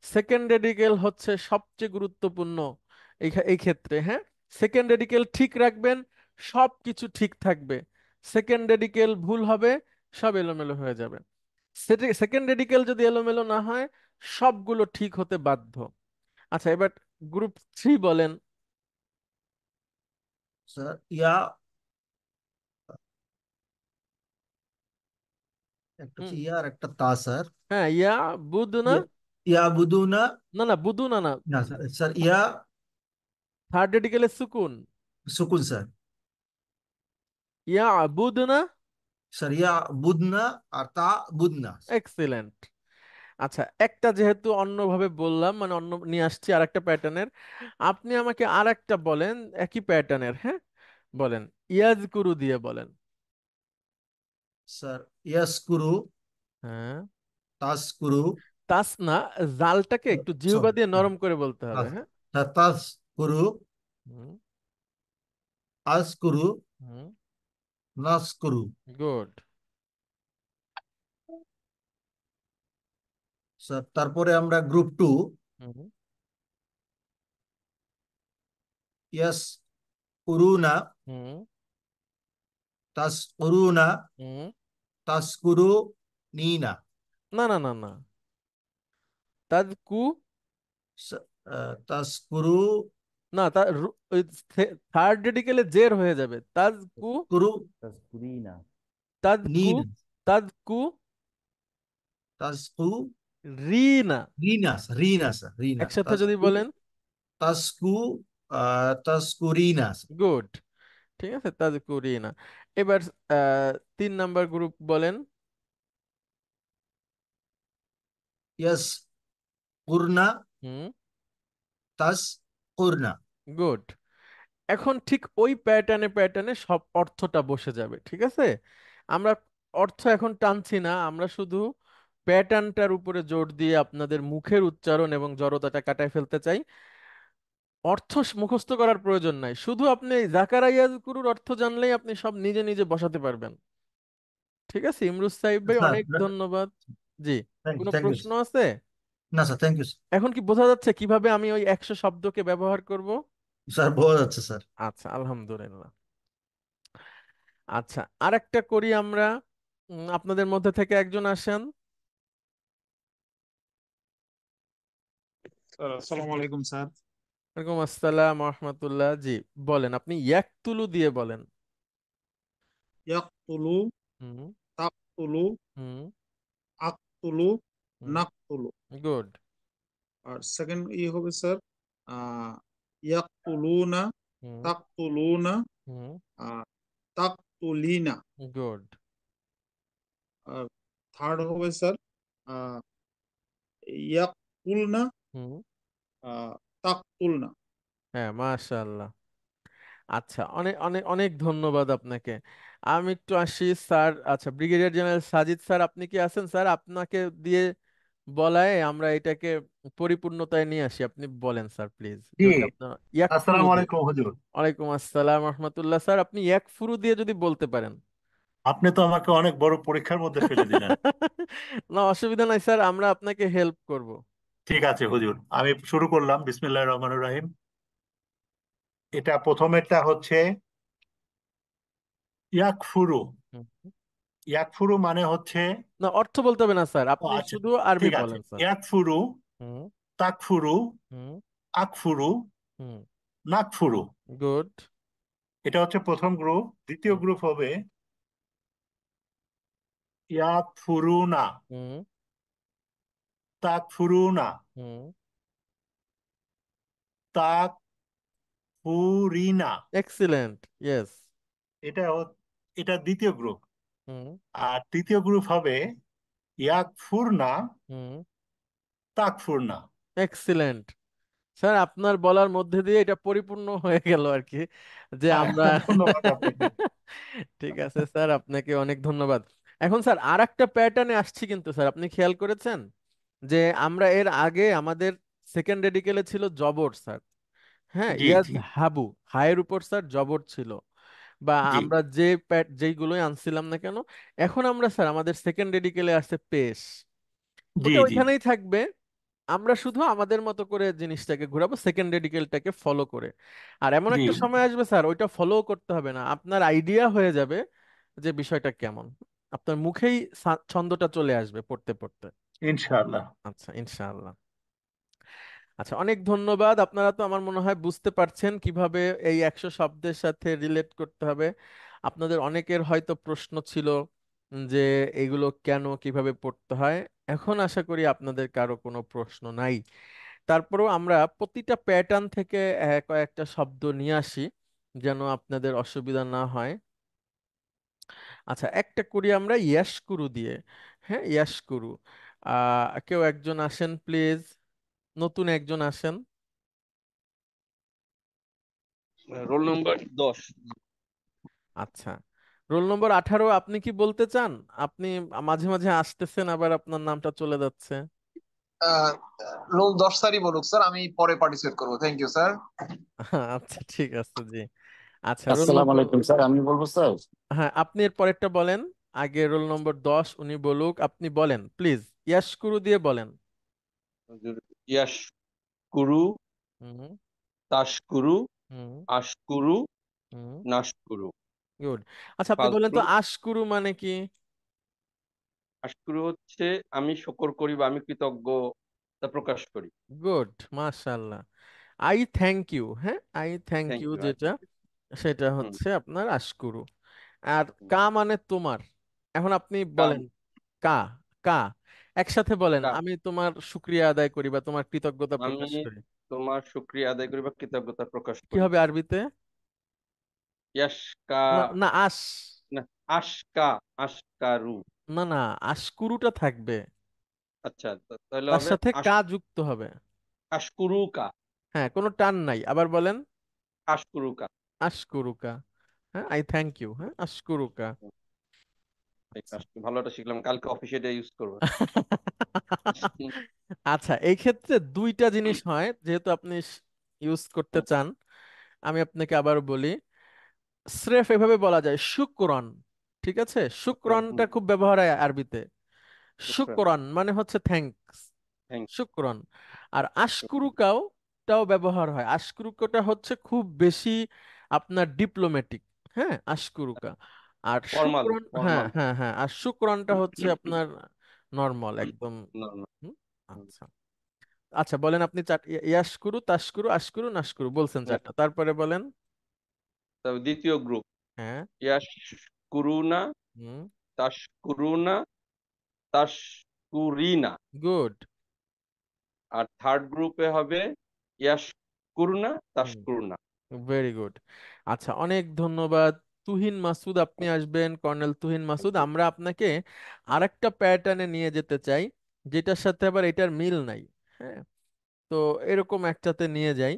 সেকেন্ড রেডিকেল হচ্ছে সবচেয়ে গুরুত্বপূর্ণ এই ক্ষেত্রে, হ্যাঁ। সেকেন্ড রেডিকেল ঠিক রাখবেন, সব কিছু ঠিক থাকবে। সেকেন্ড রেডিকেল ভুল হবে, সব এলোমেলো হয়ে যাবে। সেকেন্ড রেডিকেল যদি এলোমেলো না হয়, সবগুলো ঠিক হতে বাধ্য। আচ্ছা, এবার গ্রুপ 3 বলেন। স্যার একটা হুম, হচ্ছে ইয়া আর একটা তা স্যার। হ্যাঁ, ইয়া বুদ না, ইয়াবুদুনা। না না বুদু না না, না স্যার, স্যার ইয়া থার্ড রেডিকেলের সুকুন। সুকুন স্যার। ইয়া বুদ না। স্যার ইয়া বুদনা আর তা বুদনা। এক্সিলেন্ট। আচ্ছা, একটা যেহেতু অন্যভাবে বললাম, মানে অন্য নিয়ে আসছি আর একটা প্যাটার্নের, আপনি আমাকে আর একটা বলেন একই প্যাটার্নের, হ্যাঁ। বলেন, ইয়াজকুরু দিয়ে বলেন। স্যার ইয়াসকুরু, হ্যাঁ, তাসকুরু। তাস না, জালটাকে একটু জিহ্বা সরি, দিয়ে নরম করে বলতে হবে, হ্যাঁ। স্যার তাসকুরু, হুম আজকুরু, হুম, নাসকুরু। গুড। স্যার তারপরে আমরা গ্রুপ 2, হুম ইয়াস কুরুনা, হুম তাসকুরুনা, হুম, তাসকুরু নিনা। না না না না, তাজকু, তাসকুরু না তা থার্ড রেডিকেলে জের হয়ে যাবে। তাজকু, কুরু তাজকুরিনা। তাজকু, নিনা, তাজকু তাসকু রিনা। রিনা স্যার, রিনা স্যার, রিনা একসাথে যদি তাসকু, বলেন। তাসকু, তাসকুরিনা স্যার। গুড, ঠিক আছে, তাজকু রিনা। এবার 3 নাম্বার গ্রুপ বলেন। ইয়াস কুরনা, হুম, তাসকুরনা। গুড। এখন ঠিক ওই প্যাটার্নে সব অর্থটা বসে যাবে, ঠিক আছে। আমরা অর্থ এখন টানছি না, আমরা শুধু প্যাটার্নটার উপরে জোর দিয়ে আপনাদের মুখের উচ্চারণ এবং জড়তাটা কাটায় ফেলতে চাই। অর্থ মুখস্থ করার প্রয়োজন নাই, শুধু আপনি এই জাকারিয়া ইয়াজকুরুর অর্থ জানলেই আপনি সব নিজে নিজে বসাতে পারবেন। ঠিক আছে, ইমরুজ সাহিব ভাই, স্যার অনেক ধন্যবাদ। জি, কোনো থ্যাংক ইউ। প্রশ্ন আছে? না স্যার, থ্যাংক ইউ এখন কি বোঝা যাচ্ছে কিভাবে আমি ওই 100 শব্দকে ব্যবহার করব? স্যার, বোঝা যাচ্ছে স্যার। আচ্ছা, আলহামদুলিল্লাহ। আচ্ছা, আরেকটা করি আমরা। আপনাদের মধ্যে থেকে একজন আসেন। স্যার আসসালামু আলাইকুম স্যার। ওয়ালাইকুম আসসালাম রহমতুল্লাহ। জি, বলেন, আপনি ইয়াকতুলু দিয়ে বলেন। ইয়াকতুলু, হুম তাকতুলু, হুম আকতুলু, হুম, নাকতুলু। গুড। আর সেকেন্ড হবে স্যার ইয়াকতুলুনা, হুম তাকতুলুনা, হুম, তাকতুলিনা। গুড। আর থার্ড হবে স্যার ইয়াকুলনা, হুম, তাকতুলনা। হ্যাঁ, মাশাআল্লাহ। আচ্ছা, অনেক অনেক অনেক ধন্যবাদ আপনাকে। আমি একটু আসি স্যার। আচ্ছা, ব্রিগেডিয়ার জেনারেল সাজিদ স্যার, আপনি কি আছেন স্যার? আপনাকে দিয়ে বলায় আমরা এটাকে পরিপূর্ণতায় নিয়ে আসি। আপনি বলেন স্যার প্লিজ, জি, যদি আপনার ইয়াকতুলু আসসালামু দিয়ে। আলাইকুম হুজুর। ওয়ালাইকুম আসসালাম রহমতুল্লাহ। স্যার, আপনি ইয়াকফুরু দিয়ে যদি বলতে পারেন। আপনি তো আমাকে অনেক বড় পরীক্ষার মধ্যে ফেলে দিলেন। না, অসুবিধা নাই স্যার, আমরা আপনাকে হেল্প করব। ঠিক আছে হুজুর, আমি শুরু করলাম। বিসমিল্লাহির রহমানির রহিম। এটা প্রথমেরটা হচ্ছে ইয়াকফুরু। হুম। ইয়াকফুরু মানে হচ্ছে, না, অর্থ বলতে হবে না স্যার, ও আপনি আচ্ছা, শুধু আরবি ঠিক আছে। বলেন স্যার। ইয়াকফুরু, হুম তাকফুরু, হুম আকফুরু, হুম, নাকফুরু। গুড। এটা হচ্ছে প্রথম গ্রুপ। দ্বিতীয় হুম গ্রুপ হবে ইয়াকফুরুনা, হুম তাকফুরুনা, হুম, তাকফুরিনা। Excellent, yes. এটা এটা দ্বিতীয় গ্রুপ। হুম আর তৃতীয় গ্রুপ হবে ইয়াকফুরনা হুম তাকফুরনা। এক্সিলেন্ট স্যার, আপনার বলার মধ্যে দিয়ে এটা পরিপূর্ণ হয়ে গেল আর কি, যে আমরা ধন্যবাদ আপনাকে। ঠিক আছে স্যার, আপনাকে অনেক ধন্যবাদ। এখন স্যার আর একটা প্যাটার্নে আসছি, কিন্তু স্যার আপনি খেয়াল করেছেন যে আমরা এর আগে আমাদের সেকেন্ড রেডিকেলে ছিল জবর স্যার। হ্যাঁ, জি ইয়াজ জি হাবু, হায়ের উপর স্যার জবর ছিল, বা জি আমরা যে যেইগুলোই আনছিলাম না কেন। এখন আমরা স্যার আমাদের সেকেন্ড রেডিকেলে আসছে পেশ, জি ওটা জি ওইখানেই থাকবে। আমরা শুধু আমাদের মতো করে জিনিসটাকে ঘোরাবো, সেকেন্ড রেডিকেলটাকে ফলো করে। আর এমন জি একটা সময় আসবে স্যার, ওইটা ফলো করতে হবে না, আপনার আইডিয়া হয়ে যাবে যে বিষয়টা কেমন, আপনার মুখেই ছন্দটা চলে আসবে পড়তে পড়তে। ইনশাআল্লাহ। আচ্ছা, ইনশাআল্লাহ। আচ্ছা, অনেক ধন্যবাদ। আপনারা তো আমার মনে হয় বুঝতে পারছেন কিভাবে এই 100 শব্দের সাথে রিলেট করতে হবে। আপনাদের অনেকের হয়তো প্রশ্ন ছিল যে এগুলো কেন, কিভাবে পড়তে হয়। এখন আশা করি আপনাদের কারো কোনো প্রশ্ন নাই। তারপরেও আমরা প্রতিটা প্যাটার্ন থেকে কয়েকটা শব্দ নিয়ে আসি, যেন আপনাদের অসুবিধা না হয়। আচ্ছা, একটা করি আমরা ইয়াশকুরু দিয়ে। হ্যাঁ, ইয়াশকুরু। কেউ একজন আসেন প্লিজ, নতুন একজন আসেন। Roll number 10। আচ্ছা, রোল নম্বর 18, আপনি কি বলতে চান? আপনি মাঝে মাঝে আসতেছেন, আবার আপনার নামটা চলে যাচ্ছে। রোল 10 স্যারই বলুক স্যার, আমি পরে পার্টিসিপেট করবো। Thank you sir. আচ্ছা, ঠিক আছে, জি। আচ্ছা, রোল আসসালামু নম্বর, আলাইকুম স্যার, আমি বলবো স্যার। হ্যাঁ আপনি এর পরেরটা বলেন। আগে রোল নম্বর 10 উনি বলুক, আপনি বলেন প্লিজ, ইয়াশকুরু দিয়ে বলেন। ইয়াস কুরু, হুম তাশকুরু, হুম আশকুরু, হুম নাশকুরু। গুড। আচ্ছা, আপনি ফার্স্ট বলেন তো গ্রুপ। আশকুরু মানে কি? আশকুরু হচ্ছে আমি শুকর করি বা আমি কৃতজ্ঞতা প্রকাশ করি। গুড, মাশাআল্লাহ। আই থ্যাংক ইউ, হ্যাঁ I thank thank you you. যেটা, সেটা হুম। হচ্ছে আপনার আশকুরু। আর কা মানে তোমার। এখন আপনি কাম বলেন কা, কা একসাথে বলেন, কা আমি তোমার শুকরিয়া আদায় করি বা তোমার কৃতজ্ঞতা আমি প্রকাশ করি। তোমার শুকরিয়া আদায় করি বা কৃতজ্ঞতা প্রকাশ কি করি। হবে আরবিতে? ইয়াস কা না না, আশ, না, আশকা, আশকারু। না না, আশকুরুটা থাকবে, আচ্ছা, তাহলে তার হবে সাথে কা যুক্ত হবে। আশকুরুকা, হ্যাঁ, কোনো টান নাই, আবার বলেন আশকুরুকা। আশকুরুকা। হ্যাঁ, আই থ্যাংক ইউ, হ্যাঁ আশকুরুকা। আচ্ছা। ভালো একটা শিখলাম, কালকে অফিসে এটা ইউজ করবো। আচ্ছা, এই ক্ষেত্রে দুইটা জিনিস হয়, যেহেতু আপনি ইউজ করতে চান, আমি আপনাকে আবার বলি। স্রেফ এভাবে বলা যায় শুকরান, ঠিক আছে? শুকরান। শুকরানটা খুব ব্যবহার হয় আরবিতে। শুকরান। শুকরান মানে হচ্ছে থ্যাঙ্কস, থ্যাংক শুকরান। আর আশকুরুকাও টাও ব্যবহার হয়, আশকুরুকাটা হচ্ছে খুব বেশি আপনার ডিপ্লোম্যাটিক। হ্যাঁ, আশকুরুকা। আর ফর্মাল, শুকরান, হ্যাঁ ফর্মাল। হ্যাঁ হ্যাঁ, আর শুকরানটা হচ্ছে আপনার নর্মাল একদম। না না। হুম, আচ্ছা। আচ্ছা, বলেন আপনি ইয়াশকুরু, তাশকুরু, আশকুরু, নাশকুরু বলছেন চারটা, তারপরে বলেন। তবে দ্বিতীয় গ্রুপ হ্যাঁ। ইয়াস কুরুনা, হুম তাশকুরুনা, তাশকুরিনা। গুড। আর থার্ড গ্রুপে হবে ইয়াস কুরুনা, হুম তাশকুরুনা। Very good. আচ্ছা, অনেক ধন্যবাদ। তুহিন মাসুদ আপনি আসবেন, কর্নেল তুহিন মাসুদ। আমরা আপনাকে আরেকটা প্যাটার্নে নিয়ে যেতে চাই, যেটার সাথে আবার এটার মিল নাই। হ্যাঁ, তো এরকম একটাতে নিয়ে যাই,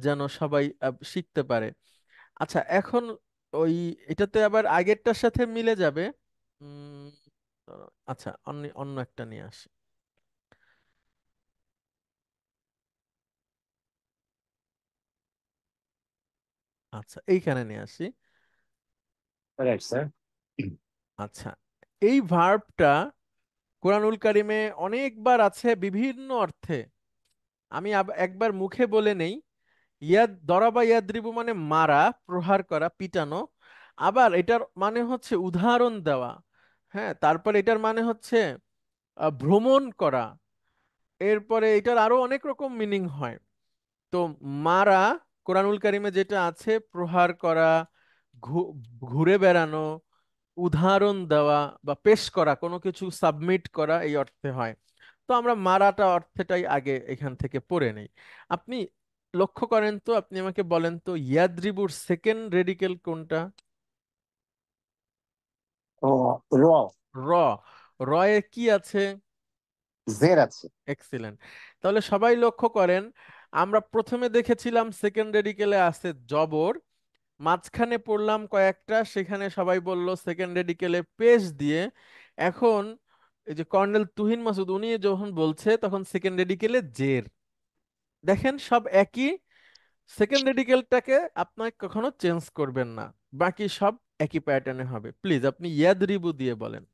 যেন সবাই শিখতে পারে। আচ্ছা, এখন ওই এটাতে আবার আগেরটার সাথে মিলে যাবে। উম আচ্ছা, অন্য অন্য একটা নিয়ে আসি। আচ্ছা, এইখানে নিয়ে আসি। Right sir. আচ্ছা, এই ভার্বটা কোরআনুল কারিমে অনেকবার আছে বিভিন্ন অর্থে। আমি একবার মুখে বলে নেই। ইয়াদ দরাবা ইয়াদ্রিবু মানে মারা, প্রহার করা, পিটানো। আবার এটার মানে হচ্ছে উদাহরণ দেওয়া। হ্যাঁ, তারপর এটার মানে হচ্ছে ভ্রমণ করা। এরপরে এটার আরো অনেক রকম মিনিং হয়। তো মারা কোরআনুল কারিমে যেটা আছে, প্রহার করা, ঘুরে বেড়ানো, উদাহরণ দেওয়া বা পেশ করা, কোনো কিছু সাবমিট করা, এই অর্থে হয়। তো আমরা মারাটা অর্থেটাই আগে এখান থেকে পড়ে নেই। আপনি লক্ষ্য করেন তো, আপনি আমাকে বলেন তো ইয়াদ্রিবুর সেকেন্ড রেডিকেল কোনটা? ও র র। র এর কি আছে? জের আছে। এক্সিলেন্ট। তাহলে সবাই লক্ষ্য করেন, আমরা প্রথমে দেখেছিলাম সেকেন্ড রেডিকেলে আছে জবর, মাঝখানে পড়লাম কয়েকটা, সেখানে সবাই বলল সেকেন্ড রেডিকেলে পেশ দিয়ে। এখন এই যে কর্নেল তুহিন মাসুদ উনি যখন বলছে তখন সেকেন্ড রেডিকেলে জের। দেখেন সব একই, সেকেন্ড রেডিকেলটাকে আপনার কখনো চেঞ্জ করবেন না, বাকি সব একই প্যাটার্নে হবে। প্লিজ আপনি ইয়াদরিবু দিয়ে বলেন।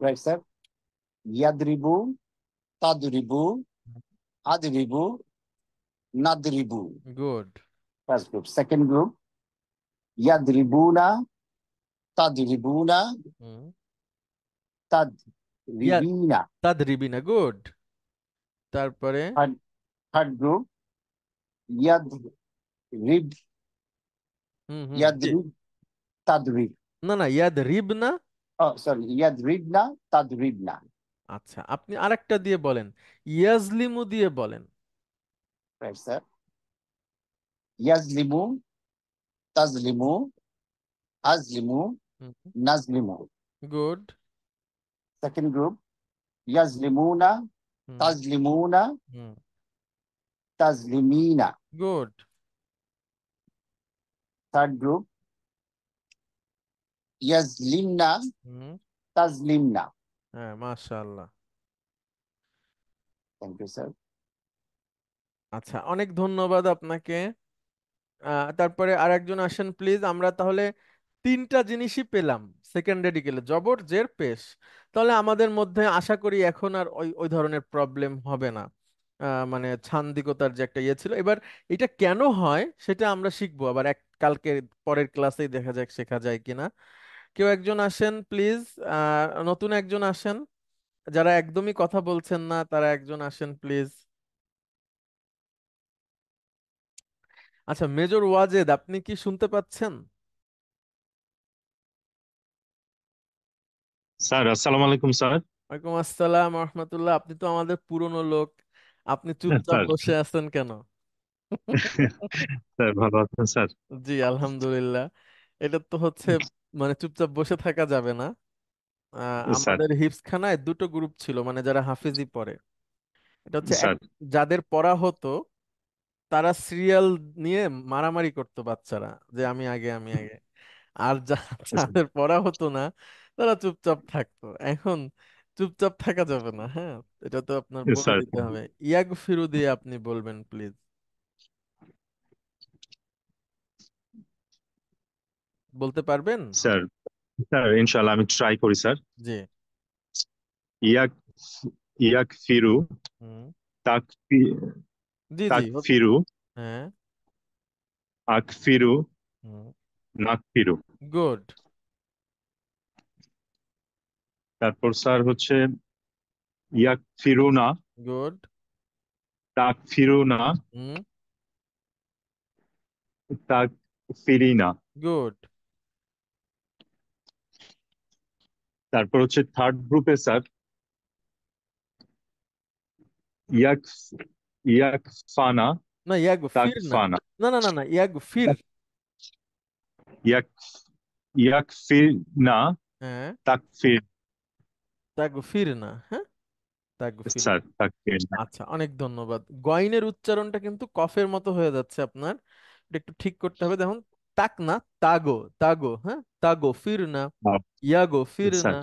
Right sir. ইয়াদরিবু, তাদরিবু, আদরিবু, নাদরিবু। Good. First group. Second group ইয়াদরিবুনা, তাদরিবুনা, তাদরিবিনা। তাদরিবিনা, গুড। তারপরে থার্ড গ্রুপ ইয়াদরিব, জি। ইয়াদরিব, তাদরিব। না না, ইয়াদরিবনা। সরি, ইয়াদরিবনা, তাদরিবনা। আচ্ছা, আপনি আরেকটা দিয়ে বলেন, ইয়াজলিমু দিয়ে বলেন। Right sir. ইয়াজলিমু, তাজলিমু, আজলিমু, নাজলিমু। গুড। সেকেন্ড গ্রুপ ইয়াজলিমুনা, তাজলিমুনা, তাজলিমিনা। গুড। থার্ড গ্রুপ ইয়াজলিমনা, তাজলিমনা। হ্যাঁ, মাশাআল্লাহ। Thank you sir. আচ্ছা, অনেক ধন্যবাদ আপনাকে। তারপরে আরেকজন আসেন প্লিজ। আমরা তাহলে তিনটা জিনিসই পেলাম সেকেন্ড রেডিকেলে, জবর জের পেশ। তাহলে আমাদের মধ্যে আশা করি এখন আর ওই ওই ধরনের প্রবলেম হবে না। মানে ছান্দিকতার যে একটা ইয়ে ছিল, এবার এটা কেন হয় সেটা আমরা শিখবো আবার কালকে পরের ক্লাসেই, দেখা যাক শেখা যায় কিনা। কেউ একজন আসেন প্লিজ, নতুন একজন আসেন, যারা একদমই কথা বলছেন না তারা একজন আসেন প্লিজ। আচ্ছা, মেজর ওয়াজেদ আপনি কি শুনতে পাচ্ছেন? স্যার আসসালামু আলাইকুম স্যার। ওয়ালাইকুম আসসালাম রহমতুল্লাহ। আপনি তো আমাদের পুরনো লোক, আপনি চুপচাপ স্যার বসে আছেন কেন? স্যার ভালো আছেন স্যার? জি আলহামদুলিল্লাহ। এটা তো হচ্ছে মানে চুপচাপ বসে থাকা যাবে না। স্যার আমাদের হিফজখানায় দুটো গ্রুপ ছিল, মানে যারা হাফিজি পড়ে। এটা হচ্ছে স্যার যাদের পড়া হতো তারা সিরিয়াল নিয়ে মারামারি করতো বাচ্চারা, যে আমি আগে আমি আগে। আর যাদের পড়া হতো না তারা চুপচাপ থাকতো। এখন চুপচাপ থাকা যাবে না, হ্যাঁ, এটা তো আপনার বলে স্যার দিতে হবে। ইয়াগ ফিরু দিয়ে আপনি বলবেন প্লিজ, বলতে পারবেন? স্যার স্যার ইনশাআল্লাহ আমি ট্রাই করি স্যার। জি। ইয়াক ইয়াক ফিরু, হুম। তাক জি জি। তাক ফিরু, হ্যাঁ। আক ফিরু, হুম। নাক ফিরু। গুড। তারপর স্যার হচ্ছে ইয়াক ফিরু না, গুড। তাক ফিরু না, হুম। তাক ফিরি না। গুড। তারপর হচ্ছে থার্ড গ্রুপে স্যার ইয়াক ইয়াক ফানা, না, ইয়াগ তাক ফির না। ফানা। না না না না, ইয়াগ ফির। ইয়াক ইয়াক ফির না, হ্যাঁ, তাক ফির। তাগ ফির না। হ্যাঁ, তাগ ফির স্যার না। তাক ফির না। আচ্ছা, অনেক ধন্যবাদ। গয়নের উচ্চারণটা কিন্তু কফের মতো হয়ে যাচ্ছে আপনার, এটা একটু ঠিক করতে হবে। দেখুন, তাক না, তাগো, তাগো, হ্যাঁ, তাগো ফির না, ইয়াগো ফির স্যার না।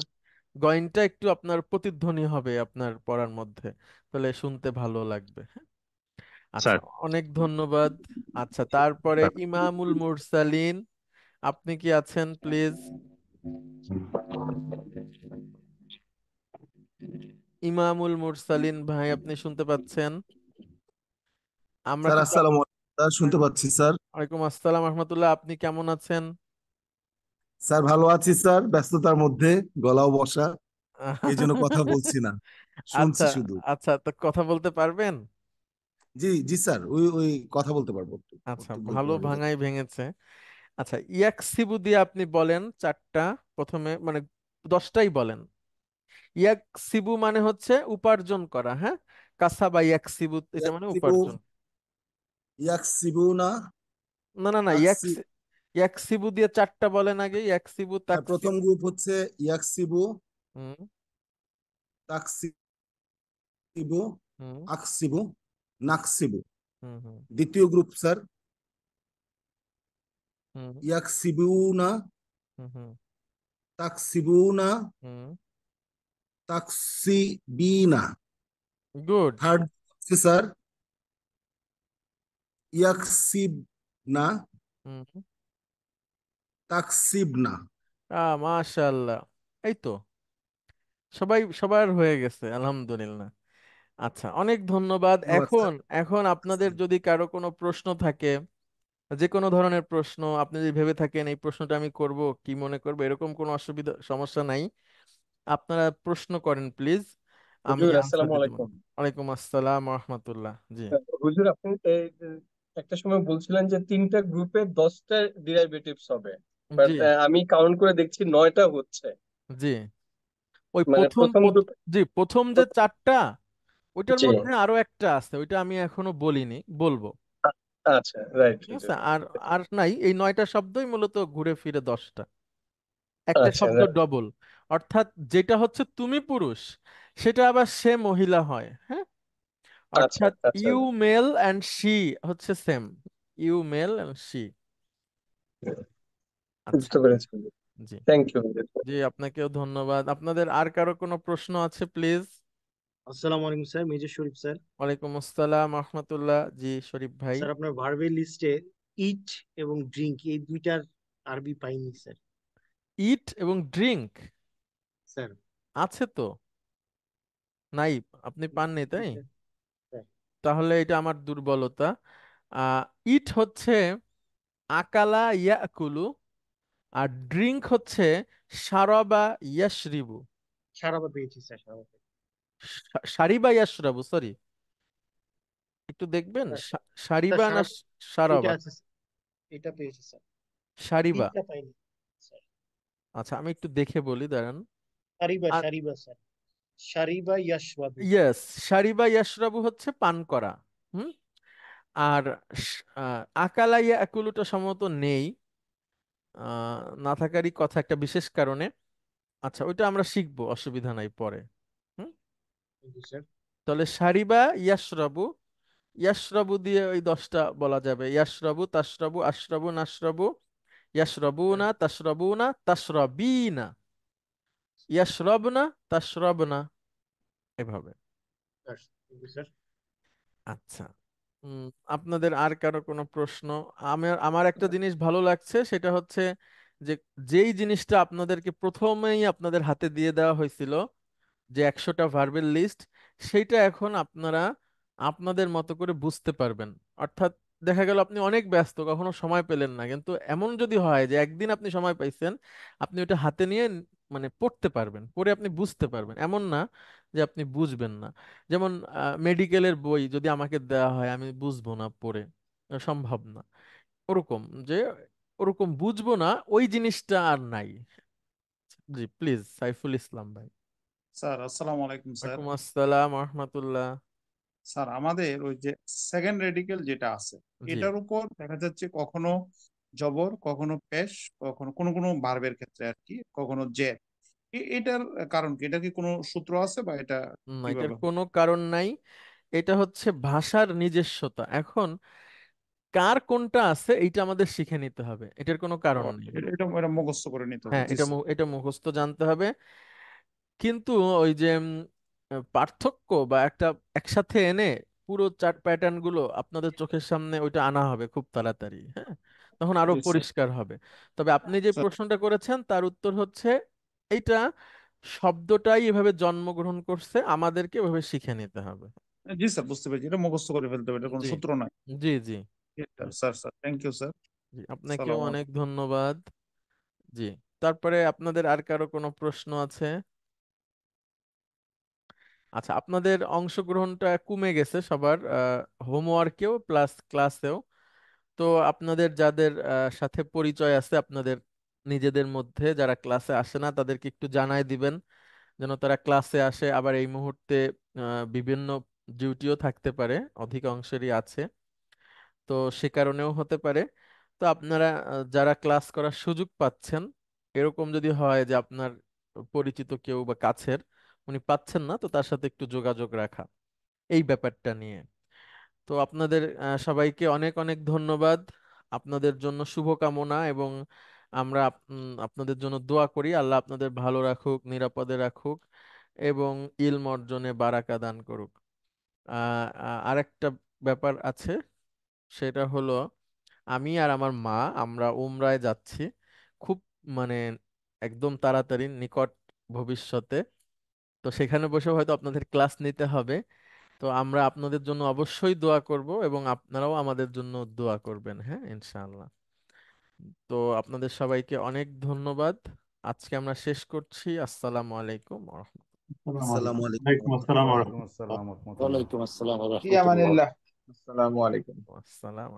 গয়নটা একটু আপনার প্রতিধ্বনি হবে আপনার পড়ার মধ্যে, তাহলে শুনতে ভালো লাগবে। হ্যাঁ, আচ্ছা, স্যার অনেক ধন্যবাদ। আচ্ছা, তারপরে ইমামুল মুরসালিন আপনি কি আছেন প্লিজ? ইমামুল মুরসালিন ভাই, আপনি শুনতে পাচ্ছেন? আমরা স্যার কি আসসালামু আলাইকুম স্যার, শুনতে পাচ্ছি স্যার। ওয়ালাইকুম আসসালাম রহমতুল্লাহ, আপনি কেমন আছেন? স্যার ভালো আছি স্যার, ব্যস্ততার মধ্যে গলাও বসা, এই জন্য কথা বলছি না, আচ্ছা শুনছি শুধু। আচ্ছা, তো কথা বলতে পারবেন? জি জি স্যার, ওই ওই কথা বলতে পারবো, আচ্ছা, একটু বলতে ভালো, পারবো যা। ভাঙাই ভেঙেছে। আচ্ছা, ইয়াকসিবু দিয়ে আপনি বলেন চারটা, প্রথমে মানে 10টাই বলেন। ইয়াকসিবু মানে হচ্ছে উপার্জন করা, হ্যাঁ, কাসাবা ইয়াকসিবু এটা মানে ইয়াকসিবু, উপার্জন। ইয়াকসিবুনা, না না না, তাকসি ইয়াকসিবু দিয়ে চারটা বলেন আগে, ইয়াকসিবু প্রথম তাকসিব। গ্রুপ হচ্ছে ইয়াকসিবু, হুম তাকসিবু, হুম আকসিবু, নাকসিবু। হুম হুম দ্বিতীয় গ্রুপ স্যার হুম ইয়াকসিবুনা, হুম হুম তাকসিবুনা, হুম তাকসিবিনা। গুড। থার্ড হচ্ছে স্যার ইয়াকসিবনা, হুম তাকসিবনা। মাশাআল্লাহ, এই তো সবার হয়ে গেছে আলহামদুলিল্লাহ। আচ্ছা, অনেক ধন্যবাদ। ধন্যবাদ স্যার। এখন এখন আপনাদের যদি কারো কোনো প্রশ্ন থাকে, যে কোনো ধরনের প্রশ্ন আপনি যদি ভেবে থাকেন এই প্রশ্নটা আমি করব, কি মনে করবো, এরকম কোনো অসুবিধা সমস্যা নাই, আপনারা প্রশ্ন করেন প্লিজ, আমি হুজুর আনসার আসসালামু দিতে পারবো। আলাইকুম। ওয়ালাইকুম আসসালাম রহমতুল্লাহ। জি হুজুর আপনি একটা সময় বলছিলেন যে তিনটা গ্রুপে 10টা ডিরাইভেটিভস হবে, বাট জি আমি কাউন্ট করে দেখছি 9টা হচ্ছে। জি, ওই মানে প্রথম প্রথম গ্রুপে। জি প্রথম যে চারটা, ওইটার জি, মধ্যে আরো একটা আছে, ওইটা আমি এখনো বলিনি, বলবো। আচ্ছা, রাইট ঠিক আছে, হুজুর। আর আর নাই, এই 9টা শব্দই মূলত ঘুরে ফিরে 10টা। একটা আচ্ছা, শব্দ right. ডবল, অর্থাৎ যেটা হচ্ছে তুমি পুরুষ, সেটা আবার সে মহিলা হয়, হ্যাঁ। আচ্ছা, অর্থাৎ আচ্ছা, ইউ মেল অ্যান্ড শি হচ্ছে same, you male and she. আচ্ছা, বুঝতে পেরেছি। জি থ্যাংক ইউ হুজুর। জি, আপনাকেও ধন্যবাদ। আপনাদের আর কারো কোনো প্রশ্ন আছে প্লিজ? আসসালামু আলাইকুম স্যার, মেজর শরীফ স্যার। ওয়ালাইকুম আসসালাম রহমতুল্লাহ। জি শরীফ ভাই। স্যার আপনার ভার্বের লিস্টে ইট এবং ড্রিঙ্ক এই দুইটার আরবি পাইনি স্যার। ইট এবং ড্রিঙ্ক স্যার আছে তো, নাই, আপনি পাননি তাই? দুইটা- স্যার, তাহলে এটা আমার দুর্বলতা। ইট হচ্ছে আকালা ইয়াকুলু, আর ড্রিঙ্ক হচ্ছে শারাবা ইয়াশরিবু। সারাবা পেয়েছি স্যার, সারাবা পেয়েছি। শারিবা ইয়াশরাবু, সরি, একটু দেখবেন স্যার স্যার শারিবা না এটা শারাবা? আছে স্যার, এটা পেয়েছি স্যার, শারিবা। ইটটা পাইনি স্যার। আচ্ছা, আমি একটু দেখে বলি, দাঁড়ান। সারিবা সারিবা স্যার, সারিবা ইয়াশওয়াবু। ইয়েস, শারিবা ইয়াশরাবু হচ্ছে পান করা। হুম। আর আকালা ইয়াকুলুটা সম্ভবত নেই, না থাকারই কথা একটা বিশেষ কারণে। আচ্ছা, ওইটা আমরা শিখবো, অসুবিধা নাই পরে। হুম। স্যার তাহলে শারিবা ইয়াশরাবু, ইয়াশরাবু দিয়ে ওই 10টা বলা যাবে, ইয়াশরাবু, তাশরাবু, আশরাবু, নাশরাবু, ইয়াশরাবুনা, তাশরাবুনা, তাশরাবিনা, ইয়াশরাবনা, তাশরাবনা, এভাবে। স্যার আচ্ছা, উম, আপনাদের আর কারো কোনো প্রশ্ন? আমার একটা জিনিস ভালো লাগছে, সেটা হচ্ছে যে যেই জিনিসটা আপনাদেরকে প্রথমেই আপনাদের হাতে দিয়ে দেওয়া হয়েছিল, যে 100টা ভার্বের লিস্ট, সেইটা এখন আপনারা আপনাদের মতো করে বুঝতে পারবেন। অর্থাৎ দেখা গেল আপনি অনেক ব্যস্ত, কখনো সময় পেলেন না, কিন্তু এমন যদি হয় যে একদিন আপনি সময় পাইছেন, আপনি ওটা হাতে নিয়ে মানে পড়তে পারবেন, পড়ে আপনি বুঝতে পারবেন, এমন না যে আপনি বুঝবেন না। যেমন মেডিকেলের বই যদি আমাকে দেওয়া হয়, আমি বুঝবো না পড়ে, সম্ভব না। ওরকম যে ওরকম বুঝবো না, ওই জিনিসটা আর নাই। জি প্লিজ, সাইফুল ইসলাম ভাই। স্যার আসসালামু আলাইকুম স্যার। ওয়ালাইকুম আসসালাম রহমতুল্লাহ। স্যার আমাদের ওই যে সেকেন্ড রেডিকেল যেটা আছে, জি এটার উপর দেখা যাচ্ছে কখনো জবর, কখনো পেশ, কখনো কোনো কোনো ভার্বের ক্ষেত্রে আর কি, কখনো জের। এটার কারণ কি? এটা কি কোনো সূত্র আছে বা এটা না, এটার কিভাবে হয়? কোনো কারণ নাই, এটা হচ্ছে ভাষার নিজস্বতা। এখন কার কোনটা আছে এইটা আমাদের শিখে নিতে হবে, এটার কোনো ও, কারণ নেই। এটা এটা মুখস্থ করে নিতে হবে, হ্যাঁ, জি এটা স্যার। এটা মুখস্থ জানতে হবে। কিন্তু ওই যে পার্থক্য বা একটা একসাথে এনে পুরো চার্ট প্যাটার্ন গুলো আপনাদের চোখের সামনে ওইটা আনা হবে খুব তাড়াতাড়ি, হ্যাঁ, তখন আরো জি স্যার। পরিষ্কার হবে। তবে আপনি যে স্যার প্রশ্নটা করেছেন তার উত্তর হচ্ছে এইটা, শব্দটাই এভাবে জন্মগ্রহণ করছে, আমাদেরকে এভাবে শিখে নিতে হবে। জি স্যার, বুঝতে পেরেছি, এটা মুখস্থ করে ফেলতে হবে, এটা কোনো জি সূত্র নয়। জি জি জি, sir sir thank you sir. জি, আপনাকেও সালাম অনেক ধন্যবাদ। জি, তারপরে আপনাদের আর কারো কোনো প্রশ্ন আছে? আচ্ছা, আপনাদের অংশগ্রহণটা কমে গেছে সবার, হোমওয়ার্কেও প্লাস ক্লাসেও। তো আপনাদের যাদের সাথে পরিচয় আছে আপনাদের নিজেদের মধ্যে, যারা ক্লাসে আসে না, তাদেরকে একটু জানাই দিবেন যেন তারা ক্লাসে আসে। আবার এই মুহূর্তে বিভিন্ন ডিউটিও থাকতে পারে, অধিকাংশেরই আছে। তো সে কারণেও হতে পারে। তো আপনারা যারা ক্লাস করার সুযোগ পাচ্ছেন, এরকম যদি হয় যে আপনার পরিচিত কেউ বা কাছের উনি পাচ্ছেন না, তো তার সাথে একটু যোগাযোগ রাখা এই ব্যাপারটা নিয়ে। তো আপনাদের সবাইকে অনেক অনেক ধন্যবাদ, আপনাদের জন্য শুভকামনা, এবং আমরা আপনাদের জন্য দোয়া করি আল্লাহ আপনাদের ভালো রাখুক, নিরাপদে রাখুক, এবং ইলম অর্জনে বারাকা দান করুক। আরেকটা ব্যাপার আছে, সেটা হলো আমি আর আমার মা আমরা উমরায় যাচ্ছি খুব, মানে একদম তাড়াতাড়ি নিকট ভবিষ্যতে। তো সেখানে বসে হয়তো আপনাদের ক্লাস নিতে হবে। তো আমরা আপনাদের জন্য অবশ্যই দোয়া করব, এবং আপনারাও আমাদের জন্য দোয়া করবেন, হ্যাঁ ইনশাআল্লাহ। তো আপনাদের সবাইকে অনেক ধন্যবাদ, আজকে আমরা শেষ করছি। আসসালামু আলাইকুম ওয়া রাহমাতুল্লাহ। আসসালামু আলাইকুম। ওয়ালাইকুম আসসালাম ওয়া ওয়ালাইকুম রাহমাতুল্লাহ। আসসালাম রহমতুল্লাহ। ওয়ালাইকুম আসসালাম ওয়া ফি রাহমাতুল্লাহ। আমানিল্লাহ। আসসালামু আলাইকুম। আসসালাম।